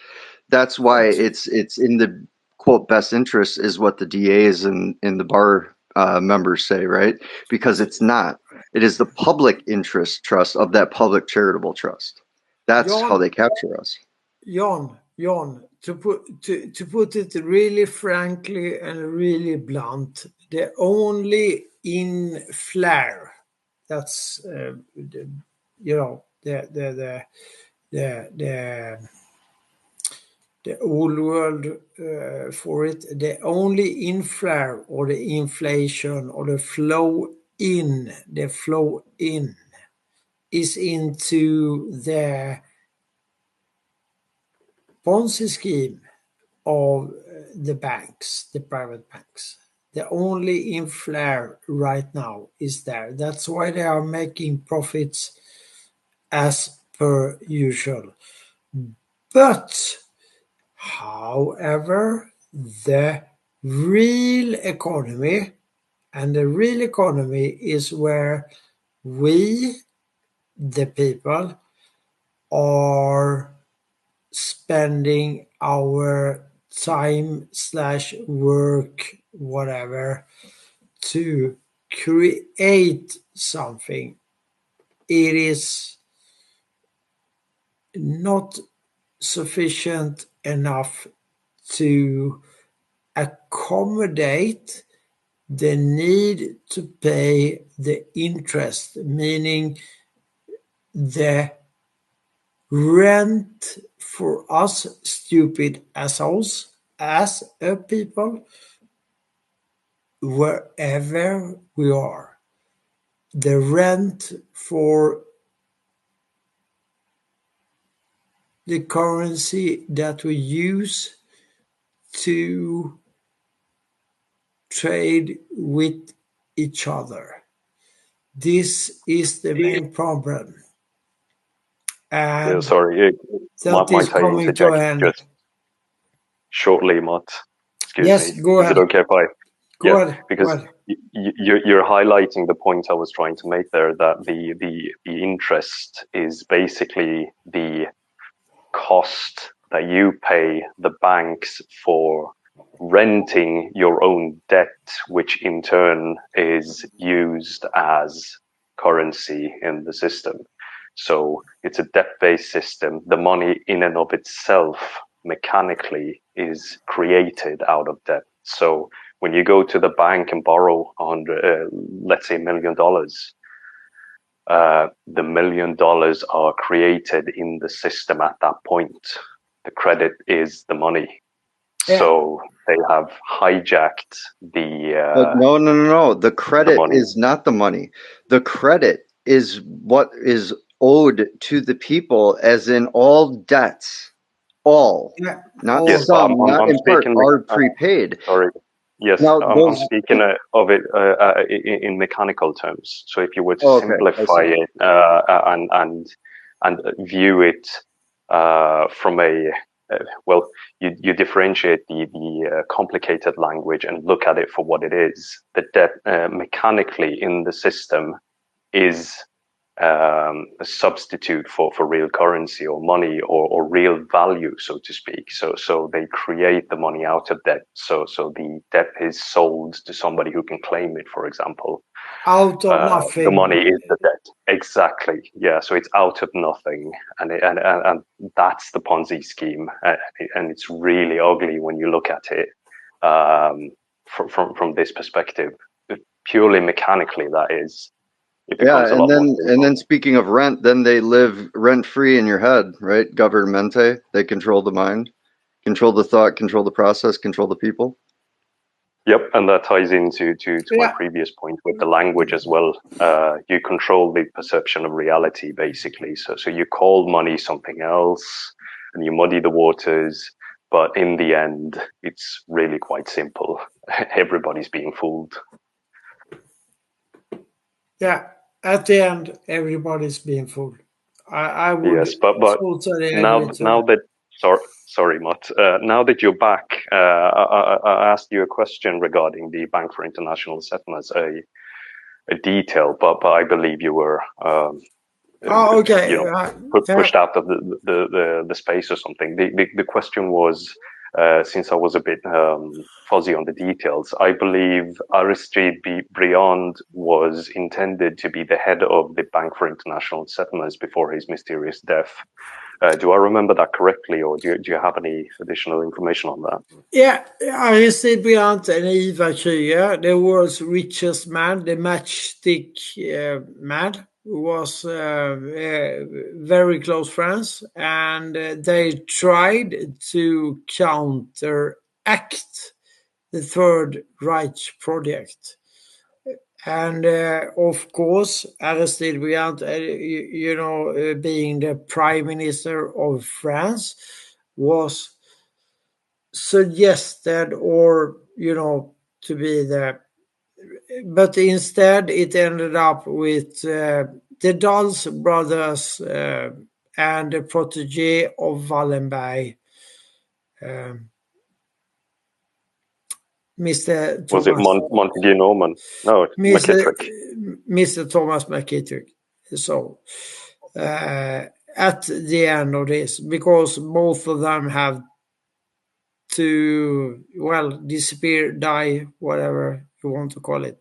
That's why it's in the quote best interest, is what the DAs and the bar members say, right? Because it's not. It is the public interest trust of that public charitable trust. That's how they capture us. Jan, to put it really frankly and really blunt, the only inflare, that's the old word for it, the only inflare or the inflation or the flow in is into the Ponzi scheme of the banks, the private banks. The only inflow right now is there. That's why they are making profits as per usual. But, however, the real economy, and the real economy is where we, the people, are spending our time/work, whatever, to create something. It is not sufficient enough to accommodate the need to pay the interest, meaning the rent for us stupid assholes as a people, wherever we are. The rent for the currency that we use to trade with each other. This is the main problem. Yeah, And sorry, that might is I coming to interject an end. just shortly, Matt? Excuse Yes, me. go Is it ahead. okay if I? Go Yeah, ahead. Go because ahead. you're highlighting the point I was trying to make there, that the interest is basically the cost that you pay the banks for renting your own debt, which in turn is used as currency in the system. So it's a debt-based system. The money in and of itself mechanically is created out of debt. So when you go to the bank and borrow let's say $1 million, the $1 million are created in the system at that point. The credit is the money. Yeah. So they have hijacked But the no. The credit money. is not the money. The credit is what is owed to the people, as in all debts. All. Yeah. Not Yes, but some, not I'm in part, speaking. are prepaid. Sorry. Yes, Now I'm those. speaking of it in mechanical terms. So if you were to Oh, okay, I simplify see. it and view it from a well, you differentiate the complicated language and look at it for what it is. The debt mechanically in the system is a substitute for real currency or money or real value, so to speak. So they create the money out of debt. So the debt is sold to somebody who can claim it, for example. Out of nothing. The money is the debt. Exactly. Yeah. So it's out of nothing, and that's the Ponzi scheme, and it's really ugly when you look at it from this perspective. Purely mechanically, that is. It becomes Yeah, a lot more and simple. then speaking of rent, then they live rent free in your head, right? Governmente, they control the mind, control the thought, control the process, control the people. Yep, and that ties into my Yeah. previous point with the language as well. You control the perception of reality, basically. So you call money something else, and you muddy the waters. But in the end, it's really quite simple. Everybody's being fooled. Yeah. At the end, everybody's being fooled. I would Yes, but totally now agree to that. that sorry, Matt. Now that you're back, I asked you a question regarding the Bank for International Settlements, a detail, but I believe you were Oh, okay. you know Yeah. pushed out of the space or something. The question was, since I was a bit fuzzy on the details, I believe Aristide Briand was intended to be the head of the Bank for International Settlements before his mysterious death. Do I remember that correctly, or do you have any additional information on that? Yeah, Aristide Briand and Eva Krüger, the world's richest man, the matchstick man, who was very close friends, and they tried to counteract the Third Reich project. And of course, Aristide Briand, being the Prime Minister of France, was suggested or, to be there. But instead it ended up with the Dulles brothers and the protege of Wallenberg, Mr. Was it Thomas. Montague Norman? No, McKittrick. Mr. Thomas McKittrick. So at the end of this, because both of them have to, disappear, die, whatever you want to call it.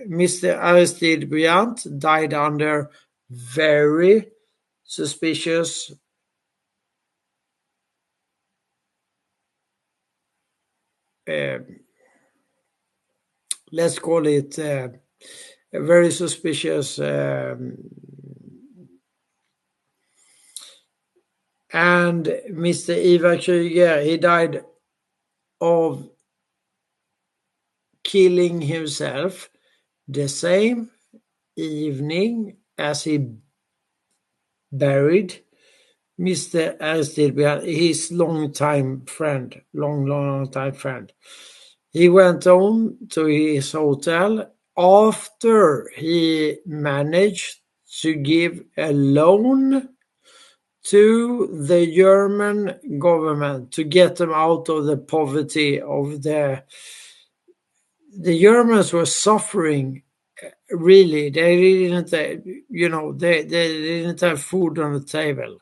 Mr. Aristide Briand died under very suspicious let's call it a very suspicious and Mr. Ivar Kreuger, he died of killing himself the same evening as he buried Mr. Aristide Briand, his long time friend. He went home to his hotel after he managed to give a loan to the German government to get them out of the poverty of the Germans were suffering. Really, they didn't, they didn't have food on the table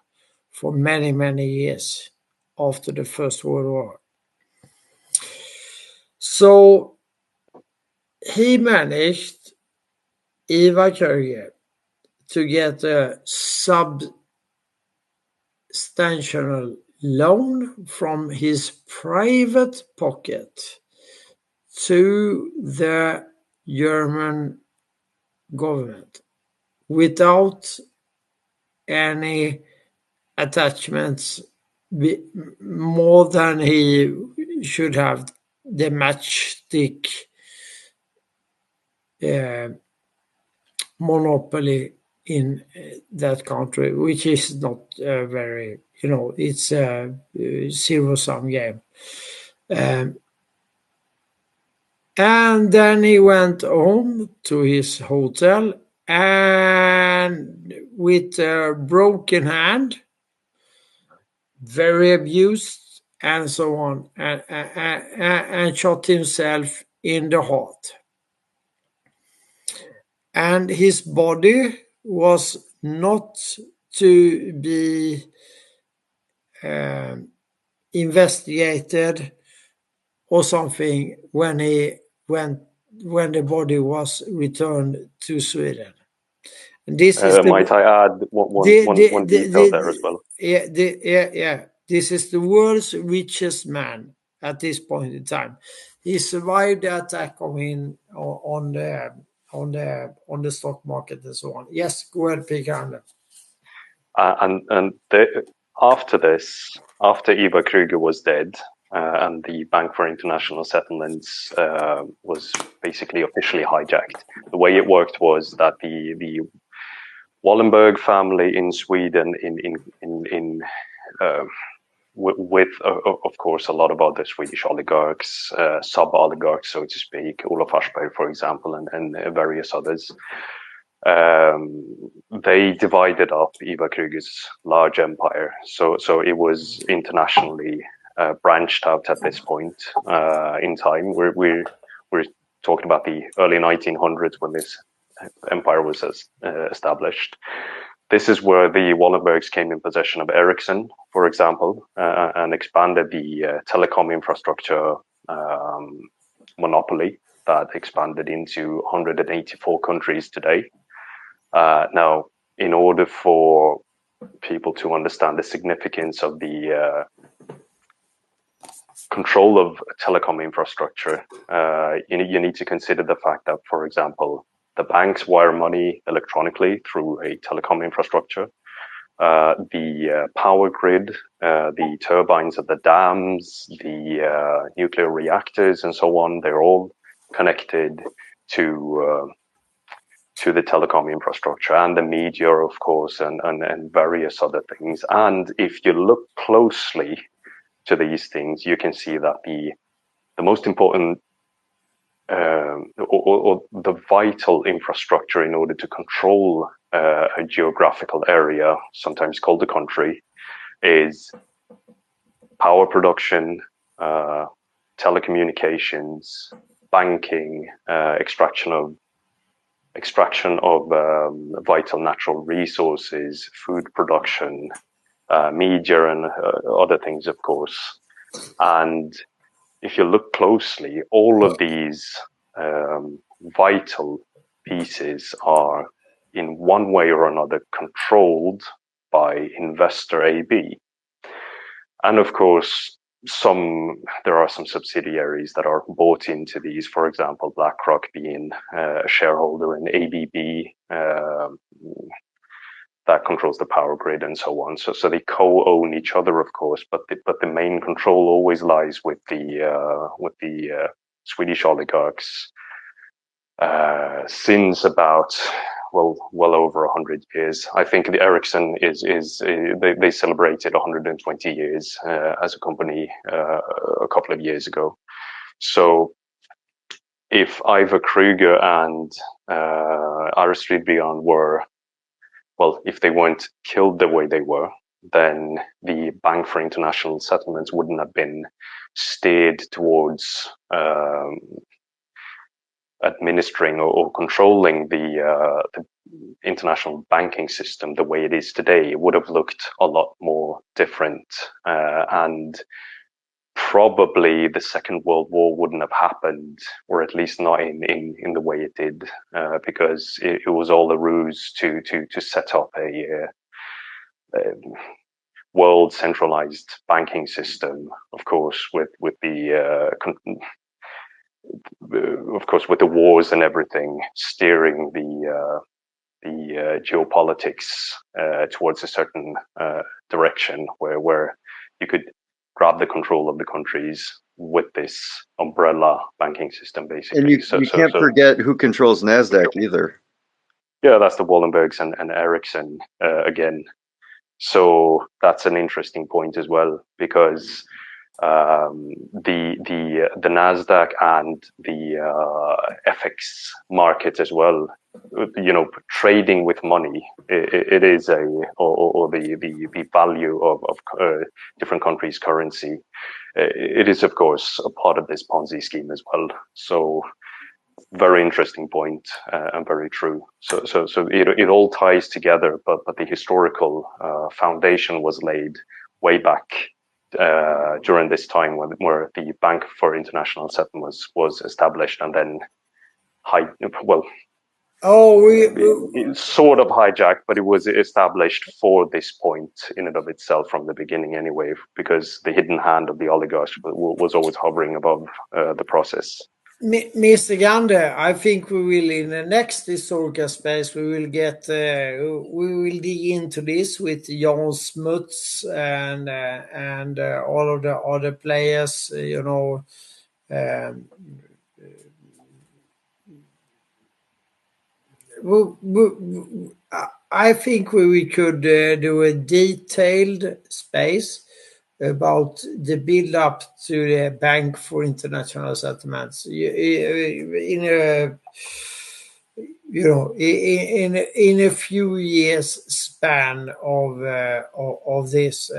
for many, many years after the First World War. So he managed, Ivar Kreuger, to get a substantial loan from his private pocket to the German government without any attachments more than he should have the matchstick monopoly in that country, which is not very, it's a zero-sum game. And then he went home to his hotel and with a broken hand, very abused and so on, and shot himself in the heart. And his body was not to be investigated or something when the body was returned to Sweden. And this is might I add one detail there as well? Yeah. This is the world's richest man at this point in time. He survived the attack on the stock market and so on. Yes, go ahead, Peter. After this, after Ivar Kreuger was dead, and the Bank for International Settlements was basically officially hijacked. The way it worked was that the Wallenberg family in Sweden, with of course a lot of other Swedish oligarchs, sub-oligarchs, so to speak, Olof Aschberg, for example, and various others. They divided up Ivar Kreuger's large empire, so it was internationally branched out at this point in time. We're talking about the early 1900s when this empire was established. This is where the Wallenbergs came in possession of Ericsson, for example, and expanded the telecom infrastructure monopoly that expanded into 184 countries today. Now, in order for people to understand the significance of the control of telecom infrastructure, you need to consider the fact that, for example, the banks wire money electronically through a telecom infrastructure. The power grid, the turbines of the dams, the nuclear reactors, and so on, they're all connected to to the telecom infrastructure and the media, of course, and various other things. And if you look closely to these things, you can see that the most important or the vital infrastructure in order to control a geographical area, sometimes called the country, is power production, telecommunications, banking, extraction of vital natural resources, food production, media, and other things, of course. And if you look closely, all of these vital pieces are in one way or another controlled by investor AB. And of course, there are some subsidiaries that are bought into these, for example, BlackRock being a shareholder in ABB, that controls the power grid and so on. So they co-own each other, of course, but the main control always lies with the Swedish oligarchs since about well over 100 years. I think the Ericsson they celebrated 120 years as a company a couple of years ago. So if Ivar Kruger and Aristide Briand if they weren't killed the way they were, then the Bank for International Settlements wouldn't have been steered towards administering or controlling the international banking system the way it is today. It would have looked a lot more different, and probably the Second World War wouldn't have happened, or at least not in the way it did, because it was all a ruse to set up a world centralized banking system, of course, with the wars and everything steering the geopolitics towards a certain direction where you could grab the control of the countries with this umbrella banking system, basically. And you can't forget who controls NASDAQ either. Yeah, that's the Wallenbergs and Ericsson again. So that's an interesting point as well, because the Nasdaq and the FX market as well, trading with money, it is or the value of different countries' currency. It is, of course, a part of this Ponzi scheme as well. So very interesting point, and very true. So it all ties together, but the historical foundation was laid way back during this time where the Bank for International Settlements was established, and then sort of hijacked, but it was established for this point in and of itself from the beginning anyway, because the hidden hand of the oligarchs was always hovering above the process. Mr. Gander, I think we will, in the next historical space, we will dig into this with Jan Smuts and all of the other players, I think we could do a detailed space about the build up to the Bank for International Settlements in a few years span of this.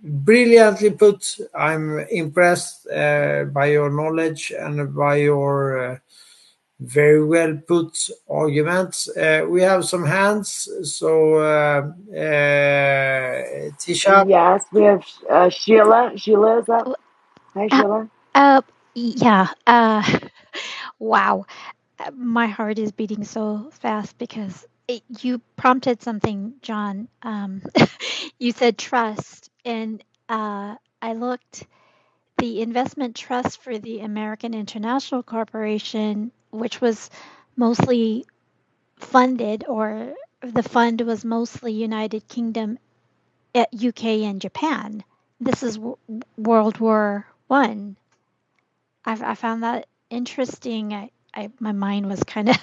Brilliantly put. I'm impressed by your knowledge and by your very well put arguments. We have some hands, so Tisha. Yes, we have Sheila. Sheila is up. Hi, Sheila. Yeah. Wow. My heart is beating so fast because you prompted something, John. You said trust, and I looked. The investment trust for the American International Corporation, which was mostly funded, or the fund was mostly United Kingdom, UK, and Japan. This is World War One. I found that interesting. My mind was kind of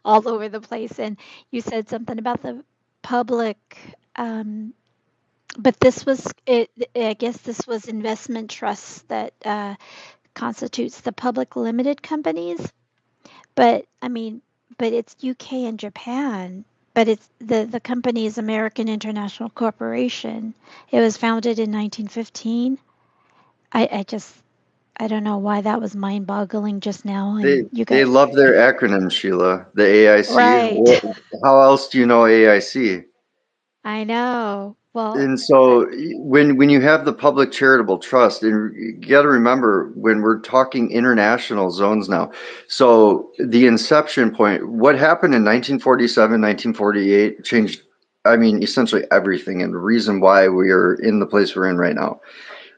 all over the place. And you said something about the public, but this was it. I guess this was investment trusts that constitutes the public limited companies. But I mean, but it's UK and Japan. But it's the company is American International Corporation. It was founded in 1915. I don't know why that was mind boggling just now. And you They got love their acronym, Sheila. The AIC. right. How else do you know AIC? I know. Well, And so when you have the public charitable trust, and you got to remember when we're talking international zones now. So the inception point, what happened in 1947, 1948 changed, I mean, essentially everything, and the reason why we are in the place we're in right now.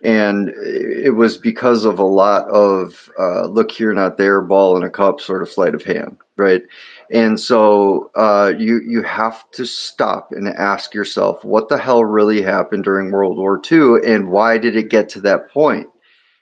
And it was because of a lot of look here, not there, ball in a cup sort of sleight of hand, right? And so you have to stop and ask yourself, what the hell really happened during World War II, and why did it get to that point?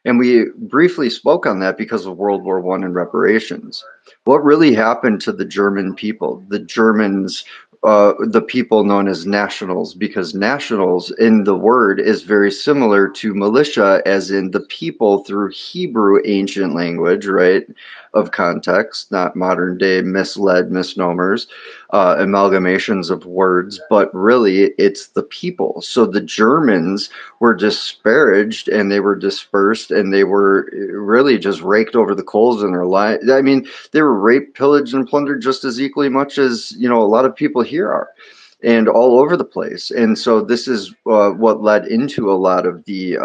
And we briefly spoke on that because of World War I and reparations. What really happened to the German people? The Germans, the people known as nationals, because nationals in the word is very similar to militia, as in the people through Hebrew ancient language, right? Of context, not modern day misled misnomers, amalgamations of words, but really it's the people. So the Germans were disparaged and they were dispersed and they were really just raked over the coals in their life. I mean, they were raped, pillaged, and plundered just as equally much as, you know, a lot of people here are, and all over the place. And so this is what led into a lot of the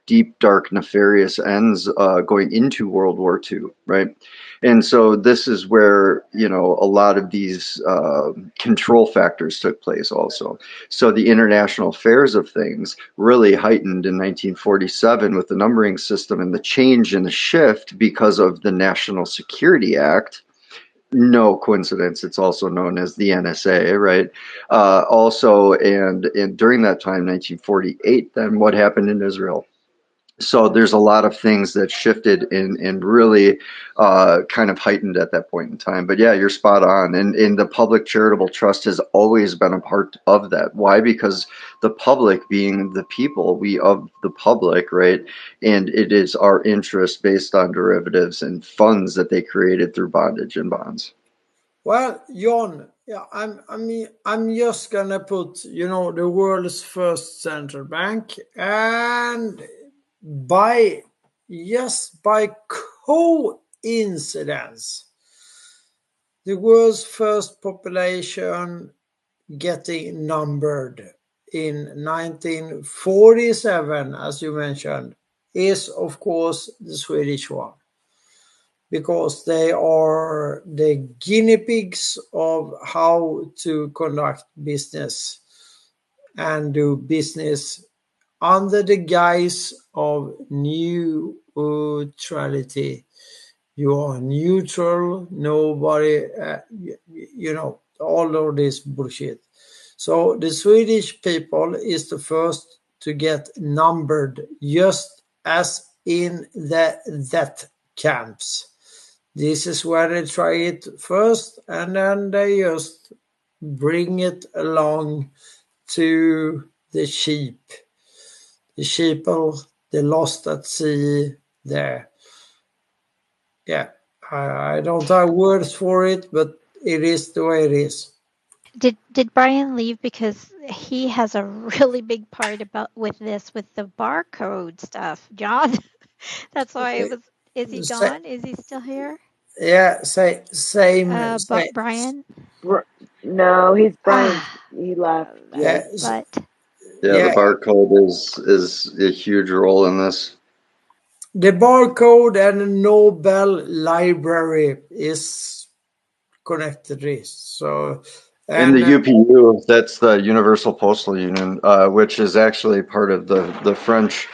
deep, dark, nefarious ends going into World War II, right? And so this is where, you know, a lot of these control factors took place also. So the international affairs of things really heightened in 1947 with the numbering system and the change and the shift because of the National Security Act. No coincidence, it's also known as the NSA, right? Also, and during that time, 1948, then what happened in Israel? So there's a lot of things that shifted and really kind of heightened at that point in time. But yeah, you're spot on. And the public charitable trust has always been a part of that. Why? Because the public, being the people, we of the public, right? And it is our interest based on derivatives and funds that they created through bondage and bonds. Well, John, yeah, I'm just gonna put, you know, the world's first central bank, and by coincidence, the world's first population getting numbered in 1947, as you mentioned, is of course the Swedish one, because they are the guinea pigs of how to conduct business and do business under the guise of neutrality. You are neutral, nobody, you know, all of this bullshit. So the Swedish people is the first to get numbered, just as in the death camps. This is where they try it first, and then they just bring it along to the sheep. The sheeple, the lost at sea, there. Yeah, I don't have words for it, but it is the way it is. did Brian leave because he has a really big part about with this with the barcode stuff, John? That's why it was. Is he gone? Is he still here? Yeah, same. Brian. No, he's Brian. He left. Yeah, But Yeah, the barcode is a huge role in this. The barcode and the Nobel Library is connected to this. So, and the UPU, that's the Universal Postal Union, which is actually part of the French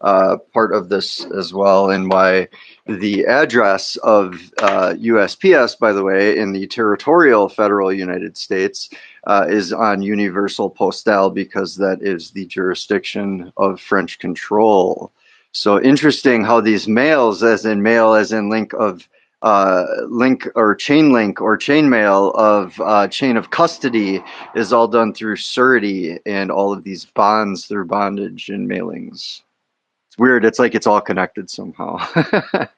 part of this as well, and why the address of USPS, by the way, in the territorial federal United States is on Universal Postal, because that is the jurisdiction of French control. So interesting how these mails, as in mail, as in link of link or chainmail of chain of custody is all done through surety, and all of these bonds through bondage and mailings. It's weird. It's like it's all connected somehow.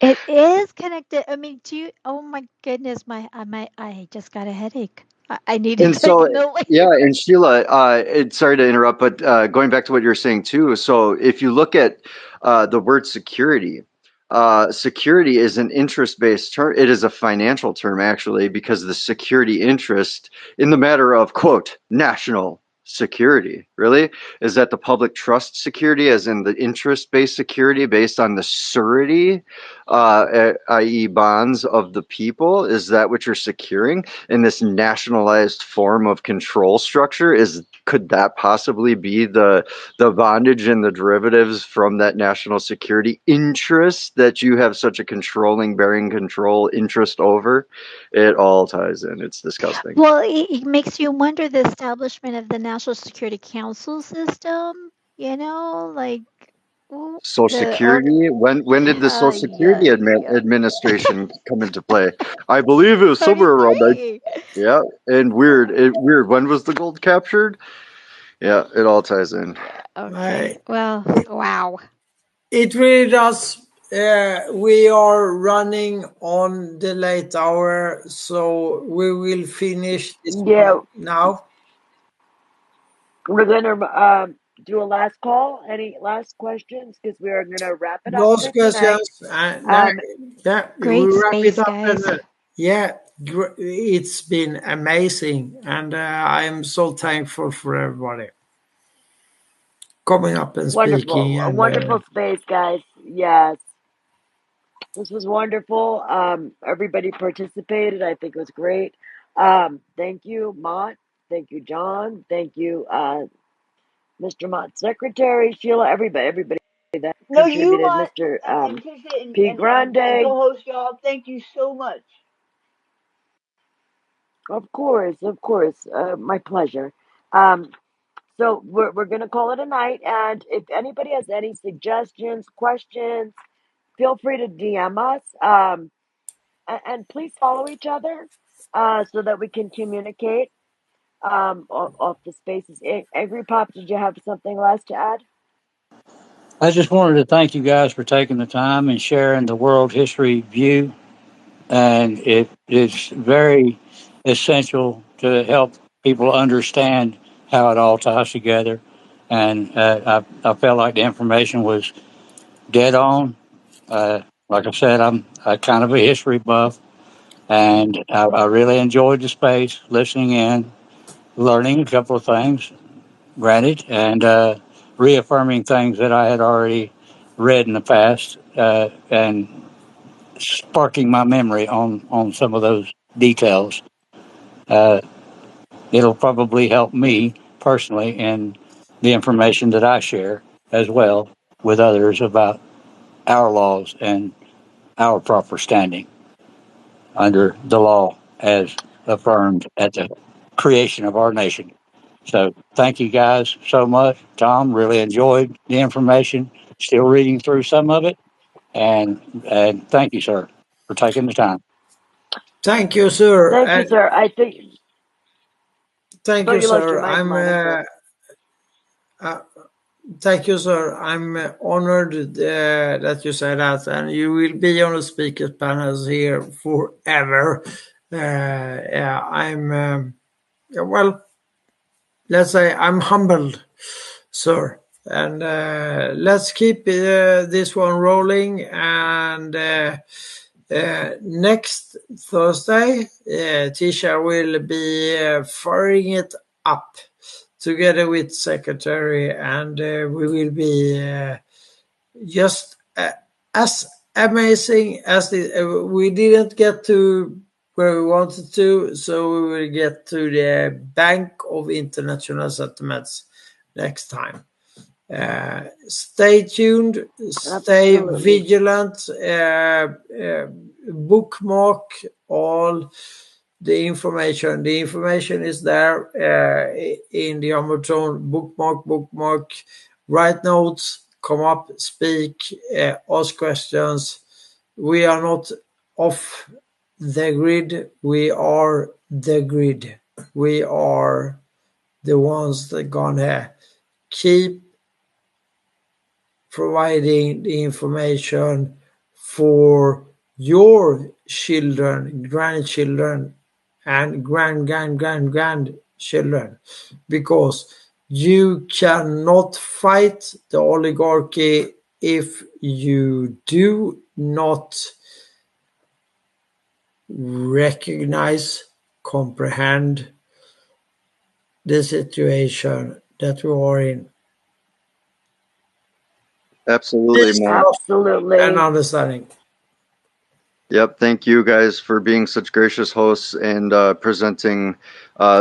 It is connected. I mean, oh my goodness, I just got a headache. I need to And take so, a note later. yeah, and Sheila, sorry to interrupt, but going back to what you were saying too. So, if you look at the word security, security is an interest-based term. It is a financial term, actually, because the security interest in the matter of, quote, national security, really, is that the public trust security, as in the interest-based security based on the surety, i.e., bonds of the people. Is that what you're securing? In this nationalized form of control structure, could that possibly be the bondage and the derivatives from that national security interest that you have such a bearing control interest over? It all ties in. It's disgusting. Well, it makes you wonder the establishment of the National Security Council system, like Social the Security. When did the Social Security yeah. Administration come into play? I believe it was somewhere around that. 33. Yeah, and weird. When was the gold captured? Yeah, it all ties in. Yeah, okay. Well, wow. It really does. We are running on the late hour, so we will finish this Yeah, one now. we're gonna do a last call. Any last questions? Because we are gonna wrap it up Those for tonight. questions, Um, yeah, we Great wrap it space, up, guys. and it's been amazing, and I am so thankful for everybody coming up and speaking. wonderful, a And wonderful space, guys. Yes, this was wonderful. Everybody participated. I think it was great. Thank you, Mott. Thank you, John. Thank you, Mr. Mott's secretary, Sheila. Everybody that No, you, contributed. Mott, Mr. and Tisha P. and Grande. co-host y'all. Thank you so much. Of course, my pleasure. So we're gonna call it a night, and if anybody has any suggestions, questions, feel free to DM us. And please follow each other, so that we can communicate. Off the spaces. Angry Pop, did you have something last to add? I just wanted to thank you guys for taking the time and sharing the world history view. And it's very essential to help people understand how it all ties together. And I felt like the information was dead on. Like I said, I'm kind of a history buff, and I really enjoyed the space, listening in, learning a couple of things, granted, and reaffirming things that I had already read in the past, and sparking my memory on some of those details. Uh, it'll probably help me personally in the information that I share as well with others about our laws and our proper standing under the law as affirmed at the creation of our nation. So thank you guys so much. Tom, really enjoyed the information. Still reading through some of it. And thank you, sir, for taking the time. thank you, sir. Thank you, sir. I think. Thank Thought you, you lost your sir. mic, Monica. Thank you, sir. I'm honored that you said that, and you will be on the speakers panels here forever. Yeah, well, let's say I'm humbled, sir. And let's keep this one rolling. And next Thursday, Tisha will be firing it up together with secretary, and we will be just as amazing as we didn't get to where we wanted to, so we will get to the Bank of International Settlements next time. Stay tuned, stay Absolutely. vigilant, bookmark all the information. The information is there in the Amazon. Bookmark, write notes, come up, speak, ask questions. We are not off the grid. We are the grid. We are the ones that gonna keep providing the information for your children, grandchildren, and grandchildren, because you cannot fight the oligarchy if you do not recognize, comprehend the situation that we are in. Absolutely, Please Matt. Absolutely. and understanding. Yep. Thank you guys for being such gracious hosts and presenting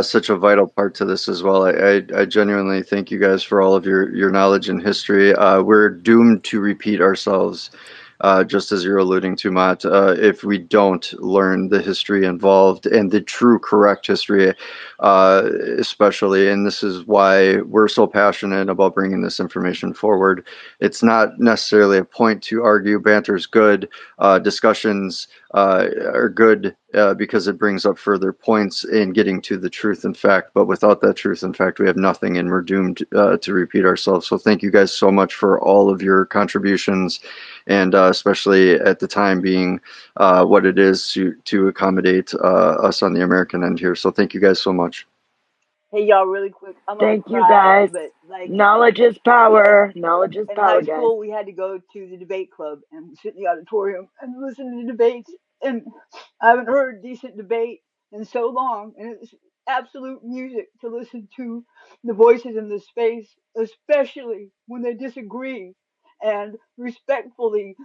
such a vital part to this as well. I genuinely thank you guys for all of your knowledge and history. We're doomed to repeat ourselves, just as you're alluding to, Matt, if we don't learn the history involved and the true correct history, especially. And this is why we're so passionate about bringing this information forward. It's not necessarily a point to argue. Banter's good. Discussions are good because it brings up further points in getting to the truth and fact. But without that truth and fact, we have nothing, and we're doomed to repeat ourselves. So thank you guys so much for all of your contributions, and especially at the time being what it is to accommodate us on the American end here. So thank you guys so much. Hey, y'all, really quick. I'm gonna Thank you, cry a little guys. bit. Like Knowledge is power. Knowledge is in power, high guys. school, we had to go to the debate club and sit in the auditorium and listen to debates. And I haven't heard decent debate in so long, and it's absolute music to listen to the voices in this space, especially when they disagree and respectfully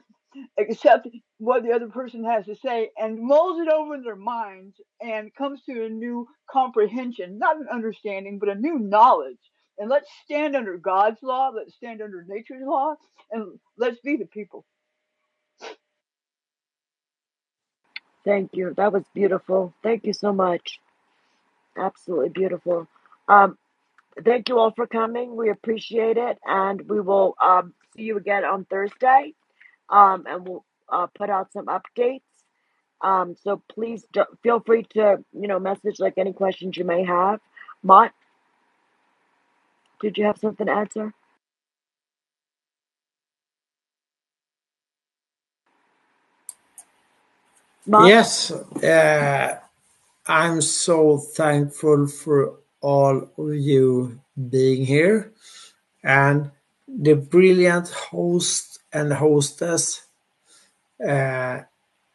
accept what the other person has to say and mulls it over in their minds and comes to a new comprehension, not an understanding, but a new knowledge. And let's stand under God's law, let's stand under nature's law, and let's be the people. Thank you. That was beautiful. Thank you so much. Absolutely beautiful. Um, thank you all for coming. We appreciate it, and we will see you again on Thursday. And we'll put out some updates. So please feel free to message like any questions you may have. Mott, did you have something to add, sir? Mott? Yes, I'm so thankful for all of you being here and the brilliant host and hostess. I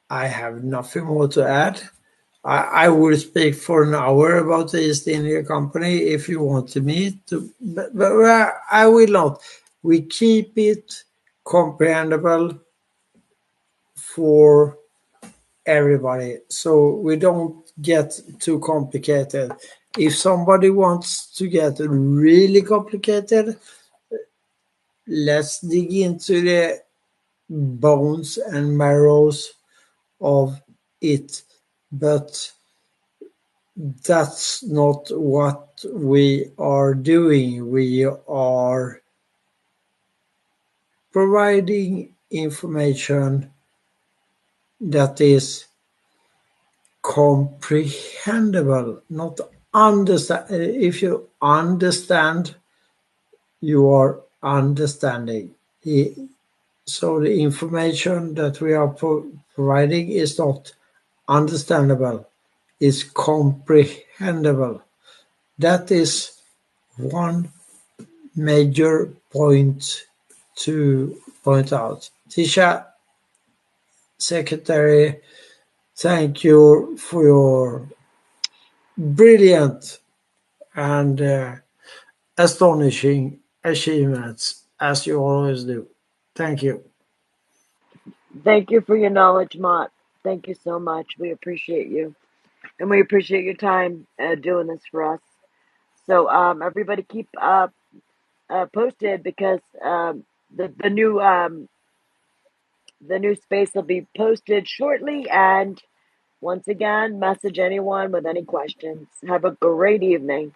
have nothing more to add. I will speak for an hour about the East India Company if you want me to, but I will not. We keep it comprehensible for everybody, so we don't get too complicated. If somebody wants to get really complicated, let's dig into the bones and marrows of it, but that's not what we are doing. We are providing information that is comprehensible, not understand. If you understand, you are understanding. So the information that we are providing is not understandable, it's comprehensible. That is one major point to point out. Tisha, Secretary, thank you for your brilliant and astonishing achievements, as you always do. Thank you. Thank you for your knowledge, Mott. Thank you so much. We appreciate you. And we appreciate your time doing this for us. So everybody keep posted because the new space will be posted shortly. And once again, message anyone with any questions. Have a great evening.